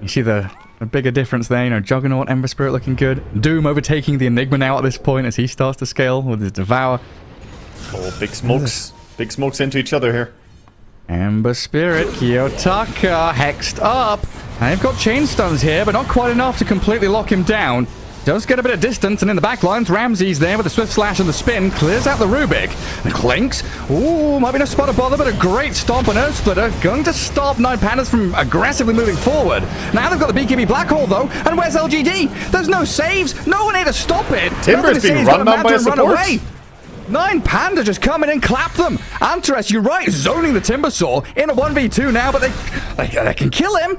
You see the bigger difference there, you know, Juggernaut, Ember Spirit looking good. Doom overtaking the Enigma now at this point as he starts to scale with his Devour. Oh, big smokes. Big smokes into each other here. Ember Spirit, Kiyotaka, hexed up. And they've got chain stuns here, but not quite enough to completely lock him down. Does get a bit of distance, and in the back lines, Ramses there with the Swift Slash and the spin, clears out the Rubik. And Clinks, ooh, might be no spot of bother, but a great stomp on Earth Splitter, going to stop 9Pandas from aggressively moving forward. Now they've got the BKB Black Hole, though, and where's LGD? There's no saves, no one here to stop it. Timber's being run down by a support. 9Panda just come in and clap them. Antares, you're right, zoning the Timbersaw in a 1v2 now, but they can kill him.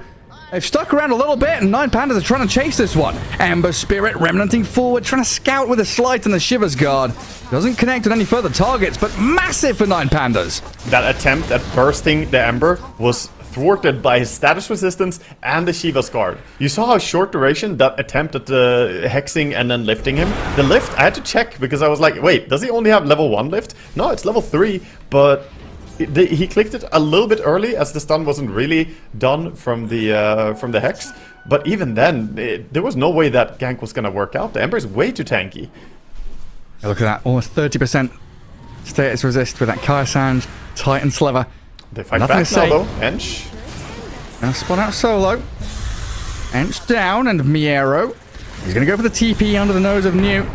They've stuck around a little bit, and 9Pandas are trying to chase this one. Ember Spirit remnanting forward, trying to scout with a Slight and the Shivers Guard. Doesn't connect on any further targets, but massive for 9Pandas. That attempt at bursting the Ember was thwarted by his status resistance and the Shiva's Guard. You saw how short duration that attempt at hexing and then lifting him. The lift, I had to check because I was like, wait, does he only have level 1 lift? No, it's level 3, but he clicked it a little bit early as the stun wasn't really done from the hex. But even then, there was no way that gank was going to work out. The Ember is way too tanky. Look at that, almost 30% status resist with that Kaya-Sanj, Titan Sliver. They fight back now though, Ench. Now spawn out solo. Ench down, and Miero. He's going to go for the TP under the nose of New.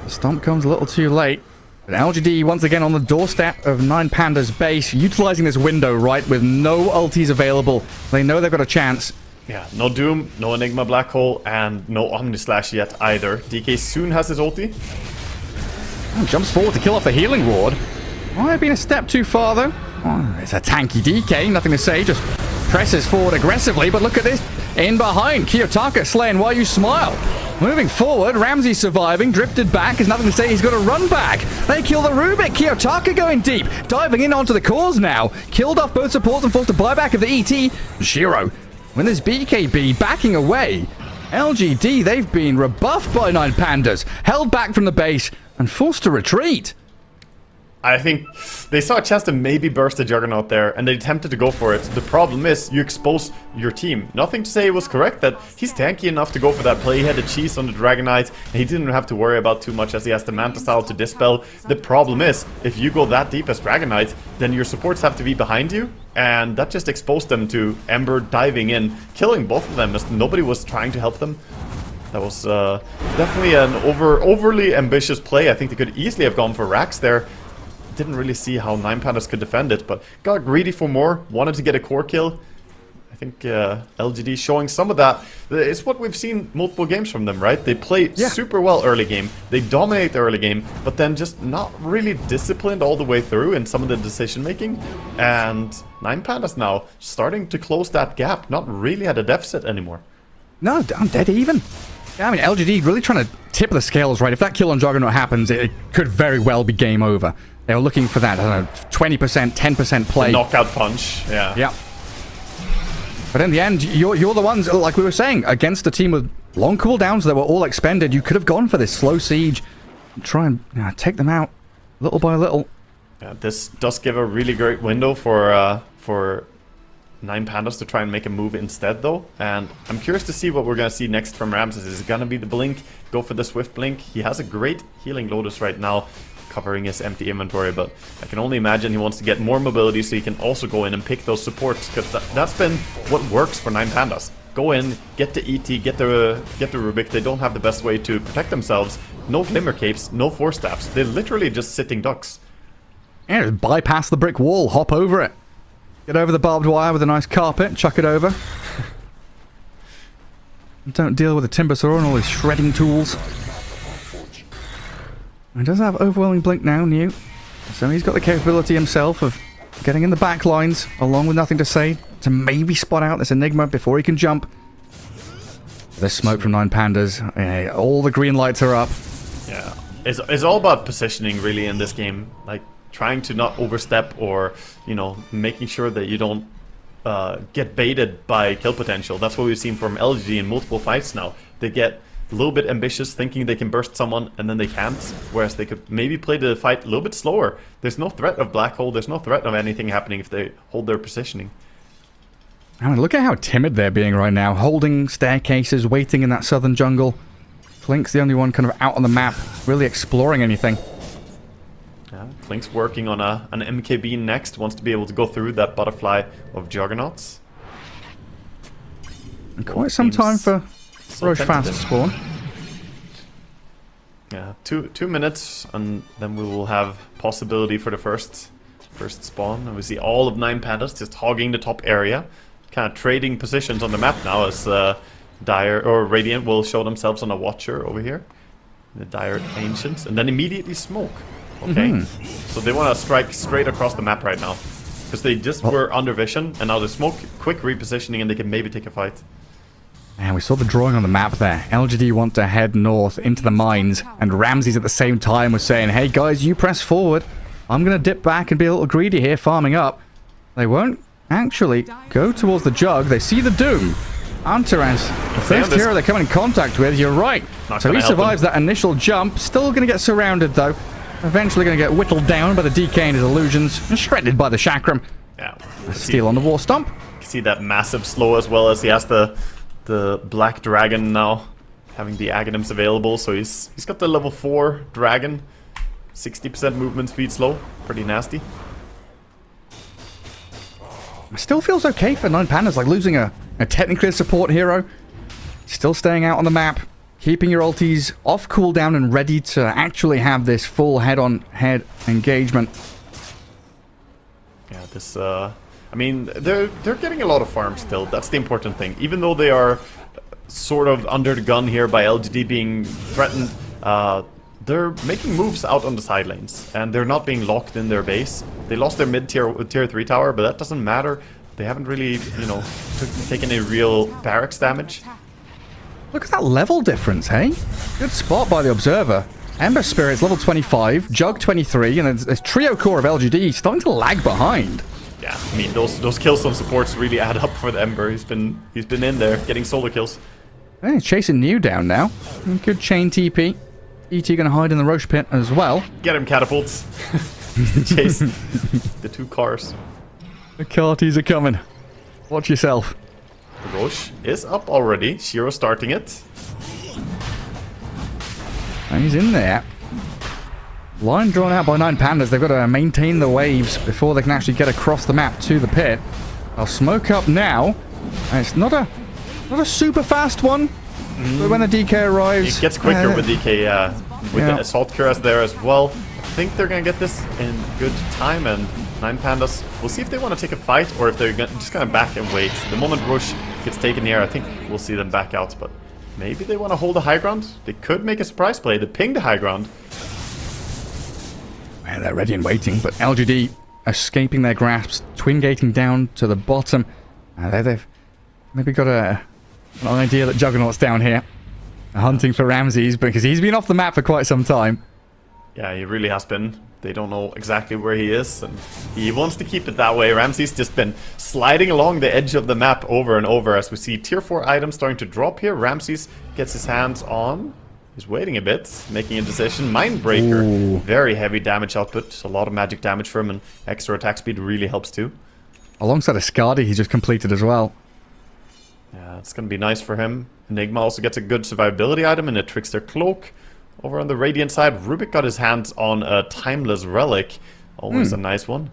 The stomp comes a little too late. But LGD once again on the doorstep of 9Pandas base, utilizing this window, right, with no ultis available. They know they've got a chance. Yeah, no Doom, no Enigma Black Hole, and no Omni Slash yet either. DK soon has his ulti. Oh, jumps forward to kill off the healing ward. Might have been a step too far, though. Oh, it's a tanky DK, nothing to say, just presses forward aggressively, but look at this. In behind, Kiyotaka slaying while you smile. Moving forward, Ramsey surviving, drifted back, there's nothing to say, he's got to run back. They kill the Rubik, Kiyotaka going deep, diving in onto the cores now. Killed off both supports and forced a buyback of the ET. Shiro, when there's BKB backing away. LGD, they've been rebuffed by 9Pandas, held back from the base, and forced to retreat. I think they saw a chance to maybe burst the Juggernaut there, and they attempted to go for it. The problem is, you expose your team. Nothing to say it was correct, that he's tanky enough to go for that play. He had the cheese on the Dragon Knight, and he didn't have to worry about too much as he has the Manta style to dispel. The problem is, if you go that deep as Dragon Knight, then your supports have to be behind you, and that just exposed them to Ember diving in, killing both of them as nobody was trying to help them. That was definitely an overly ambitious play. I think they could easily have gone for Rax there. Didn't really see how 9Pandas could defend it, but got greedy for more, wanted to get a core kill. I think LGD showing some of that. It's what we've seen multiple games from them, right? They play super well early game. They dominate the early game, but then just not really disciplined all the way through in some of the decision making. And 9Pandas now starting to close that gap, not really at a deficit anymore. No, I'm dead even. Yeah, I mean, LGD really trying to tip the scales, right? If that kill on Juggernaut happens, it could very well be game over. They were looking for that, I don't know, 20%, 10% play. The knockout punch, yeah. Yeah. But in the end, you're the ones, like we were saying, against a team with long cooldowns that were all expended. You could have gone for this slow siege and try and take them out little by little. Yeah, this does give a really great window for 9Pandas to try and make a move instead, though. And I'm curious to see what we're going to see next from Ramses. Is it going to be the blink? Go for the swift blink. He has a great healing Lotus right now, covering his empty inventory, but I can only imagine he wants to get more mobility so he can also go in and pick those supports, because that's been what works for 9Pandas. Go in, get the ET, get the Rubik. They don't have the best way to protect themselves. No Glimmer Capes, no Force Staffs. They're literally just sitting ducks. Yeah, just bypass the brick wall, hop over it. Get over the barbed wire with a nice carpet, chuck it over. Don't deal with the timber saw and all his shredding tools. He does have overwhelming blink now, new. So he's got the capability himself of getting in the back lines, along with nothing to say, to maybe spot out this Enigma before he can jump. This smoke from 9Pandas, all the green lights are up. Yeah, it's all about positioning really in this game. Like, trying to not overstep or, you know, making sure that you don't get baited by kill potential. That's what we've seen from LGD in multiple fights now. They get a little bit ambitious, thinking they can burst someone, and then they can't. Whereas they could maybe play the fight a little bit slower. There's no threat of black hole. There's no threat of anything happening if they hold their positioning. I mean, look at how timid they're being right now. Holding staircases, waiting in that southern jungle. Clink's the only one kind of out on the map, really exploring anything. Yeah, Clink's working on an MKB next. Wants to be able to go through that butterfly of Juggernauts. And quite some time for Roche Fast to spawn. Yeah, two minutes, and then we will have possibility for the first spawn. And we see all of 9Pandas just hogging the top area, kind of trading positions on the map now as Dire or Radiant will show themselves on a Watcher over here, the Dire Ancients, and then immediately smoke. Okay, so they want to strike straight across the map right now, because they just were under vision, and now they smoke, quick repositioning, and they can maybe take a fight. And we saw the drawing on the map there. LGD want to head north into the mines, and Ramses at the same time was saying, hey guys, you press forward. I'm going to dip back and be a little greedy here, farming up. They won't actually go towards the jug. They see the Doom. Antares, the first hero they come in contact with, you're right. So he survives that initial jump. Still going to get surrounded though. Eventually going to get whittled down by the DK and his illusions, and shredded by the Chakram. Yeah. Steal on the War Stomp. You can see that massive slow, as well as he has the Black Dragon now, having the Aghanims available. So he's got the level 4 Dragon, 60% movement speed slow, pretty nasty. Still feels okay for 9Pandas, like losing a technically support hero, still staying out on the map, keeping your ultis off cooldown and ready to actually have this full head-on-head engagement. Yeah, this I mean, they're getting a lot of farm still. That's the important thing. Even though they are sort of under the gun here by LGD being threatened, they're making moves out on the side lanes, and they're not being locked in their base. They lost their mid-tier tier 3 tower, but that doesn't matter. They haven't really, you know, taken any real barracks damage. Look at that level difference, hey? Good spot by the Observer. Ember Spirit's level 25, Jug 23, and there's Trio Core of LGD starting to lag behind. Yeah, I mean, those kills on supports really add up for the Ember. He's been in there getting solo kills. Hey, he's chasing New down now. Good chain TP. ET gonna hide in the Roche pit as well. Get him, catapults. Chase the 2 cars. The Carties are coming. Watch yourself. Roche is up already. Shiro starting it. And he's in there. Line drawn out by 9Pandas. They've got to maintain the waves before they can actually get across the map to the pit. I'll smoke up now. And it's not a super fast one. But when the DK arrives... It gets quicker with DK, with the Assault Cuirass there as well. think they're going to get this in good time, and 9Pandas, we'll see if they want to take a fight or if they're just going to back and wait. The moment Rush gets taken here, I think we'll see them back out, but maybe they want to hold the high ground. They could make a surprise play. They ping the high ground. Well, they're ready and waiting, but LGD escaping their grasps, twin gating down to the bottom. They've maybe got an idea that Juggernaut's down here, hunting for Ramses, because he's been off the map for quite some time. Yeah, he really has been. They don't know exactly where he is, and he wants to keep it that way. Ramses just been sliding along the edge of the map over and over as we see tier 4 items starting to drop here. Ramses gets his hands on. He's waiting a bit, making a decision. Mindbreaker, Ooh. very heavy damage output. A lot of magic damage for him, and extra attack speed really helps too. Alongside a Skadi he just completed as well. Yeah, it's going to be nice for him. Enigma also gets a good survivability item in a Trickster Cloak. Over on the Radiant side, Rubik got his hands on a Timeless Relic. Always a nice one.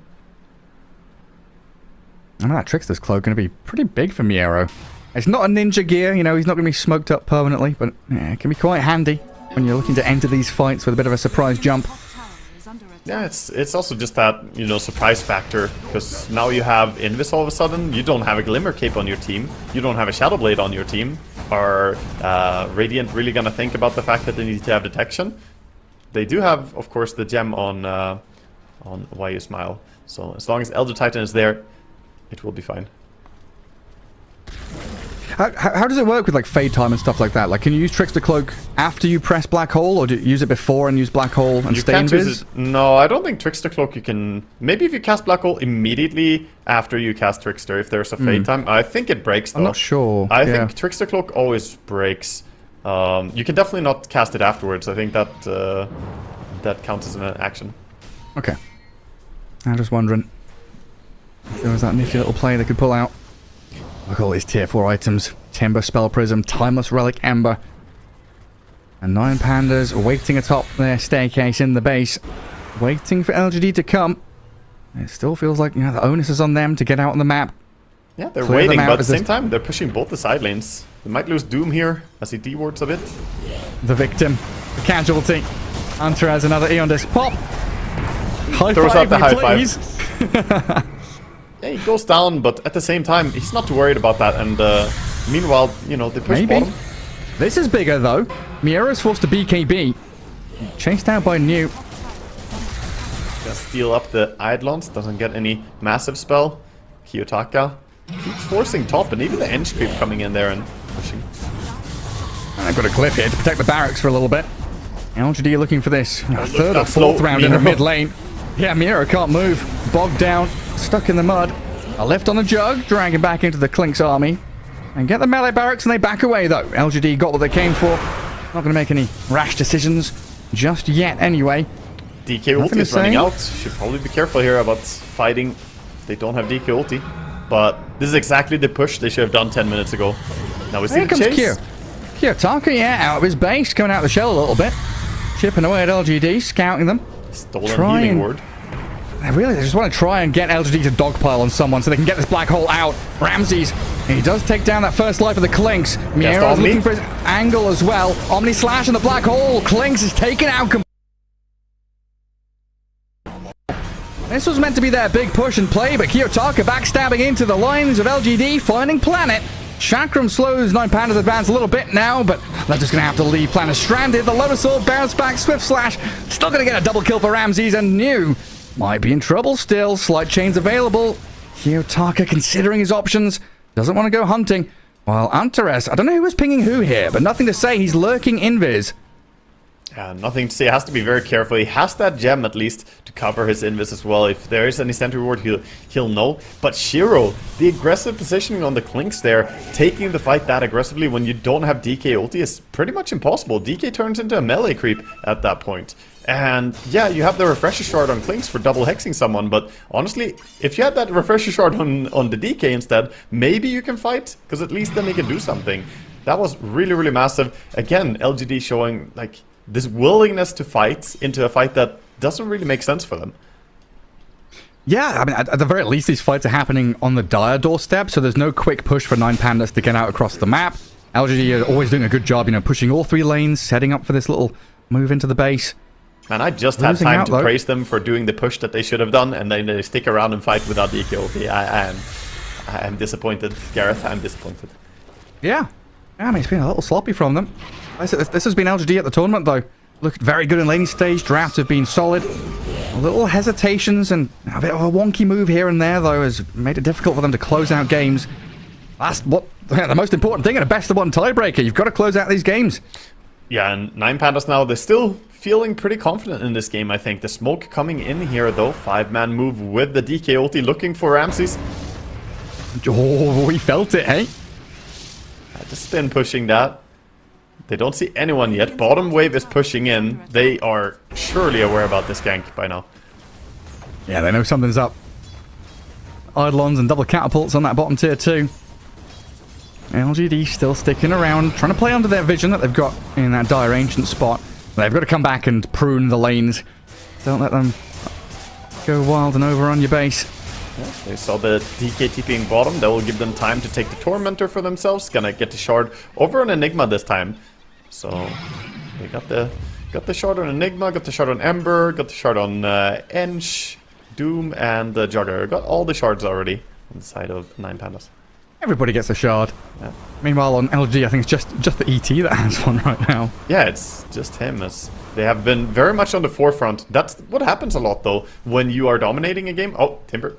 I know that Trickster's Cloak going to be pretty big for Miero. It's not a ninja gear, you know, he's not going to be smoked up permanently, but yeah, it can be quite handy when you're looking to enter these fights with a bit of a surprise jump. Yeah, it's also just that, you know, surprise factor, because now you have Invis all of a sudden, you don't have a Glimmer Cape on your team, you don't have a Shadow Blade on your team. Are Radiant really gonna think about the fact that they need to have detection? They do have, of course, the gem on Why You Smile, so as long as Elder Titan is there, it will be fine. How does it work with like fade time and stuff like that? Like, can you use Trickster Cloak after you press Black Hole, or do you use it before and use Black Hole and stay invis? No, I don't think Trickster Cloak you can... Maybe if you cast Black Hole immediately after you cast Trickster, if there's a fade time. I think it breaks though. I'm not sure. I think Trickster Cloak always breaks. You can definitely not cast it afterwards. I think that that counts as an action. Okay. I'm just wondering if there was that nifty little play they could pull out. Look at all these tier 4 items. Timber, Spell Prism, Timeless Relic, Ember. And 9Pandas waiting atop their staircase in the base. Waiting for LGD to come. It still feels like, you know, the onus is on them to get out on the map. Yeah, they're waiting, but at the same time, they're pushing both the side lanes. They might lose Doom here as he dewards a bit. The victim. The casualty. Hunter has another Eon Disc pop. High Throws five out the me, high please. five. Yeah, he goes down, but at the same time, he's not too worried about that. And meanwhile, you know, they push bottom. This is bigger, though. Miero's forced to BKB. Chased out by New. Gonna steal up the Eidolons. Doesn't get any massive spell. Kiyotaka keeps forcing top, and even the Ench creep coming in there and pushing. And I've got a cliff here to protect the barracks for a little bit. LGD looking for this. Third or fourth round in the mid lane. Yeah, Miero can't move. Bogged down. Stuck in the mud. A lift on the Jug, dragging back into the Klink's army. And get the melee barracks, and they back away, though. LGD got what they came for. Not going to make any rash decisions just yet, anyway. DK ulti is running out. Should probably be careful here about fighting if they don't have DK ulti. But this is exactly the push they should have done 10 minutes ago. Now we see the chase. Kiyotaka, yeah, out of his base, coming out of the shell a little bit. Chipping away at LGD, scouting them. Stolen healing ward. They just want to try and get LGD to dogpile on someone so they can get this black hole out. Ramses, he does take down that first life of the Klinks. Miero's looking for his angle as well. Omni Slash in the black hole. Klinks is taken out. This was meant to be their big push and play, but Kiyotaka backstabbing into the lines of LGD, finding Planet. Chakram slows 9Pandas advance a little bit now, but they're just going to have to leave Planet stranded. The Lotus Sword bounce back, Swift Slash. Still going to get a double kill for Ramses, and New might be in trouble still. Slight chains available. Kiyotaka considering his options. Doesn't want to go hunting. While Antares, I don't know who was pinging who here, but nothing to say. He's lurking invis. Yeah, nothing to say. Has to be very careful. He has that gem at least to cover his invis as well. If there is any sentry ward, he'll know. But Shiro, the aggressive positioning on the Klinks there, taking the fight that aggressively when you don't have DK ulti is pretty much impossible. DK turns into a melee creep at that point. And yeah, you have the Refresher Shard on Klinks for double hexing someone, but honestly, if you had that Refresher Shard on the DK instead, maybe you can fight, because at least then they can do something. That was really, really massive. Again, LGD showing like this willingness to fight into a fight that doesn't really make sense for them. Yeah, I mean, at the very least, these fights are happening on the dire doorstep, so there's no quick push for 9Pandas to get out across the map. LGD are always doing a good job, you know, pushing all three lanes, setting up for this little move into the base. Man, I just had Losing time out, to though. praise them for doing the push that they should have done, and then they stick around and fight without the EKOT. I am disappointed, Gareth. I'm disappointed. Yeah. Yeah, I mean, it's been a little sloppy from them. This has been LGD at the tournament, though. Looked very good in laning stage. Drafts have been solid. Little hesitations and a bit of a wonky move here and there, though, has made it difficult for them to close out games. That's what the most important thing in a best-of-1 tiebreaker. You've got to close out these games. Yeah, and 9Pandas now, they're still feeling pretty confident in this game, I think. The smoke coming in here, though. 5-man move with the DK ulti, looking for Ramses. Oh, we felt it, eh? The spin pushing that. They don't see anyone yet. Bottom wave is pushing in. They are surely aware about this gank by now. Yeah, they know something's up. Eidolons and double catapults on that bottom tier too. LGD still sticking around, trying to play under their vision that they've got in that dire ancient spot. They've got to come back and prune the lanes. Don't let them go wild and over on your base. Yeah, they saw the DK TPing bottom. That will give them time to take the Tormentor for themselves. Gonna get the shard over on Enigma this time. So they got the shard on Enigma, got the shard on Ember, got the shard on Ench, Doom, and Jugger. Got all the shards already on the side of 9Pandas. Everybody gets a shard. Yeah. Meanwhile, on LG, I think it's just the ET that has one right now. Yeah, it's just him. As they have been very much on the forefront. That's what happens a lot, though, when you are dominating a game. Oh, Timber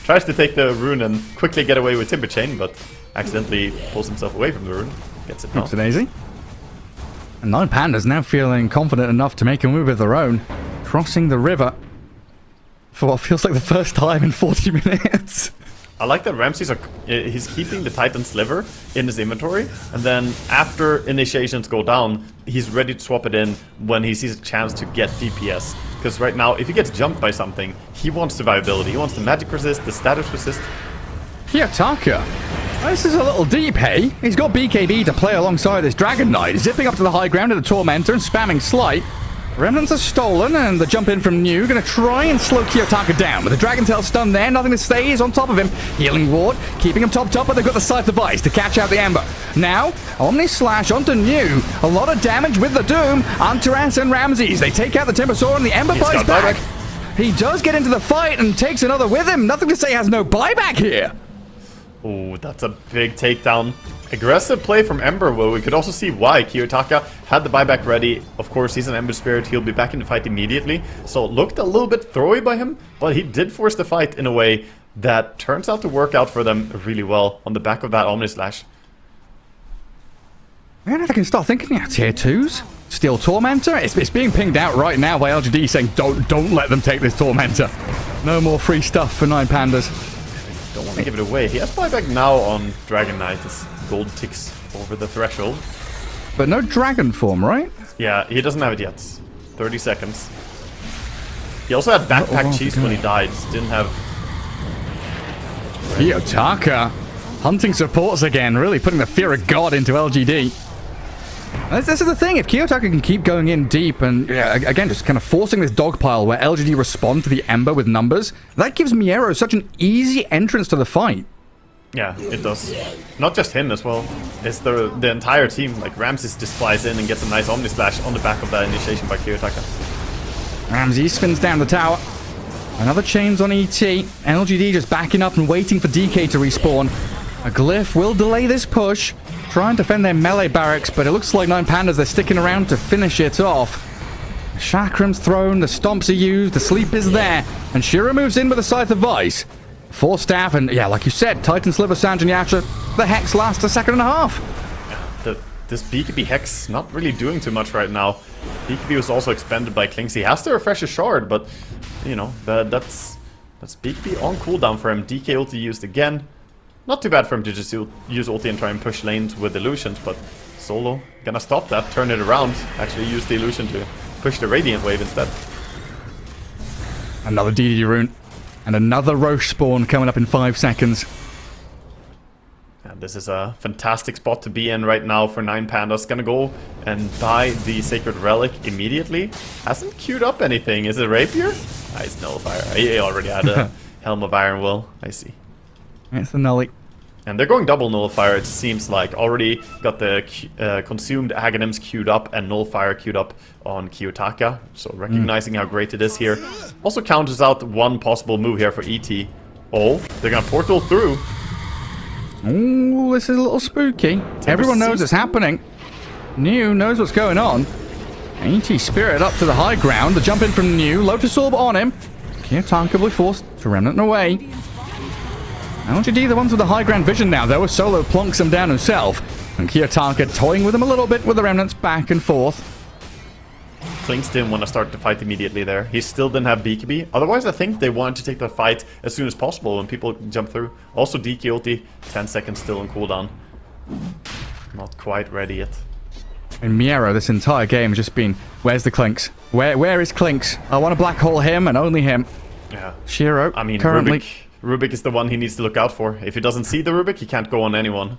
tries to take the rune and quickly get away with Timber Chain, but accidentally pulls himself away from the rune. Gets it now. Oops, daisy. And 9Pandas now feeling confident enough to make a move of their own, crossing the river for what feels like the first time in 40 minutes. I like that Ramses he's keeping the Titan Sliver in his inventory, and then after initiations go down, he's ready to swap it in when he sees a chance to get DPS. Because right now, if he gets jumped by something, he wants survivability. He wants the magic resist, the status resist. Kiyotaka. This is a little deep, hey? He's got BKB to play alongside this Dragon Knight, zipping up to the high ground of the Tormentor and spamming Slight. Remnants are stolen, and the jump in from New gonna try and slow Kiyotaka down. With the Dragon Tail stun there, nothing to say, he's on top of him. Healing Ward, keeping him topped up, but they've got the Scythe of Ice to catch out the Ember. Now, Omni Slash onto New. A lot of damage with the Doom. Antaras and Ramses, they take out the Timber Sword, and the Ember buys back. He does get into the fight and takes another with him. Nothing to say, has no buyback here. Oh, that's a big takedown. Aggressive play from Ember, well, we could also see why. Kiyotaka had the buyback ready. Of course, he's an Ember Spirit. He'll be back in the fight immediately. So it looked a little bit throwy by him, but he did force the fight in a way that turns out to work out for them really well on the back of that Omni Slash. Man, I can start thinking, yeah, tier 2s. Steel Tormentor. It's being pinged out right now by LGD saying, don't let them take this Tormentor. No more free stuff for 9Pandas. Don't want to give it away. He has buyback now on Dragon Knight as gold ticks over the threshold. But no dragon form, right? Yeah, he doesn't have it yet. 30 seconds. He also had backpack cheese when he died. Didn't have... Kiyotaka hunting supports again, really putting the fear of God into LGD. This is the thing, if Kiyotaka can keep going in deep and, again, just kind of forcing this dogpile where LGD respond to the Ember with numbers, that gives Miero such an easy entrance to the fight. Yeah, it does. Not just him as well. It's the entire team. Like, Ramses just flies in and gets a nice Omni Splash on the back of that initiation by Kiyotaka. Ramses spins down the tower. Another chains on ET. LGD just backing up and waiting for DK to respawn. A glyph will delay this push. Try and defend their melee barracks, but it looks like 9Pandas, they're sticking around to finish it off. The Chakram's thrown, the stomps are used, the sleep is there, and Shira moves in with a Scythe of Ice. 4 staff, and yeah, like you said, Titan Sliver, Sanj, and Yasha, the Hex lasts a second and a half. This BKB Hex not really doing too much right now. BKB was also expended by Klings. He has to refresh a shard, but, you know, that's BKB on cooldown for him. DK ulti used again. Not too bad for him to just use ulti and try and push lanes with illusions, but Solo gonna stop that, turn it around, actually use the illusion to push the Radiant Wave instead. Another DD rune, and another Roche spawn coming up in 5 seconds. And this is a fantastic spot to be in right now for 9Pandas. Gonna go and buy the Sacred Relic immediately. Hasn't queued up anything. Is it Rapier? Nice Nullifier. He already had a Helm of Iron Will. I see. It's the Nully. And they're going double nullifier, it seems like. Already got the consumed Aghanims queued up and nullifier queued up on Kiyotaka. So recognizing how great it is here. Also counters out one possible move here for ET. Oh, they're gonna portal through. Ooh, this is a little spooky. Everyone knows it's happening. New knows what's going on. ET Spirit up to the high ground. The jump in from New. Lotus Orb on him. Kiyotaka will be forced to Remnant away. LGD the ones with the high ground vision now, though, as Solo plonks him down himself. And Kiyotaka toying with him a little bit with the Remnants back and forth. Clinks didn't want to start the fight immediately there. He still didn't have BKB. Otherwise, I think they wanted to take the fight as soon as possible when people jump through. Also, DK ulti, 10 seconds still on cooldown. Not quite ready yet. And Miero, this entire game has just been, where's the Clinks? Where is Clinks? I want to black hole him and only him. Yeah. Shiro, I mean, currently... Rubik is the one he needs to look out for. If he doesn't see the Rubik, he can't go on anyone.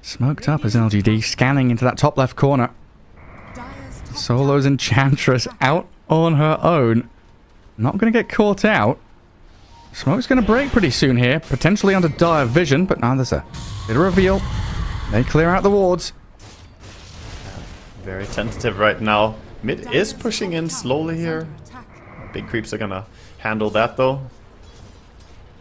Smoked up as LGD, scanning into that top left corner. Solo's Enchantress out on her own. Not going to get caught out. Smoke's going to break pretty soon here, potentially under dire vision, but now there's a bit of reveal. They clear out the wards. Very tentative right now. Mid is pushing in slowly here. Big creeps are going to handle that though.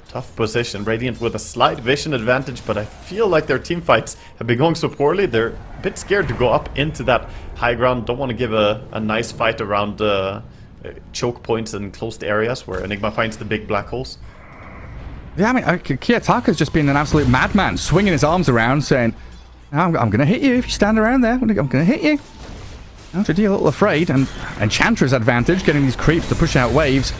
Tough position. Radiant with a slight vision advantage, but I feel like their team fights have been going so poorly. They're a bit scared to go up into that high ground. Don't want to give a nice fight around choke points and closed areas where Enigma finds the big black holes. Yeah, I mean, Kiyotaka's just been an absolute madman, swinging his arms around, saying, I'm going to hit you if you stand around there. I'm going to hit you. LGD a little afraid, and Enchantress advantage, getting these creeps to push out waves.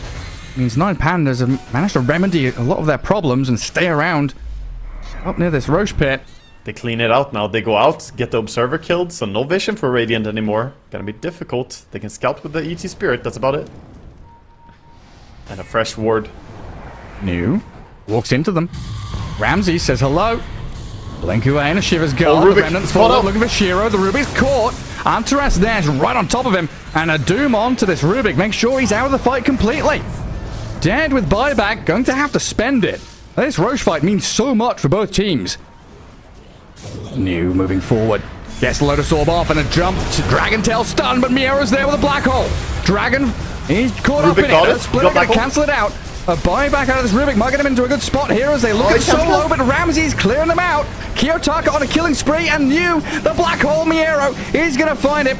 Means 9Pandas have managed to remedy a lot of their problems and stay around up near this Roche pit. They clean it out now. They go out, get the Observer killed, so no vision for Radiant anymore. Gonna be difficult. They can scout with the ET Spirit, that's about it. And a fresh ward. New walks into them. Ramsey says hello. Blink away and a Shiver's guard. Rubik, The Remnants forward looking for Shiro. The Rubik's caught. Antaras there's right on top of him. And a Doom onto this Rubik. Make sure he's out of the fight completely. Dead with buyback, going to have to spend it. This Roche fight means so much for both teams. New moving forward. Gets Lotus Orb off and a jump to Dragon Tail stun, but Miero's there with a black hole. Dragon, he's caught up in it. Splitter going to cancel it out. A buyback out of this Rubik might get him into a good spot here as they look at Solo, but Ramsey's clearing them out. Kiyotaka on a killing spree, and New, the black hole Miero, is going to find it.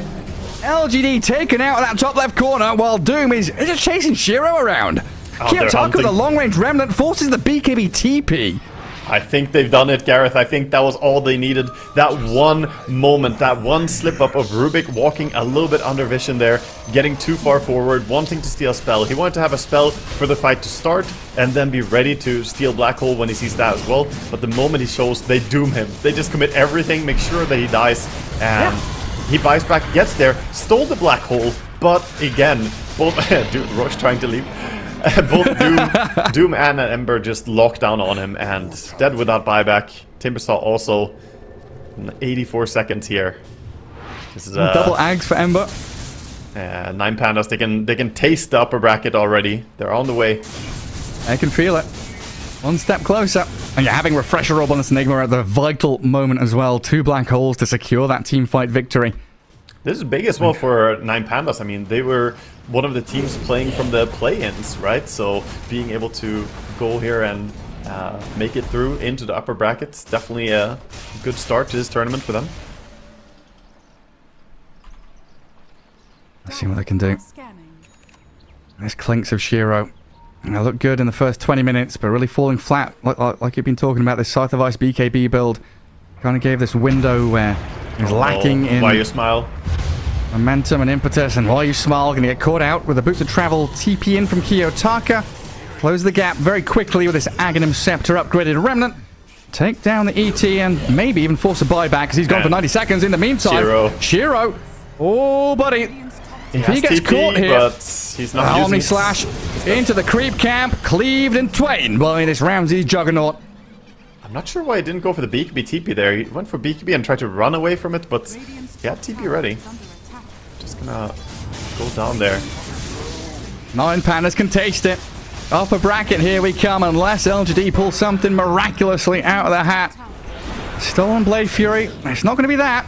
LGD taken out of that top left corner, while Doom is just chasing Shiro around. Kiyotaka with a long-range remnant forces the BKB TP. I think they've done it, Gareth. I think that was all they needed. That one moment, that one slip-up of Rubik walking a little bit under vision there, getting too far forward, wanting to steal a spell. He wanted to have a spell for the fight to start and then be ready to steal Black Hole when he sees that as well. But the moment he shows, they doom him. They just commit everything, make sure that he dies, and he buys back, gets there, stole the Black Hole, but again, both... Dude, Roche trying to leave. Both Doom and Ember just locked down on him and dead without buyback. Timbersaw also 84 seconds here. This is double ags for Ember. 9Pandas, they can taste the upper bracket already. They're on the way. I can feel it. One step closer. And you're having Refresher Orb on this Enigma at the vital moment as well. 2 black holes to secure that team fight victory. This is big as well for 9Pandas. I mean, they were one of the teams playing from the play-ins, right? So being able to go here and make it through into the upper brackets, definitely a good start to this tournament for them. Let's see what they can do. Nice clinks of Shiro. They look good in the first 20 minutes, but really falling flat, like you've been talking about, this Scythe of Ice BKB build. Kind of gave this window where he was lacking in... Why you smile? Momentum and impetus, and while you smile, going to get caught out with a boost of travel TP in from Kiyotaka. Close the gap very quickly with this Aghanim Scepter upgraded Remnant. Take down the ET and maybe even force a buyback because he's gone for 90 seconds in the meantime. Shiro. Oh, buddy. If he gets TP, caught here, but he's not using Omni it. Slash into the creep camp, cleaved in twain by this Ramsey Juggernaut. I'm not sure why he didn't go for the BKB TP there. He went for BKB and tried to run away from it, but he had TP ready. Just gonna go down there. 9Pandas can taste it. Upper bracket, here we come, unless LGD pulls something miraculously out of the hat. Stolen Blade Fury. It's not going to be that.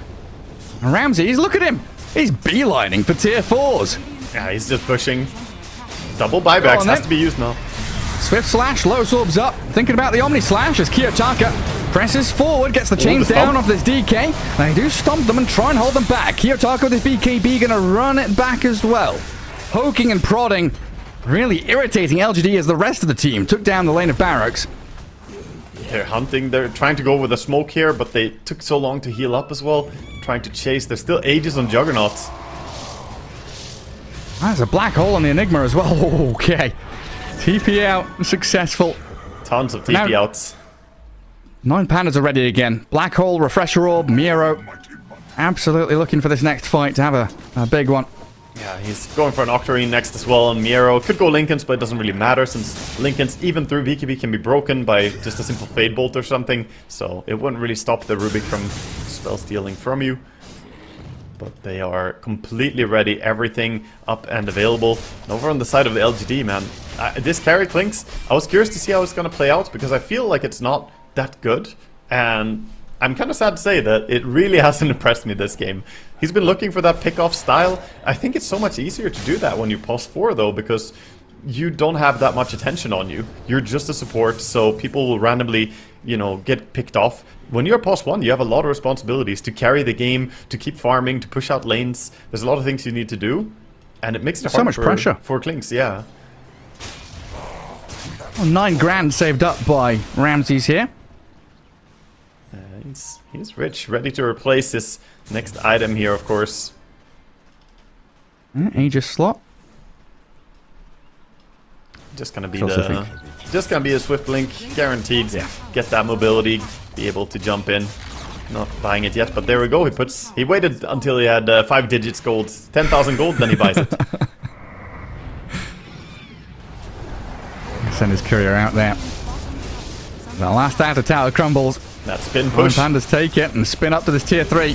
Ramses, look at him. He's beelining for tier 4s. Yeah, he's just pushing. Double buybacks has to be used now. Swift Slash, Lotus Orbs up. Thinking about the Omni Slash as Kiyotaka presses forward, gets the chains down off this DK. They do stomp them and try and hold them back. Kiyotaka with his BKB going to run it back as well. Poking and prodding. Really irritating LGD as the rest of the team took down the lane of barracks. They're hunting. They're trying to go with a smoke here, but they took so long to heal up as well. Trying to chase. There's still ages on Juggernauts. There's a black hole on the Enigma as well. Okay. TP out. Successful. Tons of TP outs. 9Pandas are ready again. Black hole, Refresher Orb, Miro. Absolutely looking for this next fight to have a big one. Yeah, he's going for an Octarine next as well, and Miro could go Lincolns, but it doesn't really matter since Lincolns, even through BKB, can be broken by just a simple Fade Bolt or something, so it wouldn't really stop the Rubik from spell stealing from you. But they are completely ready, everything up and available. And over on the side of the LGD, man, this carry Clinks, I was curious to see how it's going to play out, because I feel like it's not that good, and I'm kind of sad to say that it really hasn't impressed me this game. He's been looking for that pick-off style. I think it's so much easier to do that when you pause 4 though, because you don't have that much attention on you. You're just a support, so people will randomly, you know, get picked off. When you're pause 1, you have a lot of responsibilities to carry the game, to keep farming, to push out lanes. There's a lot of things you need to do, and it makes it so much pressure for Clinks, yeah. Well, 9 grand saved up by Ramses here. He's rich, ready to replace his next item here, of course. Aegis slot. Just gonna be a swift blink, guaranteed. Yeah. Get that mobility, be able to jump in. Not buying it yet, but there we go. He waited until he had 5 digits gold, 10,000 gold, then he buys it. Send his courier out there. The last outer tower crumbles. That spin push. 9Pandas take it and spin up to this tier 3.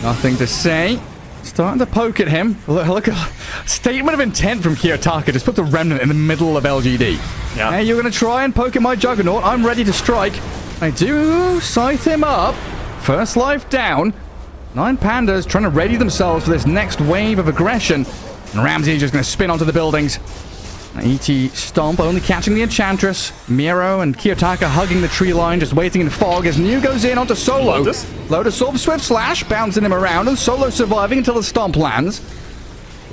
Nothing to say. Starting to poke at him. Look at statement of intent from Kiyotaka. Just put the remnant in the middle of LGD. Yeah. Hey, you're going to try and poke at my Juggernaut. I'm ready to strike. I do scythe him up. First life down. 9Pandas trying to ready themselves for this next wave of aggression. And Ramsey just going to spin onto the buildings. ET Stomp only catching the Enchantress. Miro and Kiyotaka hugging the tree line, just waiting in fog as New goes in onto Solo. Lotus Orb, Swift Slash, bouncing him around, and Solo surviving until the Stomp lands.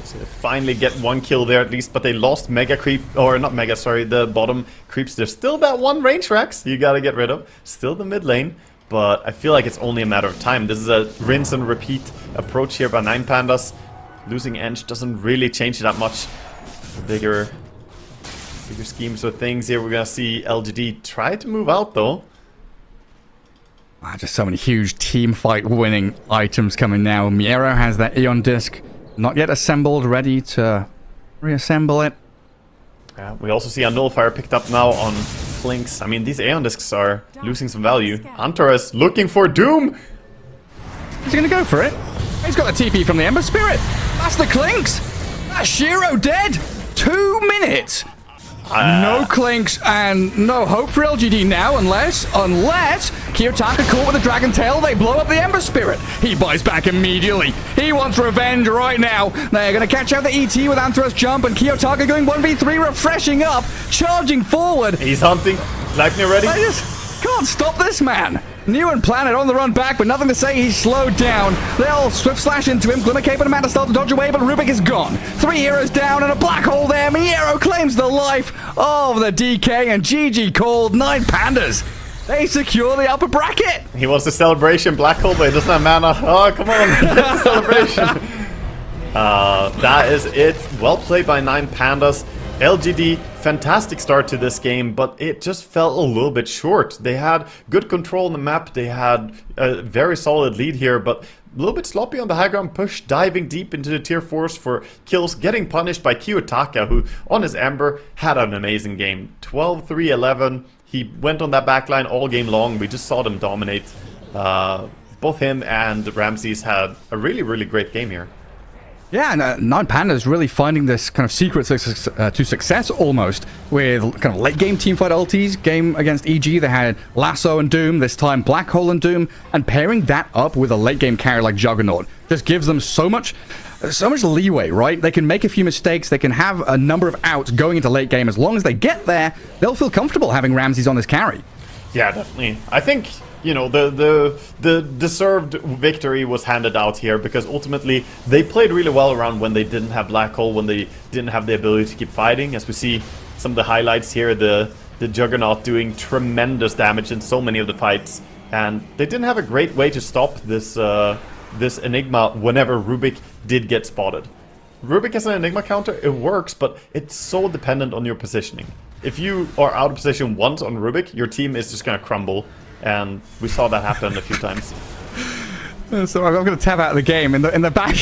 So they finally get 1 kill there at least, but they lost Mega Creep, or not Mega, sorry, the bottom creeps. There's still that 1 range Rex you gotta get rid of. Still the mid lane, but I feel like it's only a matter of time. This is a rinse and repeat approach here by 9Pandas. Losing Eng doesn't really change that much. Bigger schemes or things here. We're gonna see LGD try to move out though. Just so many huge team fight winning items coming now. Miro has that Eon disc not yet assembled, ready to reassemble it. Yeah, we also see a nullifier picked up now on Clinks. I mean, these Aeon discs are losing some value. Antares looking for Doom. Is he gonna go for it? He's got the TP from the Ember Spirit. That's the Clinks. That's Shiro dead. 2 minutes. No Clinks and no hope for LGD now, unless Kiyotaka caught with a Dragon Tail, they blow up the Ember Spirit. He buys back immediately. He wants revenge right now. They're going to catch out the ET with Anthros Jump, and Kiyotaka going 1v3, refreshing up, charging forward. He's hunting. Lightning ready. I just can't stop this man. New and Planet on the run back, but nothing to say. He's slowed down. They'll Swift Slash into him. Glimmer Cape and Amanda start to dodge away, but Rubik is gone. 3 heroes down and a black hole there. Miero claims the life of the DK, and GG called. 9Pandas. They secure the upper bracket. He wants the celebration. Black hole, but he doesn't have mana. Oh, come on. Get the celebration. That is it. Well played by 9Pandas. LGD, fantastic start to this game, but it just fell a little bit short. They had good control on the map, they had a very solid lead here, but a little bit sloppy on the high ground push, diving deep into the tier 4s for kills, getting punished by Kiyotaka, who on his Ember had an amazing game. 12-3-11, he went on that backline all game long, we just saw them dominate. Both him and Ramses had a really, really great game here. Yeah, and 9Pandas really finding this kind of secret to success almost with kind of late game teamfight ultis. Game against EG, they had Lasso and Doom, this time Black Hole and Doom, and pairing that up with a late game carry like Juggernaut just gives them so much leeway, right? They can make a few mistakes, they can have a number of outs going into late game. As long as they get there, they'll feel comfortable having Ramses on this carry. Yeah, definitely. I think, you know, the deserved victory was handed out here because ultimately they played really well around when they didn't have Black Hole, when they didn't have the ability to keep fighting. As we see some of the highlights here, the Juggernaut doing tremendous damage in so many of the fights, and they didn't have a great way to stop this this Enigma whenever Rubik did get spotted. Rubik as an Enigma counter, it works, but it's so dependent on your positioning. If you are out of position once on Rubik, your team is just gonna crumble. And we saw that happen a few times. So I'm going to tab out of the game. In the back,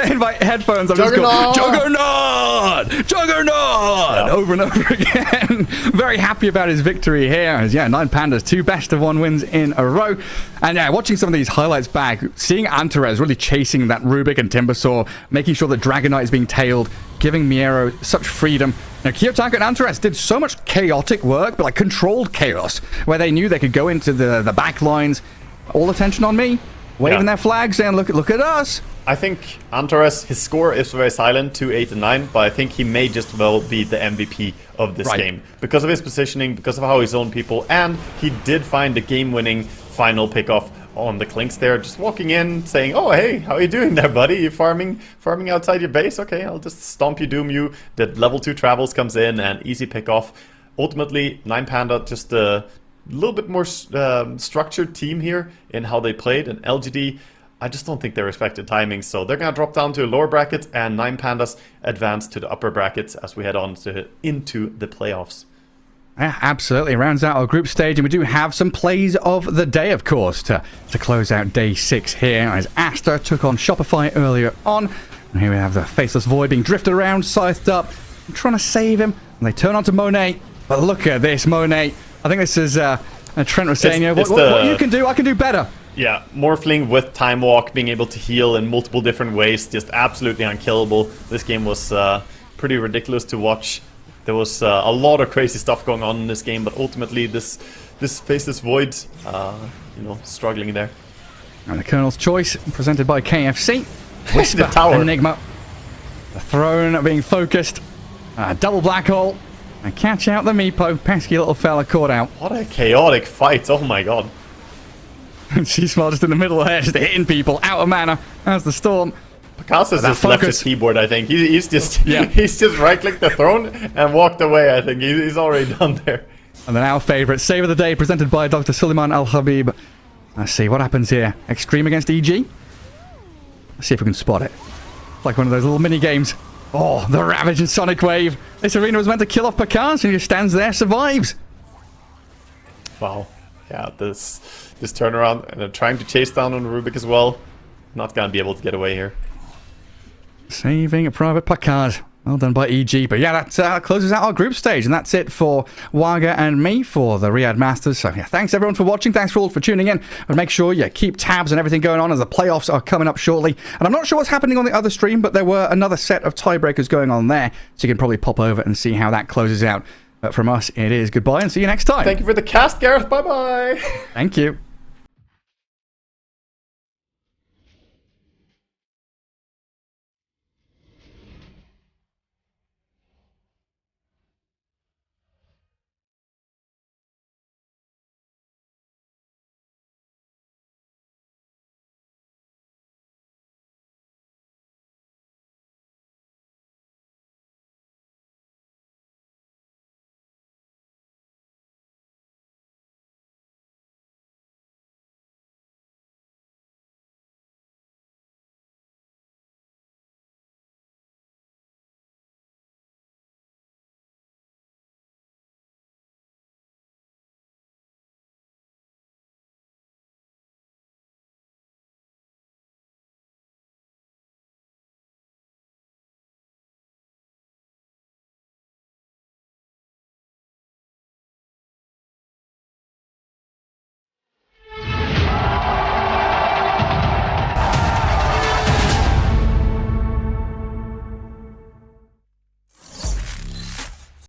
in my headphones, I'm Juggernaut! just going, Juggernaut! Juggernaut! Yeah. Over and over again. Very happy about his victory here. As, yeah, 9Pandas, 2 best-of-1 wins in a row. And yeah, watching some of these highlights back, seeing Antares really chasing that Rubik and Timbersaw, making sure that Dragonite is being tailed, giving Miero such freedom. Now, Kiyotaka and Antares did so much chaotic work, but like controlled chaos, where they knew they could go into the back lines. All attention on me, waving their flags, saying, look at us. I think Antares, his score is very silent, 2, 8, and 9, but I think he may just well be the MVP of this game. Because of his positioning, because of how he zoned people, and he did find the game-winning final pickoff on the Clinks there, just walking in, saying, oh, hey, how you doing there, buddy? You farming outside your base? Okay, I'll just stomp you, doom you. The level 2 travels comes in, and easy pickoff. Ultimately, 9Panda just a little bit more structured team here in how they played, and LGD, I just don't think they respected timing, so they're going to drop down to a lower bracket, and 9Pandas advance to the upper brackets as we head on into the playoffs. Yeah, absolutely. Rounds out our group stage, and we do have some plays of the day, of course, to close out day 6 here, as Asta took on Shopify earlier on. And here we have the Faceless Void being drifted around, scythed up, trying to save him, and they turn onto Monet. But look at this, Monet. I think this is Trent was saying, what you can do, I can do better. Yeah, Morphling with Time Walk, being able to heal in multiple different ways, just absolutely unkillable. This game was pretty ridiculous to watch. There was a lot of crazy stuff going on in this game, but ultimately this Faceless Void, struggling there. And the Colonel's Choice, presented by KFC. Whisper, The tower. Enigma. The throne being focused. Double Black Hole. And catch out the Meepo. Pesky little fella caught out. What a chaotic fight, oh my god. And Seasmile just in the middle there, just hitting people. Out of mana. As the Storm. Picasso's just left his keyboard, I think. He's just right-clicked the throne and walked away, I think. He's already done there. And then our favourite, Save of the Day, presented by Dr. Suleiman Al-Habib. Let's see, what happens here? Extreme against EG? Let's see if we can spot it. It's like one of those little mini-games. Oh, the Ravage and Sonic Wave. This arena was meant to kill off Picasso, and he just stands there, survives. Wow. Yeah, this turnaround, and they're trying to chase down on Rubik as well. Not going to be able to get away here. Saving a private Packard. Well done by EG. But yeah, that closes out our group stage. And that's it for Waga and me for the Riyadh Masters. So yeah, thanks everyone for watching. Thanks for all for tuning in. And make sure you keep tabs on everything going on as the playoffs are coming up shortly. And I'm not sure what's happening on the other stream, but there were another set of tiebreakers going on there. So you can probably pop over and see how that closes out. But from us, it is goodbye and see you next time. Thank you for the cast, Gareth. Bye-bye. Thank you.